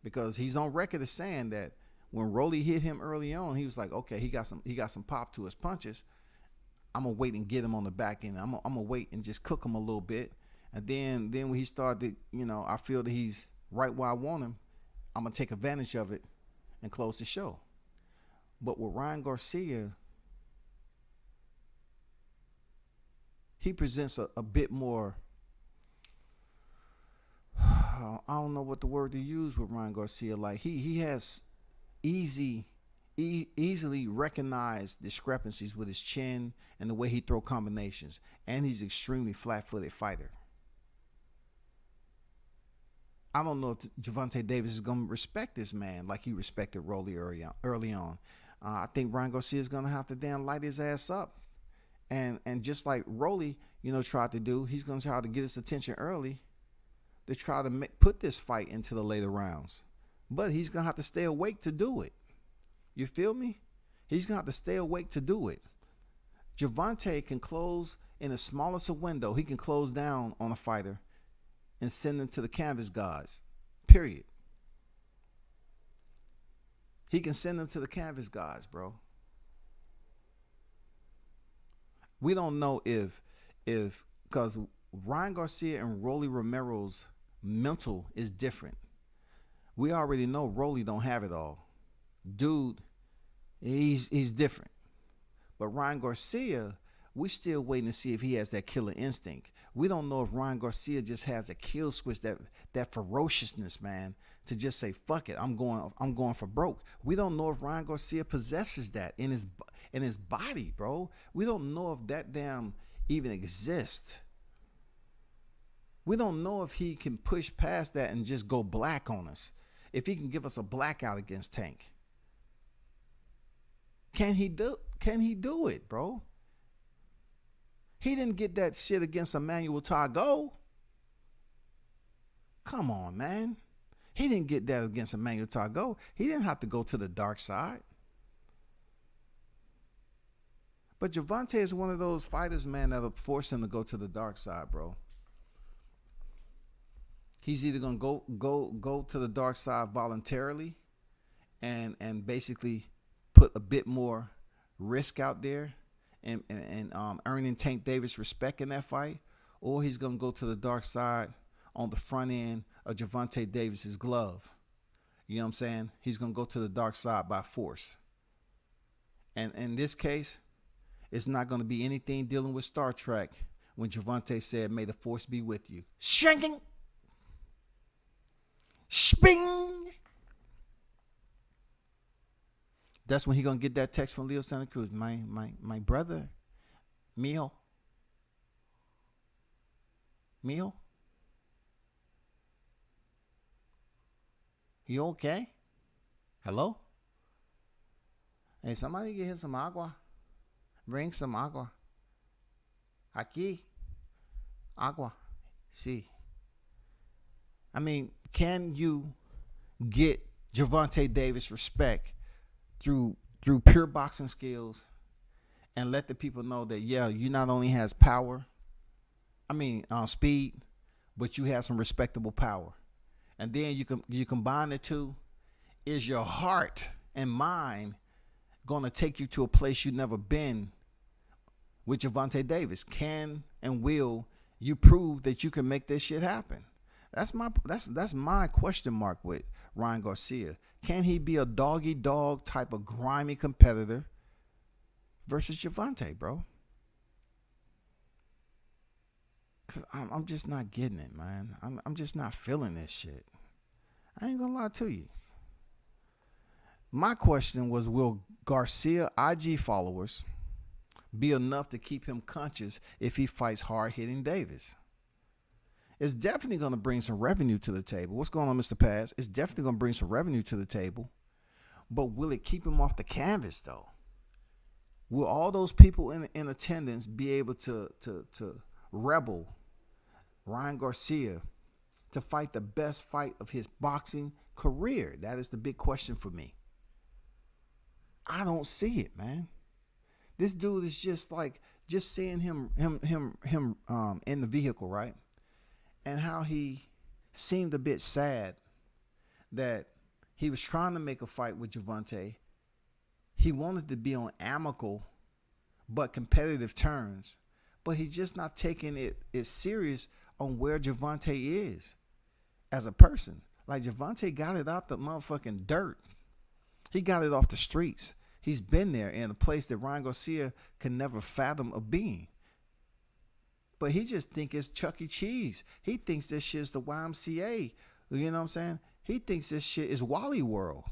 Because he's on record as saying that when Rolly hit him early on, he was like, okay, he got some pop to his punches. I'm going to wait and get him on the back end. I'm going to wait and just cook him a little bit. And then when he started, I feel that he's right where I want him, I'm going to take advantage of it and close the show. But with Ryan Garcia, he presents a bit more, I don't know what the word to use with Ryan Garcia. Like he has easily recognized discrepancies with his chin and the way he throw combinations. And he's extremely flat-footed fighter. I don't know if Gervonta Davis is going to respect this man like he respected Rolly early on. I think Ryan Garcia is going to have to damn light his ass up. And just like Rolly, tried to do, he's going to try to get his attention early to try to put this fight into the later rounds. But he's going to have to stay awake to do it. You feel me? He's going to have to stay awake to do it. Gervonta can close in the smallest of window. He can close down on a fighter and send them to the canvas gods. Period. He can send them to the canvas gods, bro. We don't know if because Ryan Garcia and Rolly Romero's mental is different. We already know Rolly don't have it all. Dude, he's different. But Ryan Garcia, we still waiting to see if he has that killer instinct. We don't know if Ryan Garcia just has a kill switch, that ferociousness, man, to just say, fuck it, I'm going for broke. We don't know if Ryan Garcia possesses that in his body, bro. We don't know if that damn even exists. We don't know if he can push past that and just go black on us. If he can give us a blackout against Tank. Can he do it, bro? He didn't get that shit against Emmanuel Targo. Come on, man. He didn't get that against Emmanuel Targo. He didn't have to go to the dark side. But Gervonta is one of those fighters, man, that'll force him to go to the dark side, bro. He's either gonna go to the dark side voluntarily and basically put a bit more risk out there and earning Tank Davis respect in that fight, or he's gonna go to the dark side on the front end of Gervonta Davis's glove. You know what I'm saying? He's gonna go to the dark side by force. And in this case, it's not gonna be anything dealing with Star Trek when Gervonta said, "May the force be with you." Shanking. Sping. That's when he gonna get that text from Leo Santa Cruz. My brother, Mio. You okay? Hello? Hey, somebody get him some agua. Bring some agua. Aquí. Agua. Sí. I mean, can you get Gervonta Davis respect through pure boxing skills and let the people know that, yeah, you not only has power, speed, but you have some respectable power. And then you combine the two. Is your heart and mind going to take you to a place you've never been with Gervonta Davis? Can and will you prove that you can make this shit happen? That's my question mark with Ryan Garcia. Can he be a doggy dog type of grimy competitor versus Gervonta, bro? Cause I'm just not getting it, man. I'm just not feeling this shit. I ain't gonna lie to you. My question was, will Garcia IG followers be enough to keep him conscious if he fights hard-hitting Davis? It's definitely going to bring some revenue to the table. What's going on, Mr. Paz? It's definitely going to bring some revenue to the table. But will it keep him off the canvas, though? Will all those people in attendance be able to rebel Ryan Garcia to fight the best fight of his boxing career? That is the big question for me. I don't see it, man. This dude is just seeing him in the vehicle, right? And how he seemed a bit sad that he was trying to make a fight with Gervonta. He wanted to be on amicable but competitive terms, but he's just not taking it serious on where Gervonta is as a person. Like, Gervonta got it out the motherfucking dirt. He got it off the streets. He's been there in a place that Ryan Garcia can never fathom of being. But he just think it's Chuck E. Cheese. He thinks this shit is the YMCA. You know what I'm saying? He thinks this shit is Wally World.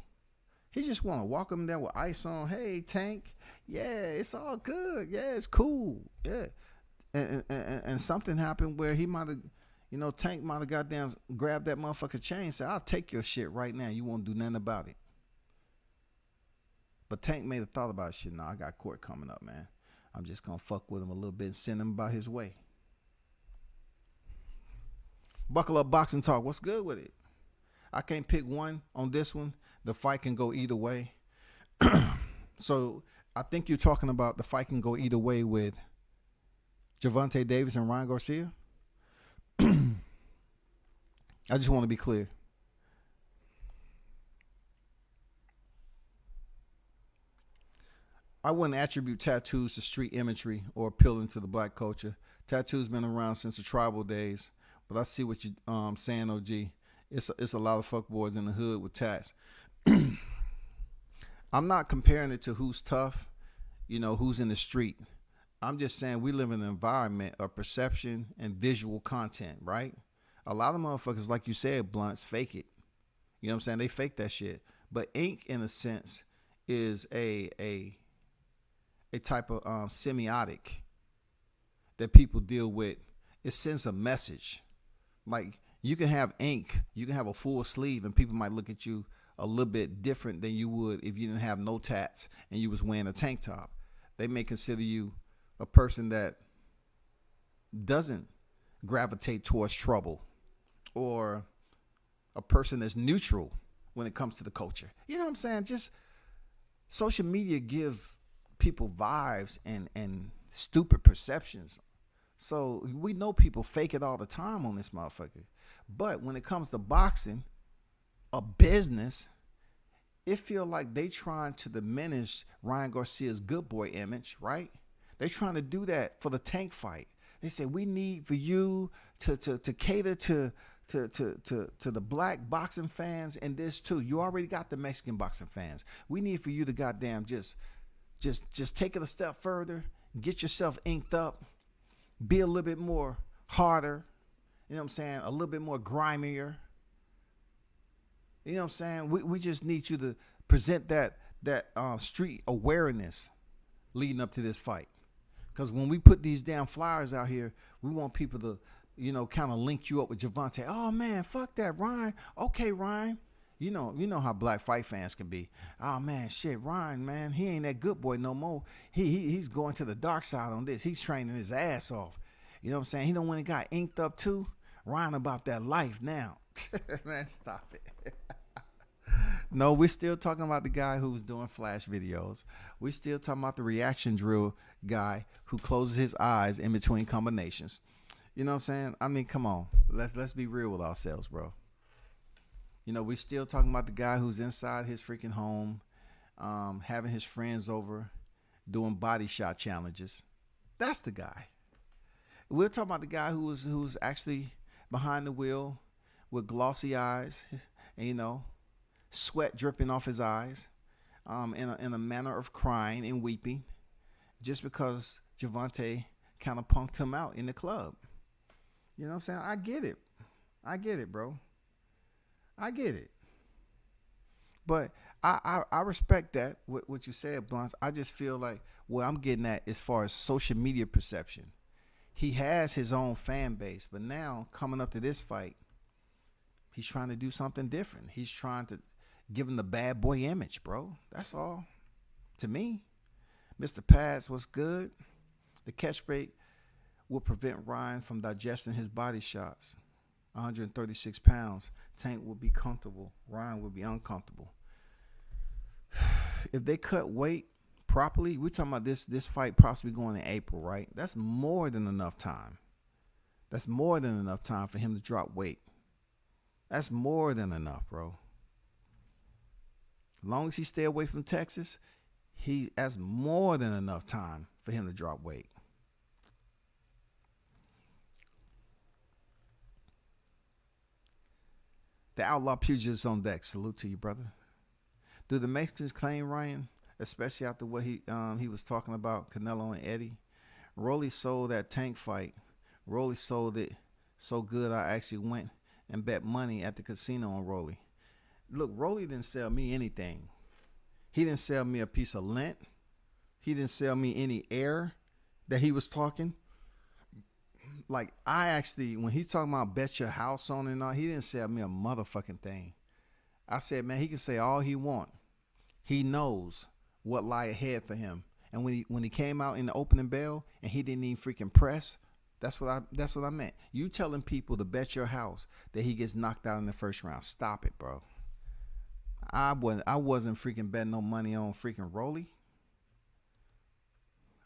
He just want to walk him there with ice on. Hey, Tank. Yeah, it's all good. Yeah, it's cool. Yeah. And something happened where he might have, Tank might have goddamn grabbed that motherfucker chain and said, I'll take your shit right now. You won't do nothing about it. But Tank may have thought about shit. No, I got court coming up, man. I'm just going to fuck with him a little bit and send him about his way. Buckle Up Boxing Talk. What's good with it? I can't pick one on this one. The fight can go either way. So I think you're talking about the fight can go either way with Gervonta Davis and Ryan Garcia. I just want to be clear. I wouldn't attribute tattoos to street imagery or appealing to the black culture. Tattoos been around since the tribal days, but I see what you're saying, OG. It's a lot of fuckboys in the hood with tats. I'm not comparing it to who's tough, who's in the street. I'm just saying we live in an environment of perception and visual content, right? A lot of motherfuckers, like you said, blunts, fake it. You know what I'm saying? They fake that shit. But ink, in a sense, is a type of semiotic that people deal with. It sends a message. Like, you can have ink, you can have a full sleeve, and people might look at you a little bit different than you would if you didn't have no tats and you was wearing a tank top. They may consider you a person that doesn't gravitate towards trouble, or a person that's neutral when it comes to the culture. You know what I'm saying? Just social media give people vibes and stupid perceptions. So we know people fake it all the time on this motherfucker. But when it comes to boxing, a business, it feel like they trying to diminish Ryan Garcia's good boy image, right? They trying to do that for the Tank fight. They say, we need for you to cater to the black boxing fans and this too. You already got the Mexican boxing fans. We need for you to goddamn just take it a step further, get yourself inked up, be a little bit more harder, you know what I'm saying, a little bit more grimier. You know what I'm saying? We just need you to present that street awareness leading up to this fight. Because when we put these damn flyers out here, we want people to, kind of link you up with Gervonta. Oh man, fuck that, Ryan. Okay, Ryan. You know how black fight fans can be. Oh man, shit, Ryan, man, he ain't that good boy no more. He's going to the dark side on this. He's training his ass off. You know what I'm saying? He don't when he got inked up too. Ryan about that life now. Man, stop it. No, we're still talking about the guy who's doing flash videos. We're still talking about the reaction drill guy who closes his eyes in between combinations. You know what I'm saying? I mean, come on. Let's be real with ourselves, bro. We're still talking about the guy who's inside his freaking home, having his friends over, doing body shot challenges. That's the guy. We're talking about the guy who's actually behind the wheel, with glossy eyes, and sweat dripping off his eyes, in a manner of crying and weeping, just because Gervonta kind of punked him out in the club. You know what I'm saying? I get it, bro. I get it. But I respect that, what you said, Blunt. I just feel like what I'm getting at as far as social media perception. He has his own fan base, but now coming up to this fight, he's trying to do something different. He's trying to give him the bad boy image, bro. That's all. To me, Mr. Pads was good. The catch rate will prevent Ryan from digesting his body shots. 136 pounds. Tank will be comfortable. Ryan will be uncomfortable. If they cut weight properly, we're talking about this fight possibly going in April, right? That's more than enough time. That's more than enough time for him to drop weight. That's more than enough, bro. As long as he stay away from Texas, that's more than enough time for him to drop weight. The Outlaw Pugilist on deck. Salute to you, brother. Do the Mexicans claim Ryan, especially after what he was talking about, Canelo and Eddie? Rolly sold that Tank fight. Rolly sold it so good I actually went and bet money at the casino on Rolly. Look, Rolly didn't sell me anything. He didn't sell me a piece of lint. He didn't sell me any air that he was talking. Like, I actually, when he's talking about bet your house on and all, he didn't sell me a motherfucking thing. I said, man, he can say all he want. He knows what lie ahead for him. And when he came out in the opening bell and he didn't even freaking press, that's what I meant. You telling people to bet your house that he gets knocked out in the first round. Stop it, bro. I wasn't freaking betting no money on freaking Rolly.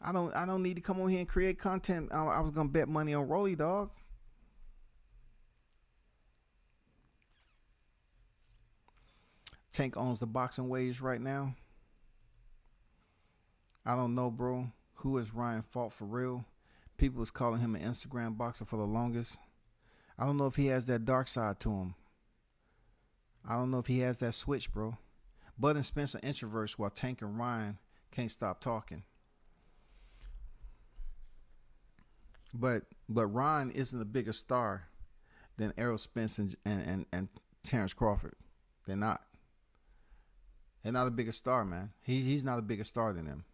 I don't need to come on here and create content. I was gonna bet money on Rolly, dog. Tank owns the boxing wage right now. I don't know, bro. Who has Ryan fought for real? People was calling him an Instagram boxer for the longest. I don't know if he has that dark side to him. I don't know if he has that switch, bro. Bud and Spencer introverts while Tank and Ryan can't stop talking. But Ryan isn't a bigger star than Errol Spence and Terrence Crawford. They're not. They're not a bigger star, man. He's not a bigger star than them.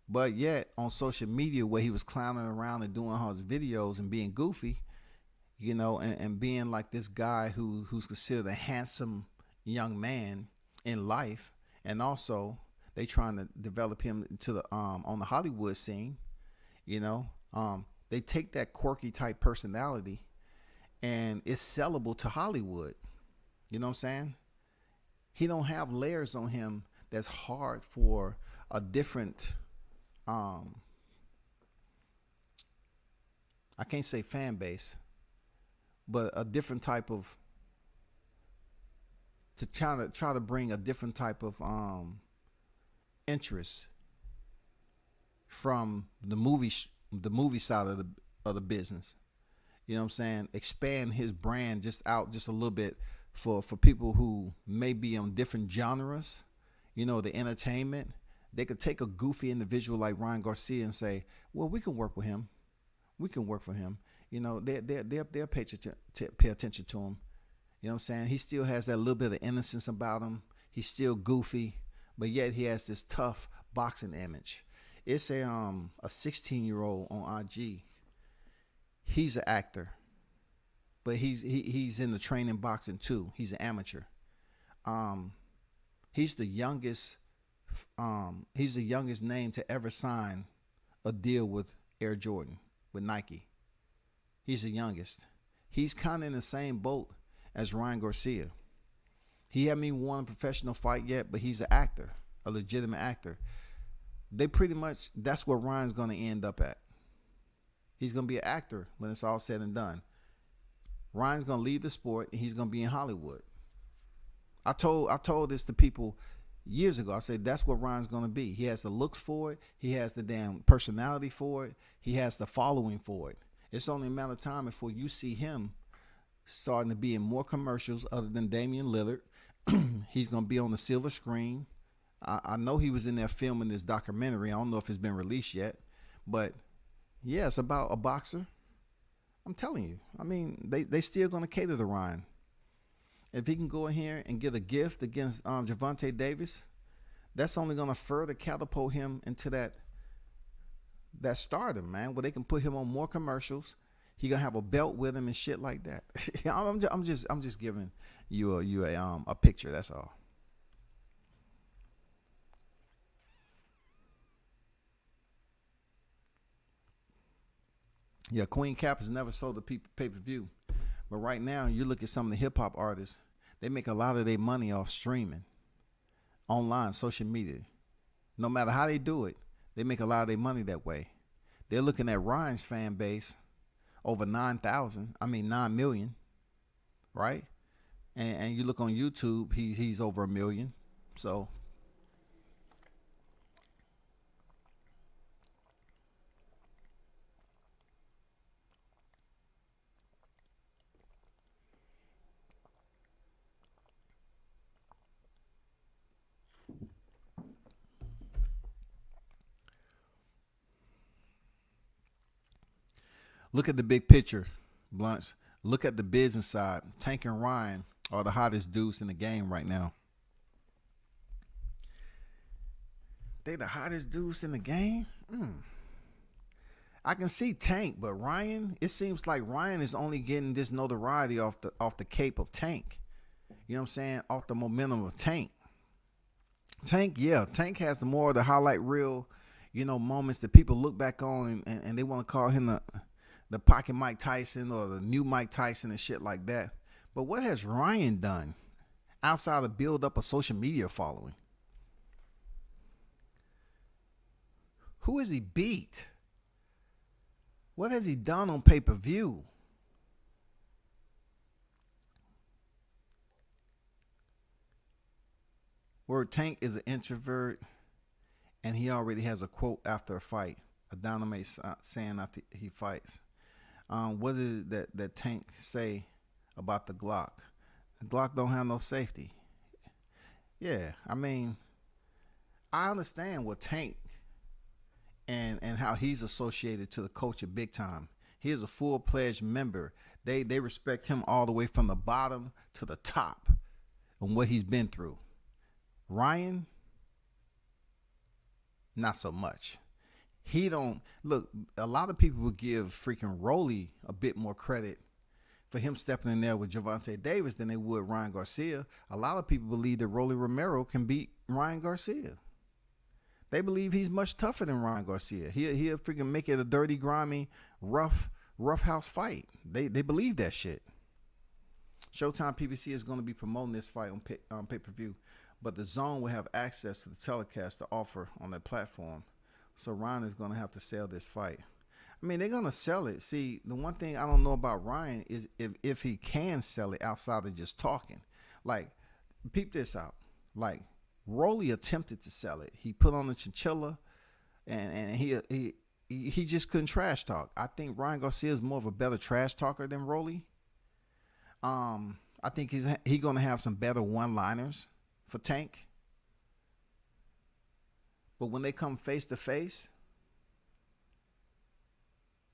But yet, on social media, where he was clowning around and doing all his videos and being goofy, and being like this guy who's considered a handsome young man in life, and also they trying to develop him to the on the Hollywood scene, they take that quirky type personality and it's sellable to Hollywood. You know what I'm saying? He don't have layers on him that's hard for a different I can't say fan base, but a different type of try to bring a different type of interest from the movie side of the business. You know what I'm saying? Expand his brand just a little bit for people who may be on different genres. The entertainment. They could take a goofy individual like Ryan Garcia and say, well, we can work with him. We can work for him. They'll pay attention to him. You know what I'm saying? He still has that little bit of innocence about him. He's still goofy, but yet he has this tough boxing image. It's a 16-year-old on IG. He's an actor, but he's in the training boxing too. He's an amateur. He's the youngest. He's the youngest name to ever sign a deal with Air Jordan, with Nike. He's the youngest. He's kind of in the same boat as Ryan Garcia. He hasn't even won a professional fight yet, but he's an actor, a legitimate actor. They pretty much, that's where Ryan's going to end up at. He's going to be an actor when it's all said and done. Ryan's going to leave the sport and he's going to be in Hollywood. I told this to people years ago. I said, that's what Ryan's going to be. He has the looks for it. He has the damn personality for it. He has the following for it. It's only a matter of time before you see him starting to be in more commercials other than Damian Lillard. He's going to be on the silver screen. I know he was in there filming this documentary. I don't know if it's been released yet. But, yeah, it's about a boxer. I'm telling you. I mean, they still going to cater to Ryan. If he can go in here and get a gift against Gervonta Davis, that's only going to further catapult him into that stardom, man, where they can put him on more commercials. He gonna have a belt with him and shit like that. I'm just giving you a picture. That's all. Yeah, Queen Cap has never sold a pay-per-view. But right now, you look at some of the hip-hop artists, they make a lot of their money off streaming, online, social media. No matter how they do it, they make a lot of their money that way. They're looking at Ryan's fan base, over 9 million, right? And you look on YouTube, he's over 1 million. So look at the big picture, Blunts. Look at the business side. Tank and Ryan are the hottest dudes in the game right now. They the hottest dudes in the game? I can see Tank, but Ryan, it seems like Ryan is only getting this notoriety off the cape of Tank. You know what I'm saying? Off the momentum of Tank. Tank has the more of the highlight reel, moments that people look back on and they want to call him the pocket Mike Tyson or the new Mike Tyson and shit like that. But what has Ryan done outside of build up a social media following? Who has he beat? What has he done on pay-per-view? Where Tank is an introvert and he already has a quote after a fight, a dynamite saying after he fights. What is it that Tank say about the Glock? The Glock don't have no safety. Yeah, I mean, I understand what Tank and how he's associated to the culture big time. He is a full-pledged member. They respect him all the way from the bottom to the top and what he's been through. Ryan, not so much. He don't look. A lot of people would give freaking Rolly a bit more credit for him stepping in there with Gervonta Davis than they would Ryan Garcia. A lot of people believe that Rolly Romero can beat Ryan Garcia. They believe he's much tougher than Ryan Garcia. He'll freaking make it a dirty, grimy, rough house fight. They believe that shit. Showtime PBC is going to be promoting this fight on pay-per-view, but the Zone will have access to the telecast to offer on their platform. So Ryan is going to have to sell this fight. I mean, they're going to sell it. See, the one thing I don't know about Ryan is if he can sell it outside of just talking. Like, peep this out. Like, Rolly attempted to sell it. He put on the chinchilla, and he just couldn't trash talk. I think Ryan Garcia is more of a better trash talker than Rolly. I think he's going to have some better one-liners for Tank. But when they come face to face,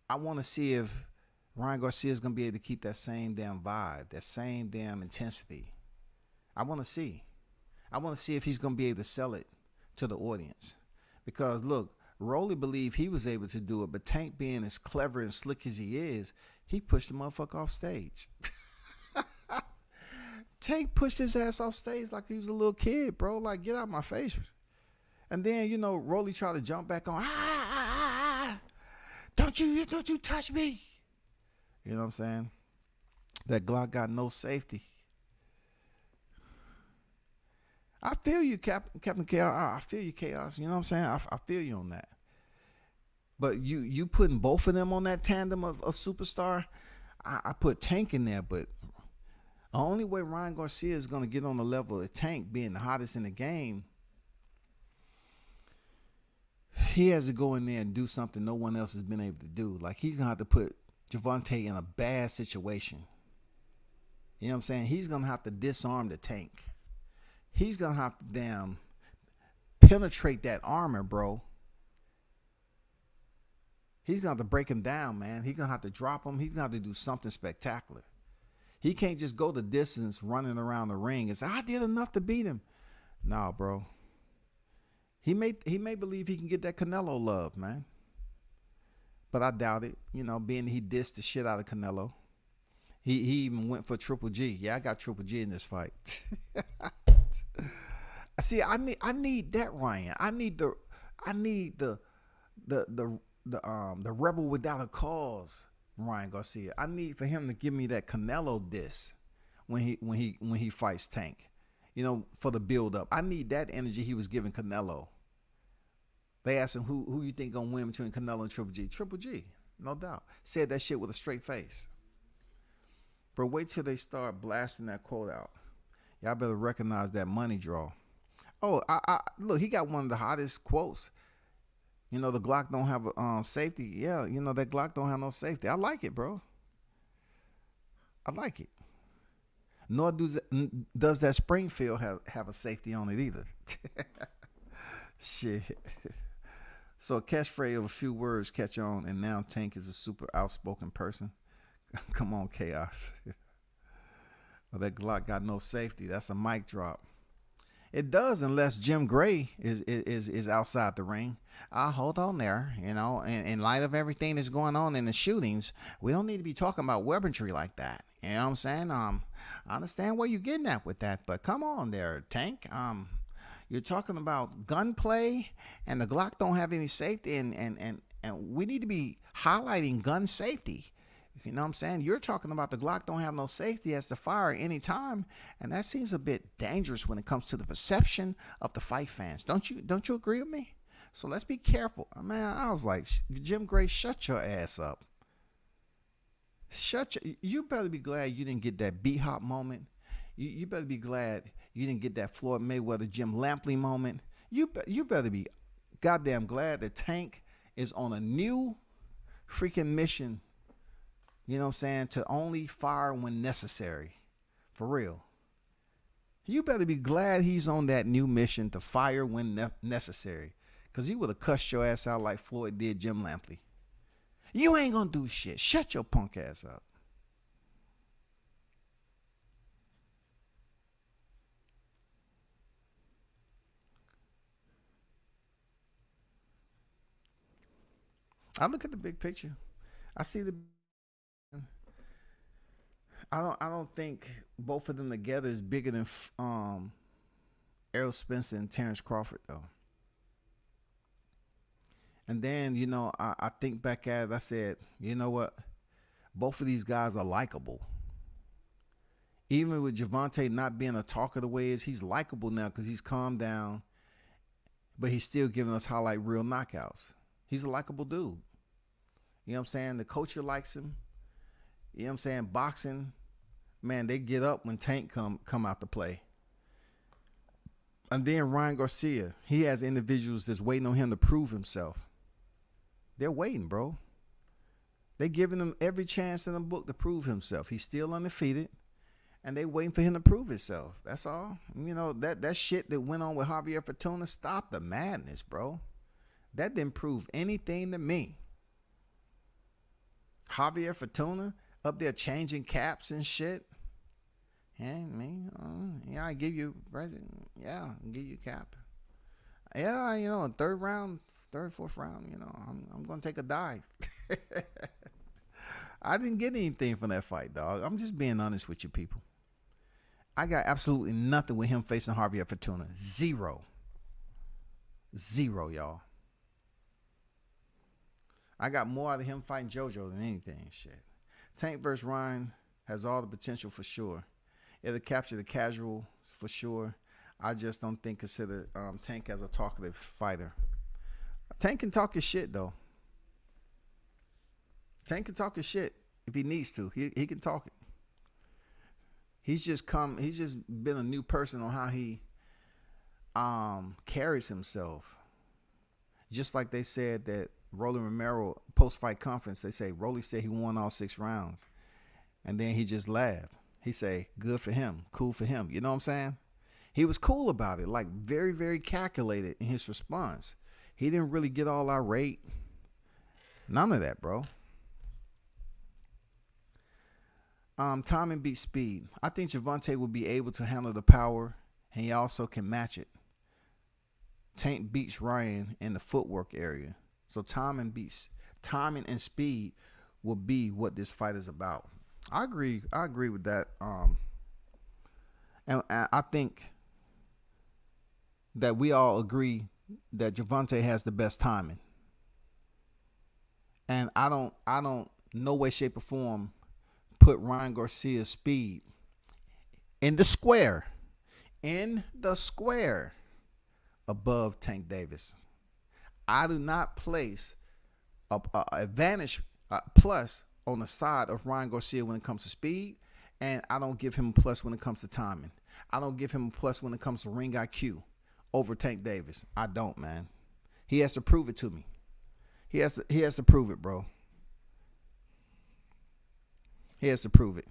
I want to see if Ryan Garcia is going to be able to keep that same damn vibe, that same damn intensity. I want to see. I want to see if he's going to be able to sell it to the audience. Because, look, Rolly believed he was able to do it, but Tank, being as clever and slick as he is, he pushed the motherfucker off stage. Tank pushed his ass off stage like he was a little kid, bro. Like, get out my face. And then, Rolly tried to jump back on. Don't you touch me. You know what I'm saying? That Glock got no safety. I feel you, Captain Chaos. I feel you, Chaos. You know what I'm saying? I feel you on that. But you putting both of them on that tandem of superstar, I put Tank in there. But the only way Ryan Garcia is going to get on the level of Tank being the hottest in the game, he has to go in there and do something no one else has been able to do. Like, he's going to have to put Gervonta in a bad situation. You know what I'm saying? He's going to have to disarm the Tank. He's going to have to damn penetrate that armor, bro. He's going to have to break him down, man. He's going to have to drop him. He's going to have to do something spectacular. He can't just go the distance running around the ring and say, I did enough to beat him. Nah, bro. He may believe he can get that Canelo love, man. But I doubt it. You know, being he dissed the shit out of Canelo. He even went for Triple G. Yeah, I got Triple G in this fight. See, I need that, Ryan. I need the rebel without a cause, Ryan Garcia. I need for him to give me that Canelo diss when he fights Tank. You know, for the build up. I need that energy he was giving Canelo. They asked him who you think gonna win between Canelo and Triple G. Triple G, no doubt. Said that shit with a straight face. But wait till they start blasting that quote out. Y'all better recognize that money draw. Oh, I look, he got one of the hottest quotes. You know, the Glock don't have a safety. Yeah, you know, that Glock don't have no safety. I like it, bro. I like it. Nor does that Springfield have a safety on it either. Shit. So a catchphrase of a few words catch on, and now Tank is a super outspoken person. Come on, Chaos. Well, that Glock got no safety. That's a mic drop. It does, unless Jim Gray is outside the ring. Hold on there. You know, in light of everything that's going on in the shootings, we don't need to be talking about weaponry like that. You know what I'm saying? I understand where you're getting at with that, but come on there, Tank. You're talking about gunplay, and the Glock don't have any safety, and we need to be highlighting gun safety. You know what I'm saying? You're talking about the Glock don't have no safety as to fire any time, and that seems a bit dangerous when it comes to the perception of the fight fans. Don't you agree with me? So let's be careful. Man, I was like, Jim Gray, shut your ass up. You better be glad you didn't get that B-Hop moment. You better be glad you didn't get that Floyd Mayweather Jim Lampley moment. You better be goddamn glad the Tank is on a new freaking mission. You know what I'm saying? To only fire when necessary. For real. You better be glad he's on that new mission to fire when necessary. Because he would have cussed your ass out like Floyd did Jim Lampley. You ain't going to do shit. Shut your punk ass up. I look at the big picture. I see the... I don't think both of them together is bigger than Errol Spencer and Terrence Crawford though. And then, you know, I think back at it, I said, you know what? Both of these guys are likable. Even with Gervonta not being a talker the way he is, he's likable now because he's calmed down, but he's still giving us highlight reel knockouts. He's a likable dude. You know what I'm saying? The coach likes him. You know what I'm saying? Boxing, man, they get up when Tank come out to play. And then Ryan Garcia, he has individuals that's waiting on him to prove himself. They're waiting, bro. They're giving him every chance in the book to prove himself. He's still undefeated, and they waiting for him to prove himself. That's all. You know, that shit that went on with Javier Fortuna, stop the madness, bro. That didn't prove anything to me. Javier Fortuna up there changing caps and shit. Yeah, me. Yeah, I give you present. Yeah, I'll give you a cap. Yeah, you know, third, fourth round, you know, I'm gonna take a dive. I didn't get anything from that fight, dog. I'm just being honest with you people. I got absolutely nothing with him facing Javier Fortuna. Zero, y'all. I got more out of him fighting JoJo than anything. Shit. Tank versus Ryan has all the potential for sure. It'll capture the casual for sure. I just don't consider Tank as a talkative fighter. Tank can talk his shit though. Tank can talk his shit if he needs to. He can talk it. He's just been a new person on how he carries himself. Just like they said that Rolly Romero post-fight conference, they say Rolly said he won all 6 rounds. And then he just laughed. He say, good for him, cool for him. You know what I'm saying? He was cool about it, like very, very calculated in his response. He didn't really get all irate. None of that, bro. Timing beats speed. I think Gervonta will be able to handle the power, and he also can match it. Tank beats Ryan in the footwork area. So timing and speed will be what this fight is about. I agree with that. And I think that we all agree that Gervonta has the best timing. And I don't no way, shape, or form put Ryan Garcia's speed in the square above Tank Davis. I do not place a advantage plus on the side of Ryan Garcia when it comes to speed, and I don't give him a plus when it comes to timing. I don't give him a plus when it comes to ring IQ over Tank Davis. I don't, man. He has to prove it to me. He has to prove it, bro. He has to prove it.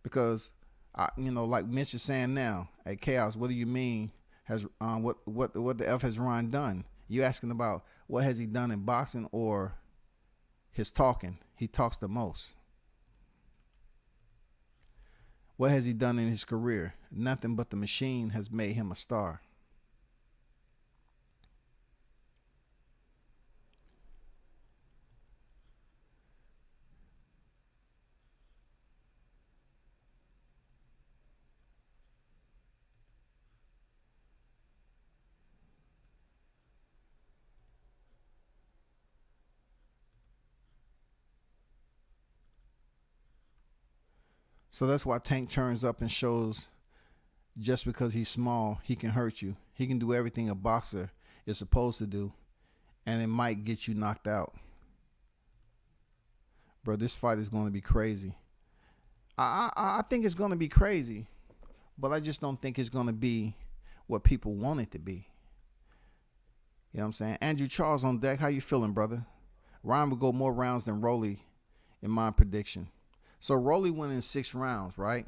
Because like Mitch is saying now, hey Chaos, what do you mean has what the F has Ryan done? You asking about what has he done in boxing or his talking? He talks the most. What has he done in his career? Nothing but the machine has made him a star. So that's why Tank turns up and shows just because he's small, he can hurt you. He can do everything a boxer is supposed to do, and it might get you knocked out. Bro, this fight is going to be crazy. I think it's going to be crazy, but I just don't think it's going to be what people want it to be. You know what I'm saying? Andrew Charles on deck. How you feeling, brother? Ryan will go more rounds than Rolly in my prediction. So Rolly went in 6 rounds, right?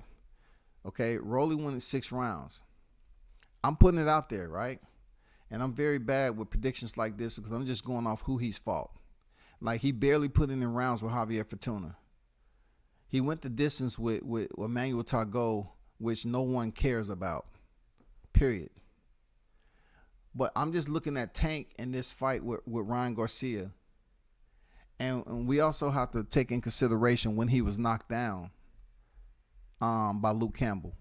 Okay, Rolly went in 6 rounds. I'm putting it out there, right? And I'm very bad with predictions like this because I'm just going off who he's fought. Like he barely put in rounds with Javier Fortuna. He went the distance with Emmanuel Tago, which no one cares about, period. But I'm just looking at Tank in this fight with Ryan Garcia. And we also have to take in consideration when he was knocked down by Luke Campbell.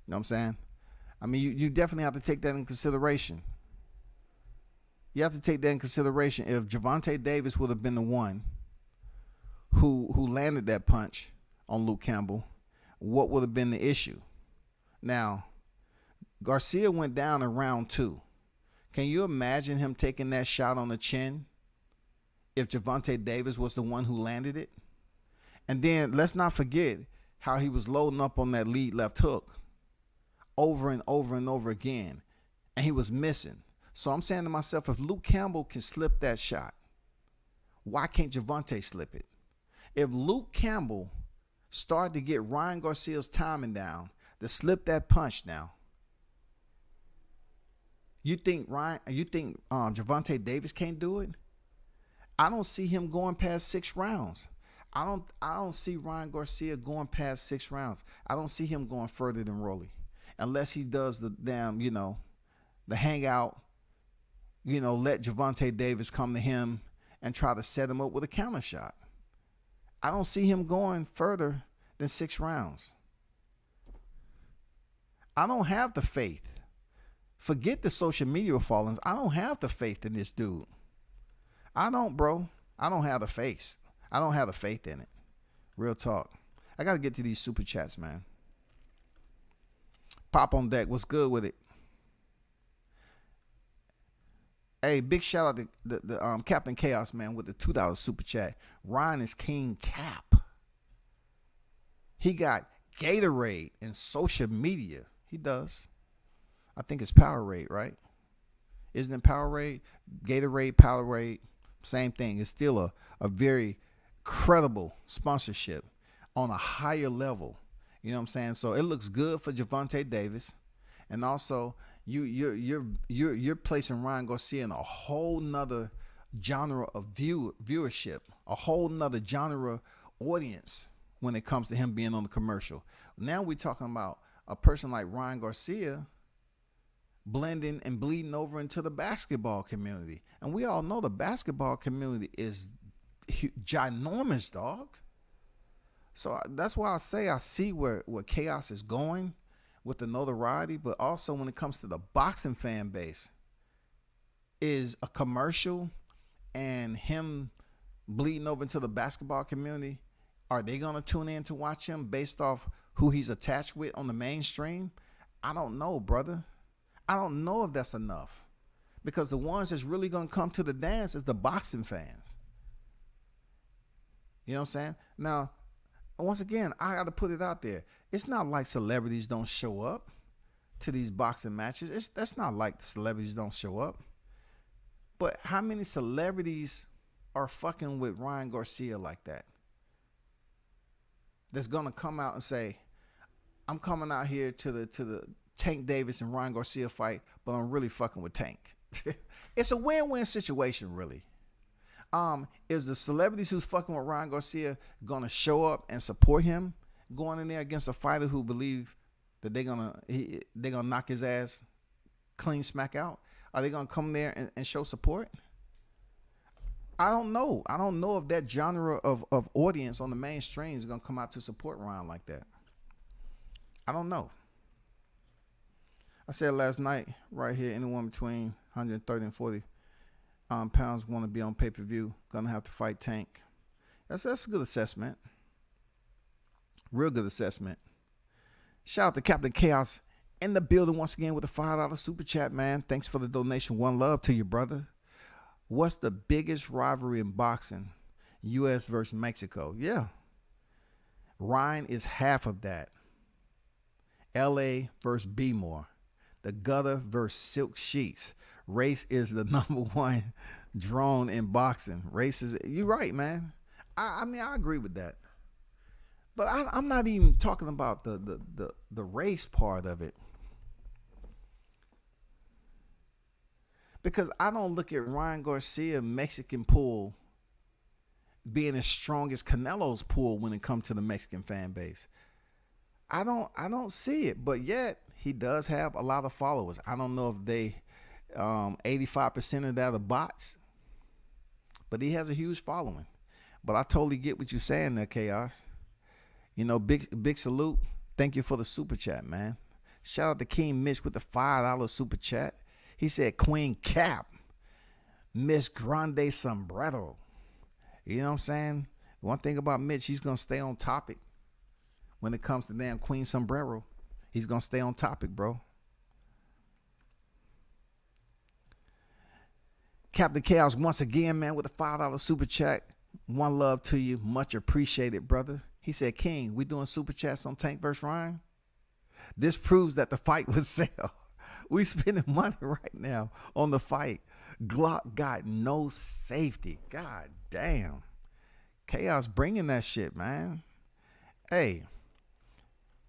You know what I'm saying? I mean, you definitely have to take that in consideration. You have to take that in consideration. If Gervonta Davis would have been the one who landed that punch on Luke Campbell, what would have been the issue? Now, Garcia went down in round 2. Can you imagine him taking that shot on the chin if Gervonta Davis was the one who landed it? And then let's not forget how he was loading up on that lead left hook over and over and over again, and he was missing. So I'm saying to myself, if Luke Campbell can slip that shot, why can't Gervonta slip it? If Luke Campbell started to get Ryan Garcia's timing down to slip that punch now, you think Gervonta Davis can't do it? I don't see him going past 6 rounds. I don't see Ryan Garcia going past 6 rounds. I don't see him going further than Rolly, unless he does the damn, the hangout, let Gervonta Davis come to him and try to set him up with a counter shot. I don't see him going further than 6 rounds. I don't have the faith. Forget the social media fallings. I don't have the faith in this dude. I don't, bro. I don't have the faith. I don't have the faith in it. Real talk. I got to get to these super chats, man. Pop on deck. What's good with it? Hey, big shout out to the Captain Chaos, man, with the $2 super chat. Ryan is King Cap. He got Gatorade in social media. He does. I think it's Powerade, right? Isn't it Powerade? Gatorade, Powerade, same thing. It's still a very credible sponsorship. on a higher level. You know what I'm saying? So it looks good for Gervonta Davis, and also you're placing Ryan Garcia in a whole nother genre of viewership, a whole nother genre audience when it comes to him being on the commercial. Now we're talking about a person like Ryan Garcia blending and bleeding over into the basketball community. And we all know the basketball community is ginormous, dog. So that's why I say I see where Chaos is going with the notoriety, but also when it comes to the boxing fan base, is a commercial and him bleeding over into the basketball community, are they going to tune in to watch him based off who he's attached with on the mainstream? I don't know, brother. I don't know if that's enough, because the ones that's really going to come to the dance is the boxing fans. You know what I'm saying? Now, once again, I got to put it out there. It's not like celebrities don't show up to these boxing matches. That's not like celebrities don't show up. But how many celebrities are fucking with Ryan Garcia like that? That's gonna come out and say, I'm coming out here to the Tank Davis and Ryan Garcia fight, but I'm really fucking with Tank. It's a win-win situation, really. Is the celebrities who's fucking with Ryan Garcia gonna show up and support him going in there against a fighter who believe that they're gonna knock his ass clean smack out? Are they gonna come there and show support? I don't know. I don't know if that genre of audience on the mainstream is gonna come out to support Ryan like that. I don't know. I said last night, right here, anyone between 130 and 40 pounds want to be on pay-per-view, gonna have to fight Tank. That's a good assessment. Real good assessment. Shout out to Captain Chaos in the building once again with a $5 super chat, man. Thanks for the donation. One love to you, brother. What's the biggest rivalry in boxing? U.S. versus Mexico. Yeah. Ryan is half of that. L.A. versus B-More. The Gutter versus Silk Sheets. Race is the number one drone in boxing. Race is, you're right, man. I mean, I agree with that. But I'm not even talking about the race part of it. Because I don't look at Ryan Garcia Mexican pool being as strong as Canelo's pool when it comes to the Mexican fan base. I don't see it, but yet he does have a lot of followers. I don't know if they 85% of that are bots, but he has a huge following. But I totally get what you're saying there, Chaos. You know, big salute. Thank you for the super chat, man. Shout out to King Mitch with the $5 super chat. He said, Queen Cap, Miss Grande Sombrero. You know what I'm saying? One thing about Mitch, he's going to stay on topic. When it comes to damn Queen Sombrero, he's going to stay on topic, bro. Captain Chaos once again, man, with a $5 super chat. One love to you. Much appreciated, brother. He said, King, we doing super chats on Tank vs. Ryan? This proves that the fight was sell. We spending money right now on the fight. Glock got no safety. God damn. Chaos bringing that shit, man. Hey.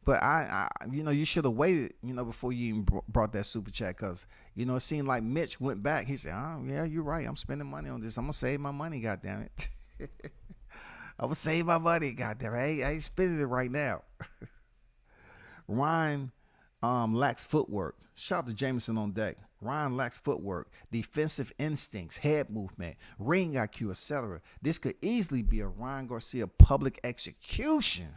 But I you know, you should have waited, you know, before you even brought that super chat, because, you know, it seemed like Mitch went back. He said, oh, yeah, you're right. I'm spending money on this. I'm going to save my money, goddammit. I'm going to save my money, goddammit. I ain't spending it right now. Ryan lacks footwork. Shout out to Jameson on deck. Ryan lacks footwork, defensive instincts, head movement, ring IQ, etc. This could easily be a Ryan Garcia public execution.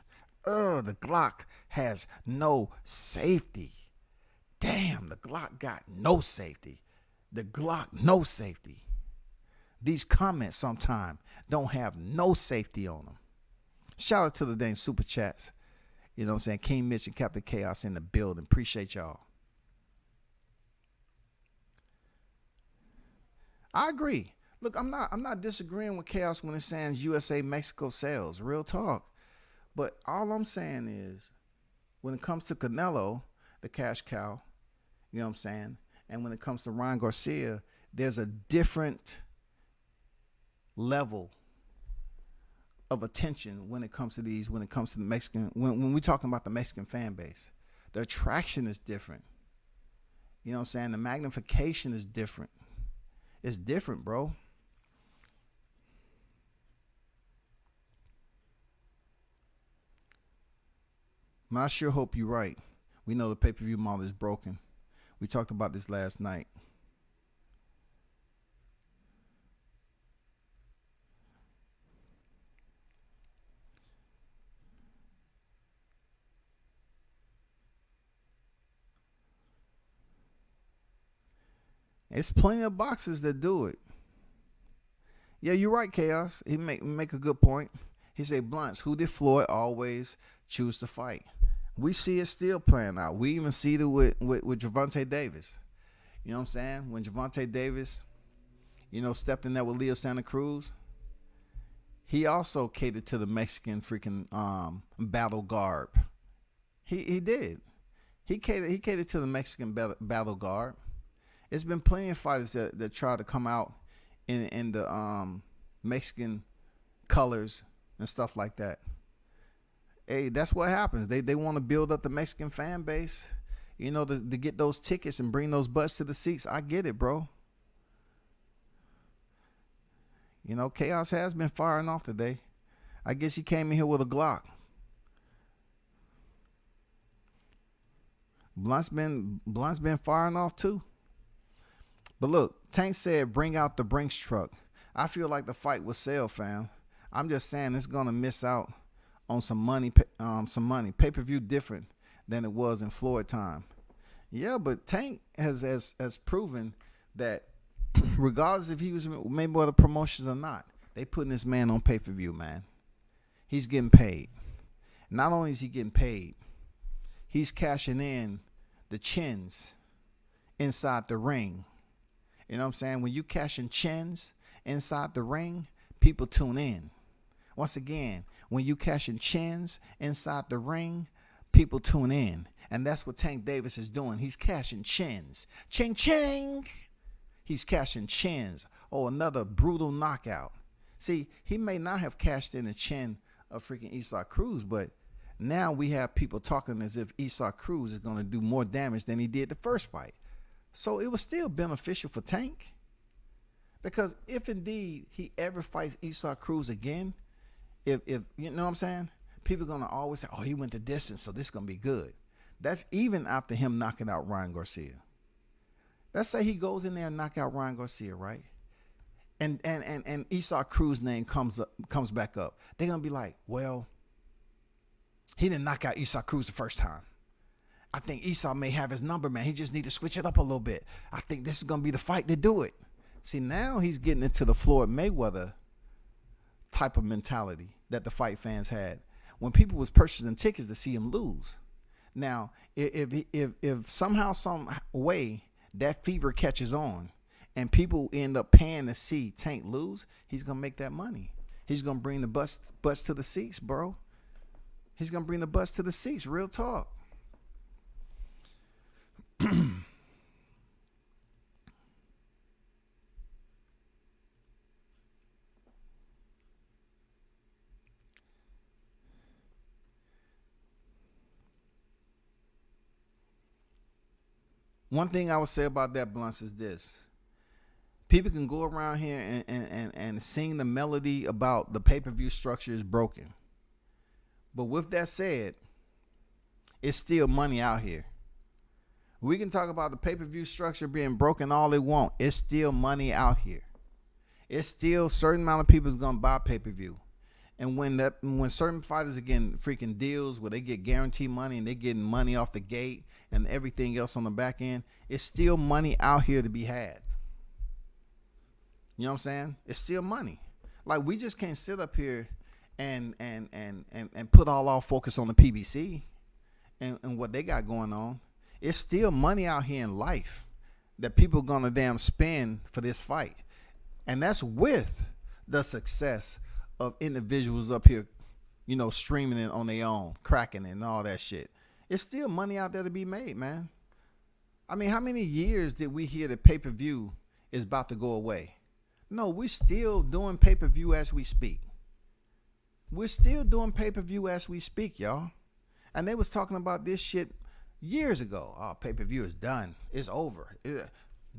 The Glock has no safety. Damn, the Glock got no safety. The Glock, no safety. These comments sometimes don't have no safety on them. Shout out to the dang super chats. You know what I'm saying? King Mitch and Captain Chaos in the building. Appreciate y'all. I agree. Look, I'm not disagreeing with Chaos when it says USA Mexico sales. Real talk. But all I'm saying is, when it comes to Canelo, the cash cow, you know what I'm saying? And when it comes to Ryan Garcia, there's a different level of attention when it comes to the Mexican, when we're talking about the Mexican fan base. The attraction is different. You know what I'm saying? The magnification is different. It's different, bro. I sure hope you're right. We know the pay-per-view model is broken. We talked about this last night. It's plenty of boxers that do it. Yeah, you're right, Chaos. He make a good point. He said, Blunts, who did Floyd always choose to fight? We see it still playing out. We even see it with Gervonta Davis. You know what I'm saying? When Gervonta Davis, stepped in there with Leo Santa Cruz, he also catered to the Mexican freaking battle garb. He did. He catered to the Mexican battle garb. It's been plenty of fighters that try to come out in the Mexican colors and stuff like that. Hey, that's what happens. They want to build up the Mexican fan base, to get those tickets and bring those butts to the seats. I get it, bro. Chaos has been firing off today. I guess he came in here with a Glock. Blunt's been firing off too. But look, Tank said, bring out the Brinks truck. I feel like the fight will sell, fam. I'm just saying it's going to miss out on some money. Pay-per-view different than it was in Floyd time. Yeah, but Tank has proven that regardless if he was maybe other promotions or not, they putting this man on pay-per-view, man. He's getting paid. Not only is he getting paid, he's cashing in the chins inside the ring. You know what I'm saying? When you cashing chins inside the ring, people tune in. Once again, when you cashing chins inside the ring, people tune in. And that's what Tank Davis is doing. He's cashing chins. Ching, ching. He's cashing chins. Oh, another brutal knockout. See, he may not have cashed in the chin of freaking Isaac Cruz, but now we have people talking as if Isaac Cruz is going to do more damage than he did the first fight. So it was still beneficial for Tank. Because if indeed he ever fights Isaac Cruz again, if you know what I'm saying, people are going to always say, oh, he went the distance, so this is going to be good. That's even after him knocking out Ryan Garcia. Let's say he goes in there and knock out Ryan Garcia, right? And Isaac Cruz's name comes back up. They're going to be like, well, he didn't knock out Isaac Cruz the first time. I think Esau may have his number, man. He just need to switch it up a little bit. I think this is going to be the fight to do it. See, now he's getting into the Floyd Mayweather type of mentality that the fight fans had when people was purchasing tickets to see him lose. Now, if somehow, some way that fever catches on and people end up paying to see Tank lose, he's going to make that money. He's going to bring the butts to the seats, bro. He's going to bring the butts to the seats. Real talk. One thing I would say about that, Blunts, is this. People can go around here and sing the melody about the pay-per-view structure is broken. But with that said, it's still money out here. We can talk about the pay-per-view structure being broken all they want. It's still money out here. It's still a certain amount of people is going to buy pay-per-view. And when certain fighters are getting freaking deals where they get guaranteed money and they're getting money off the gate and everything else on the back end, it's still money out here to be had. You know what I'm saying? It's still money. Like, we just can't sit up here and put all our focus on the PBC and what they got going on. It's still money out here in life that people are going to damn spend for this fight. And that's with the success of individuals up here, you know, streaming it on their own, cracking it and all that shit. It's still money out there to be made, man. I mean, how many years did we hear that pay-per-view is about to go away? No, we're still doing pay-per-view as we speak. We're still doing pay-per-view as we speak, y'all. And they was talking about this shit years ago. Oh, pay-per-view is done. It's over.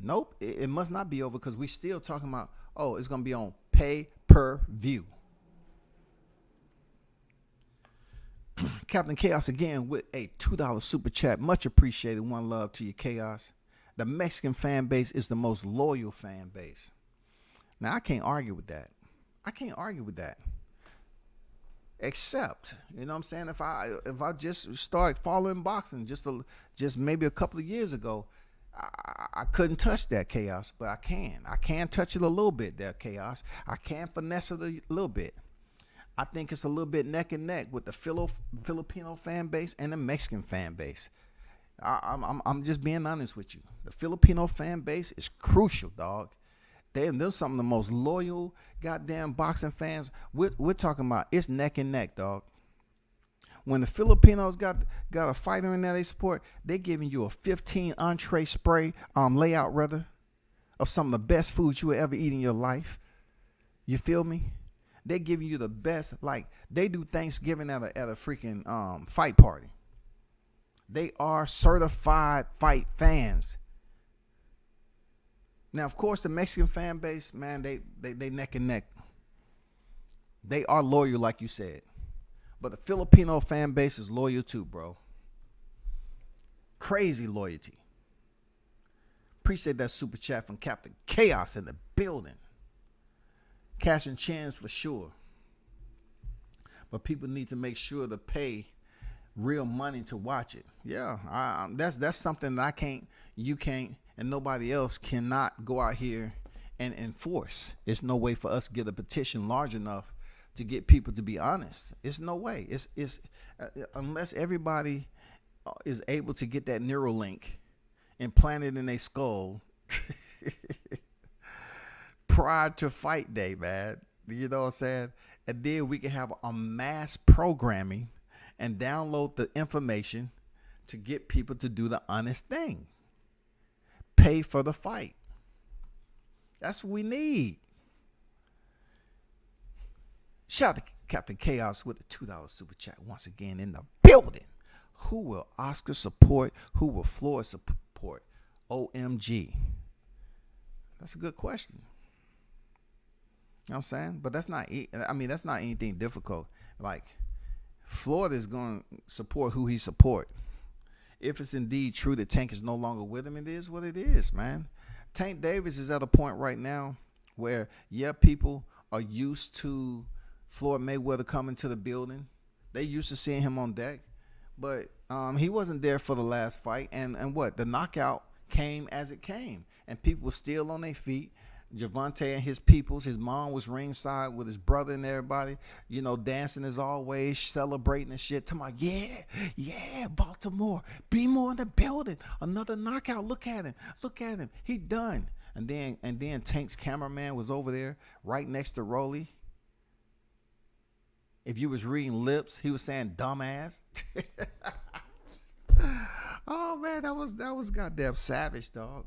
Nope. It must not be over because we still talking about, oh, it's going to be on pay-per-view. Captain Chaos again with a $2 super chat. Much appreciated. One love to you, Chaos. The Mexican fan base is the most loyal fan base. Now, I can't argue with that. Except, you know what I'm saying, if I just start following boxing just maybe a couple of years ago, I couldn't touch that, Chaos, but I can touch it a little bit there, Chaos. I can finesse it a little bit. I think it's a little bit neck and neck with the Filipino fan base and the Mexican fan base. I'm just being honest with you. The Filipino fan base is crucial, dog. They're some of the most loyal goddamn boxing fans. We're talking about it's neck and neck, dog. When the Filipinos got a fighter in there they support, they're giving you a 15 entree spray layout rather of some of the best foods you will ever eat in your life. You feel me? They're giving you the best, like they do Thanksgiving at a freaking fight party. They are certified fight fans. Now, of course, the Mexican fan base, man, they neck and neck. They are loyal, like you said. But the Filipino fan base is loyal too, bro. Crazy loyalty. Appreciate that super chat from Captain Chaos in the building. Cashing chins for sure. But people need to make sure to pay real money to watch it. Yeah, that's something that I can't, you can't, and nobody else cannot go out here and enforce. It's no way for us to get a petition large enough to get people to be honest. It's no way. It's unless everybody is able to get that Neuralink implanted in their skull prior to fight day, man. You know what I'm saying? And then we can have a mass programming and download the information to get people to do the honest thing. Pay for the fight. That's what we need. Shout out to Captain Chaos with the $2 super chat once again in the building. Who will Oscar support? Who will Floyd support? OMG. That's a good question. You know what I'm saying? But that's not anything difficult. Like, Floyd is going to support who he support. If it's indeed true that Tank is no longer with him, it is what it is, man. Tank Davis is at a point right now where, yeah, people are used to Floyd Mayweather coming to the building. They used to seeing him on deck. But he wasn't there for the last fight. And what? The knockout came as it came. And people were still on their feet. Javante and his peoples, his mom was ringside with his brother and everybody, you know, dancing as always, celebrating and shit. Talking about, yeah, Baltimore, be more in the building. Another knockout. Look at him. He done. And then Tank's cameraman was over there right next to Rolly. If you was reading lips, he was saying dumbass. Oh man, that was goddamn savage, dog.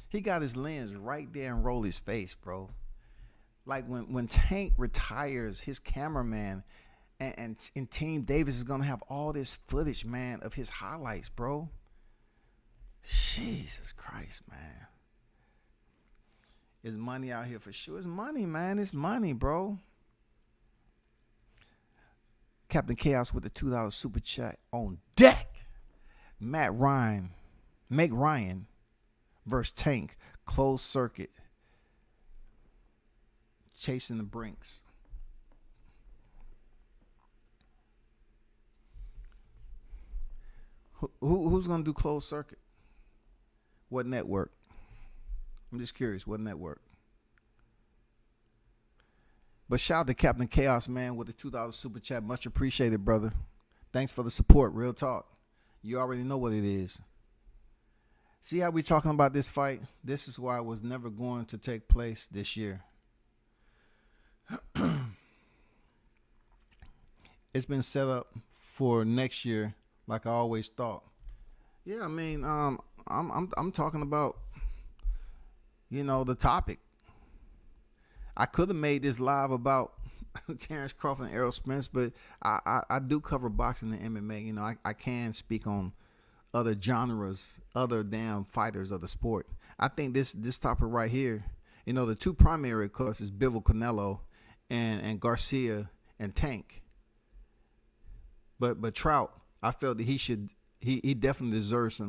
He got his lens right there in Rolly's face, bro. Like when Tank retires, his cameraman and Team Davis is gonna have all this footage, man, of his highlights, bro. Jesus Christ, man. Is money out here for sure? It's money, man. It's money, bro. Captain Chaos with the $2 super chat on deck. Make Ryan versus Tank, closed circuit, chasing the Brinks. Who's gonna do closed circuit? What network? I'm just curious. What network? But shout out to Captain Chaos, man, with the $2 super chat. Much appreciated, brother. Thanks for the support. Real talk. You already know what it is. See how we talking about this fight? This is why it was never going to take place this year. It's been set up for next year, like I always thought. Yeah, I mean, I'm talking about, you know, the topic. I could have made this live about Terrence Crawford and Errol Spence, but I do cover boxing and MMA. You know, I can speak on other genres, other damn fighters of the sport. I think this topic right here, you know, the two primary, of course, is Bivol Canelo and Garcia and Tank. But Trout, I felt that he definitely deserves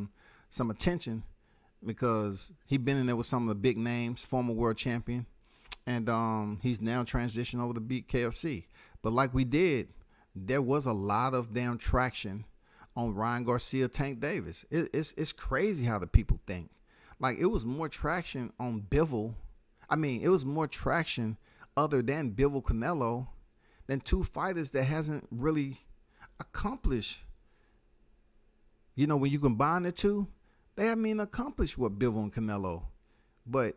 some attention because he been in there with some of the big names, former world champion, and he's now transitioned over to BKFC. But like we did, there was a lot of damn traction on Ryan Garcia, Tank Davis. It's crazy how the people think. Like, it was more traction on Bivol. I mean, it was more traction other than Bivol Canelo than two fighters that hasn't really accomplished. You know, when you combine the two, they haven't even accomplished what Bivol and Canelo. But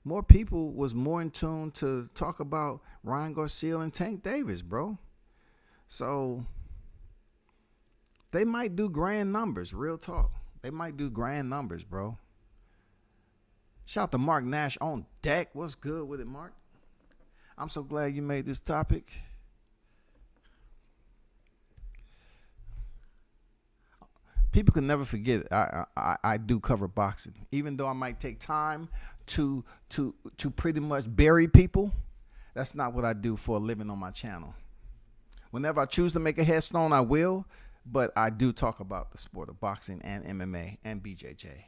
more people was more in tune to talk about Ryan Garcia and Tank Davis, bro. So they might do grand numbers, real talk. They might do grand numbers, bro. Shout out to Mark Nash on deck. What's good with it, Mark? I'm so glad you made this topic. People can never forget I do cover boxing. Even though I might take time to pretty much bury people, that's not what I do for a living on my channel. Whenever I choose to make a headstone, I will, but I do talk about the sport of boxing and MMA and BJJ.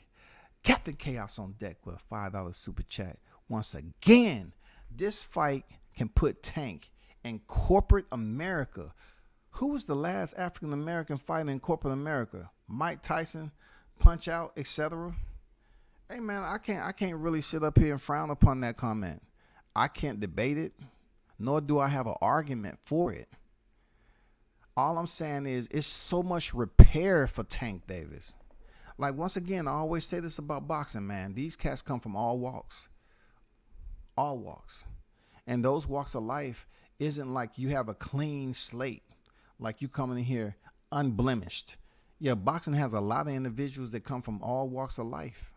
Captain Chaos on deck with a $5 super chat. Once again, this fight can put Tank in corporate America. Who was the last African American fighter in corporate America? Mike Tyson, Punch Out, etc. Hey man, I can't really sit up here and frown upon that comment. I can't debate it, nor do I have an argument for it. All I'm saying is it's so much repair for Tank Davis. Like, once again, I always say this about boxing, man. These cats come from all walks. All walks. And those walks of life isn't like you have a clean slate. Like you coming in here unblemished. Yeah, boxing has a lot of individuals that come from all walks of life.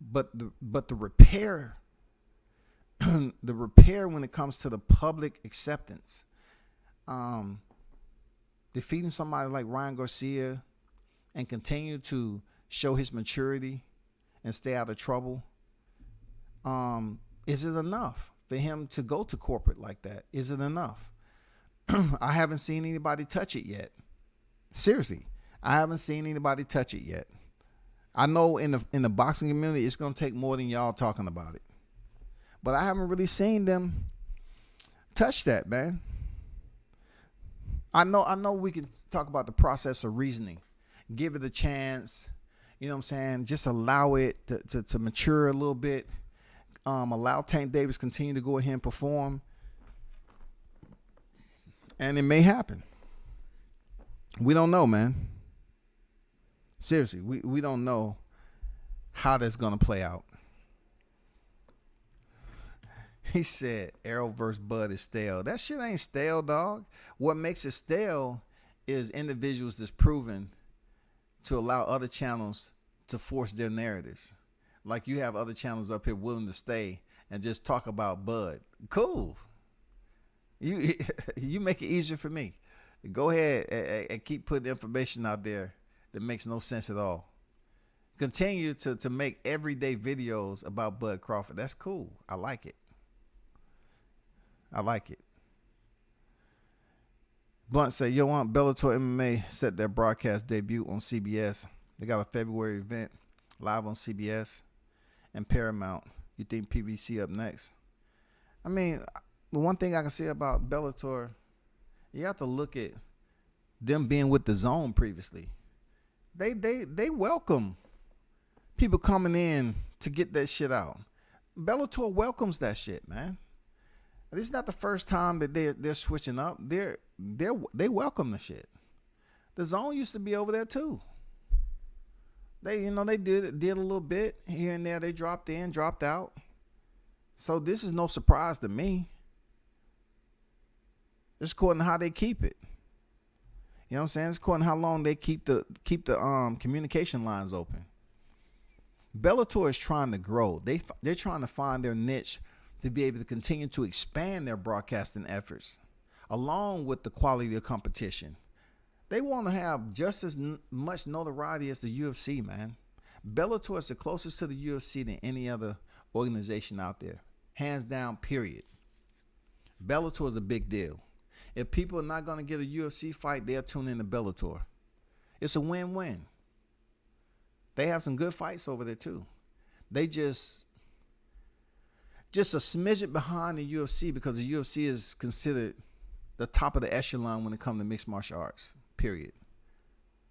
But the repair, the repair when it comes to the public acceptance, defeating somebody like Ryan Garcia and continue to show his maturity and stay out of trouble, is it enough for him to go to corporate like that? Is it enough? I haven't seen anybody touch it yet. Seriously, I haven't seen anybody touch it yet. I know in the boxing community, it's going to take more than y'all talking about it. But I haven't really seen them touch that, man. I know we can talk about the process of reasoning. Give it a chance. You know what I'm saying? Just allow it to mature a little bit. Allow Tank Davis continue to go ahead and perform. And it may happen. We don't know, man. Seriously, we don't know how that's going to play out. He said Errol versus Bud is stale. That shit ain't stale, dog. What makes it stale is individuals that's proven to allow other channels to force their narratives. Like you have other channels up here willing to stay and just talk about Bud. Cool. You make it easier for me. Go ahead and keep putting information out there that makes no sense at all. Continue to make everyday videos about Bud Crawford. That's cool. I like it. I like it. Blunt said, yo, want Bellator MMA set their broadcast debut on CBS. They got a February event live on CBS and Paramount. You think PBC up next? I mean, the one thing I can say about Bellator, you have to look at them being with the Zone previously. They welcome people coming in to get that shit out. Bellator welcomes that shit, man. This is not the first time that they're switching up. They welcome the shit. The Zone used to be over there too. They did a little bit here and there. They dropped in, dropped out. So this is no surprise to me. It's according to how they keep it. You know what I'm saying? It's according to how long they keep the communication lines open. Bellator is trying to grow. They're trying to find their niche to be able to continue to expand their broadcasting efforts along with the quality of competition. They want to have just as much notoriety as the UFC, man. Bellator is the closest to the UFC than any other organization out there. Hands down, period. Bellator is a big deal. If people are not going to get a UFC fight, they'll tune in to Bellator. It's a win-win. They have some good fights over there too. They just a smidget behind the UFC because the UFC is considered the top of the echelon when it comes to mixed martial arts, period.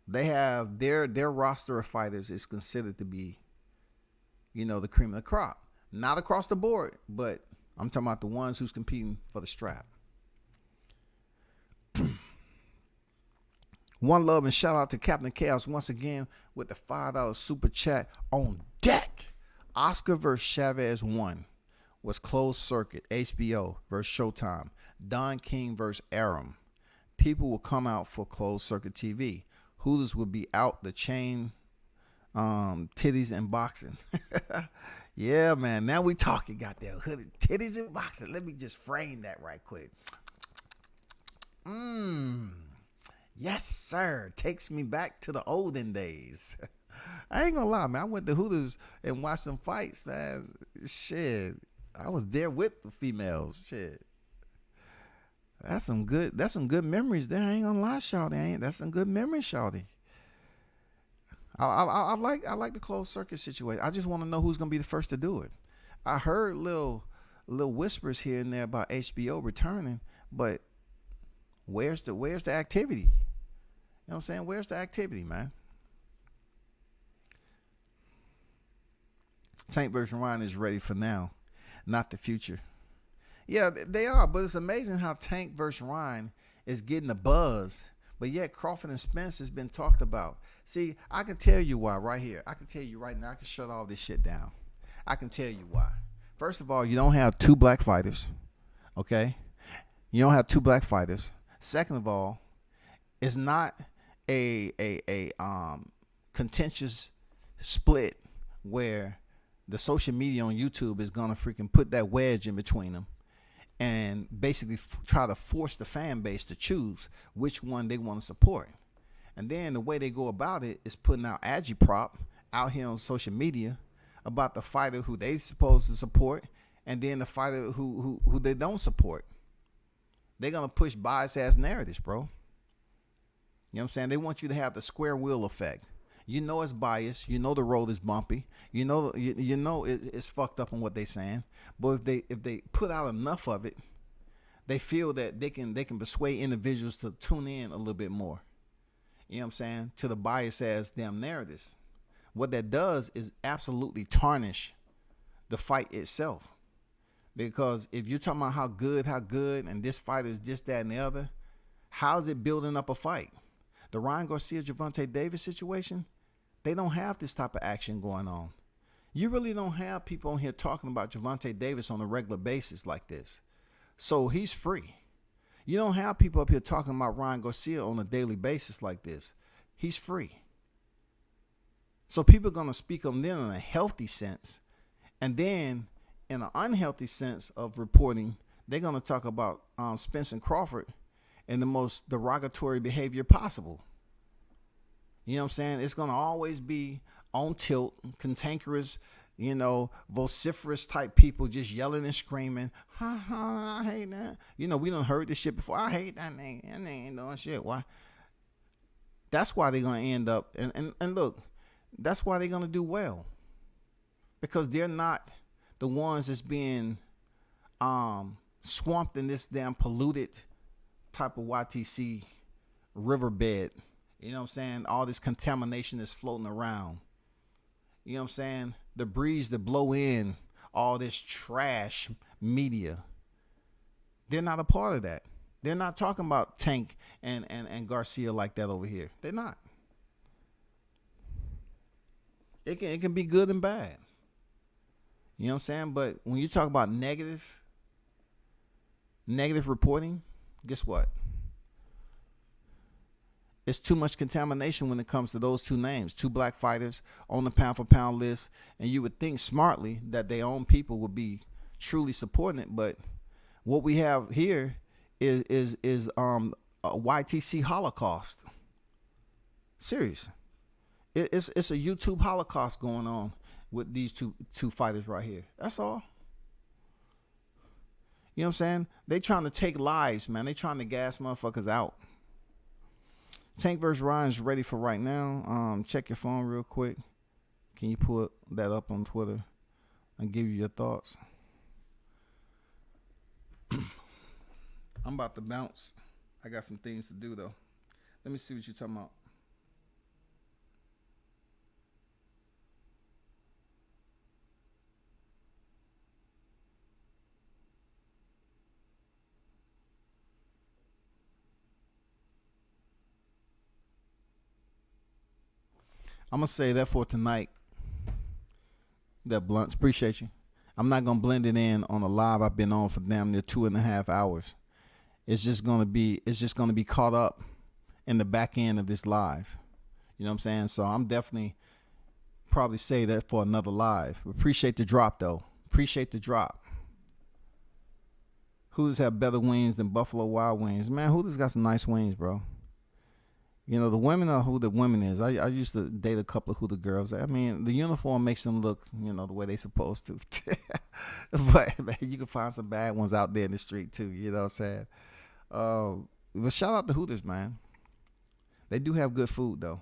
They have their roster of fighters is considered to be, the cream of the crop. Not across the board, but I'm talking about the ones who's competing for the strap. One love and shout out to Captain Chaos once again with the $5 super chat on deck. Oscar vs. Chavez 1 was closed circuit. HBO versus Showtime. Don King versus Aram. People will come out for closed circuit TV. Hooters will be out the chain, titties and boxing. Yeah, man. Now we talking. Goddamn titties and boxing. Let me just frame that right quick. Yes, sir. Takes me back to the olden days. I ain't gonna lie, man. I went to Hooters and watched some fights, man. Shit. I was there with the females. Shit. That's some good memories there. I ain't gonna lie, shawty. That's some good memories, shawty. I like the closed circuit situation. I just want to know who's gonna be the first to do it. I heard little whispers here and there about HBO returning, but where's the activity? You know what I'm saying? Where's the activity, man? Tank vs. Ryan is ready for now, not the future. Yeah, they are, but it's amazing how Tank vs. Ryan is getting the buzz, but yet Crawford and Spence has been talked about. See, I can tell you why right here. I can tell you right now. I can shut all this shit down. I can tell you why. First of all, you don't have two black fighters, okay? You don't have two black fighters. Second of all, it's not a contentious split where the social media on YouTube is gonna freaking put that wedge in between them and basically try to force the fan base to choose which one they want to support. And then the way they go about it is putting out agitprop out here on social media about the fighter who they supposed to support and then the fighter who they don't support. They're going to push biased ass narratives, bro. You know what I'm saying? They want you to have the square wheel effect. You know it's biased. You know the road is bumpy. You know it's fucked up on what they're saying. But if they put out enough of it, they feel that they can persuade individuals to tune in a little bit more. You know what I'm saying? To the biased ass damn narratives. What that does is absolutely tarnish the fight itself. Because if you're talking about how good, and this fighter is just that and the other, how's it building up a fight? The Ryan Garcia Gervonta Davis situation, they don't have this type of action going on. You really don't have people on here talking about Gervonta Davis on a regular basis like this. So he's free. You don't have people up here talking about Ryan Garcia on a daily basis like this. He's free. So people are going to speak on them in a healthy sense. And then in an unhealthy sense of reporting, they're going to talk about Spence and Crawford in the most derogatory behavior possible. You know what I'm saying? It's going to always be on tilt, cantankerous, vociferous type people just yelling and screaming. Ha ha, I hate that. We done heard this shit before. I hate that nigga. That nigga ain't doing shit. Why? That's why they're going to end up, and look, that's why they're going to do well. Because they're not the ones that's being swamped in this damn polluted type of YTC riverbed. You know what I'm saying? All this contamination is floating around. You know what I'm saying? The breeze that blow in all this trash media. They're not a part of that. They're not talking about Tank and Garcia like that over here. They're not. It can be good and bad. You know what I'm saying? But when you talk about negative reporting, guess what? It's too much contamination when it comes to those two names. Two black fighters on the pound for pound list. And you would think smartly that their own people would be truly supporting it. But what we have here is a YTC Holocaust. Serious. It's a YouTube Holocaust going on with these two fighters right here. That's all. You know what I'm saying? They trying to take lives, man. They trying to gas motherfuckers out. Tank vs. Ryan's ready for right now. Check your phone real quick. Can you pull that up on Twitter and give you your thoughts? I'm about to bounce. I got some things to do though. Let me see what you're talking about. I'm going to say that for tonight. That Blunts, appreciate you. I'm not going to blend it in on a live I've been on for damn near 2.5 hours. It's just going to be caught up in the back end of this live. You know what I'm saying? So I'm definitely probably say that for another live. Appreciate the drop though. Appreciate the drop. Hooters have better wings than Buffalo Wild Wings. Man, Hooters got some nice wings, bro. You know, the women are who the women is. I used to date a couple of Hooter girls. I mean, the uniform makes them look, you know, the way they supposed to. But, man, you can find some bad ones out there in the street, too. You know what I'm saying? But shout out to Hooters, man. They do have good food, though.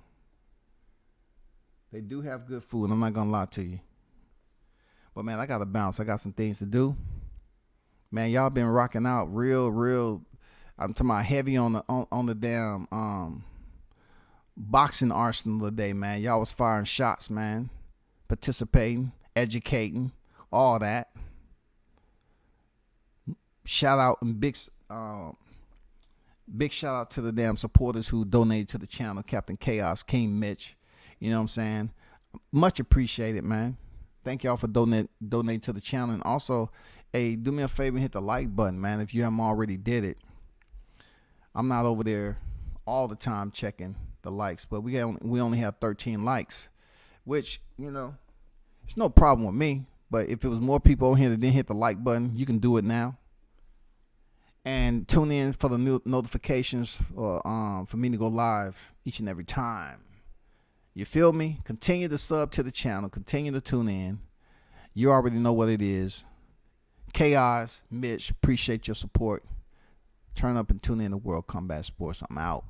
They do have good food, and I'm not going to lie to you. But, man, I got to bounce. I got some things to do. Man, y'all been rocking out real. I'm talking about heavy on the damn boxing arsenal today, man. Y'all was firing shots, man. Participating, educating, all that. Shout out and big shout out to the damn supporters who donated to the channel. Captain Chaos, King Mitch. You know what I'm saying? Much appreciated, man. Thank y'all for donating to the channel. And also, hey, do me a favor and hit the like button, man, if you haven't already did it. I'm not over there all the time checking the likes, but we only have 13 likes, which, you know, it's no problem with me. But if it was more people on here that didn't hit the like button, you can do it now. And tune in for the new notifications for me to go live each and every time. You feel me? Continue to sub to the channel. Continue to tune in. You already know what it is. Chaos, Mitch, appreciate your support. Turn up and tune in to World Combat Sports. I'm out.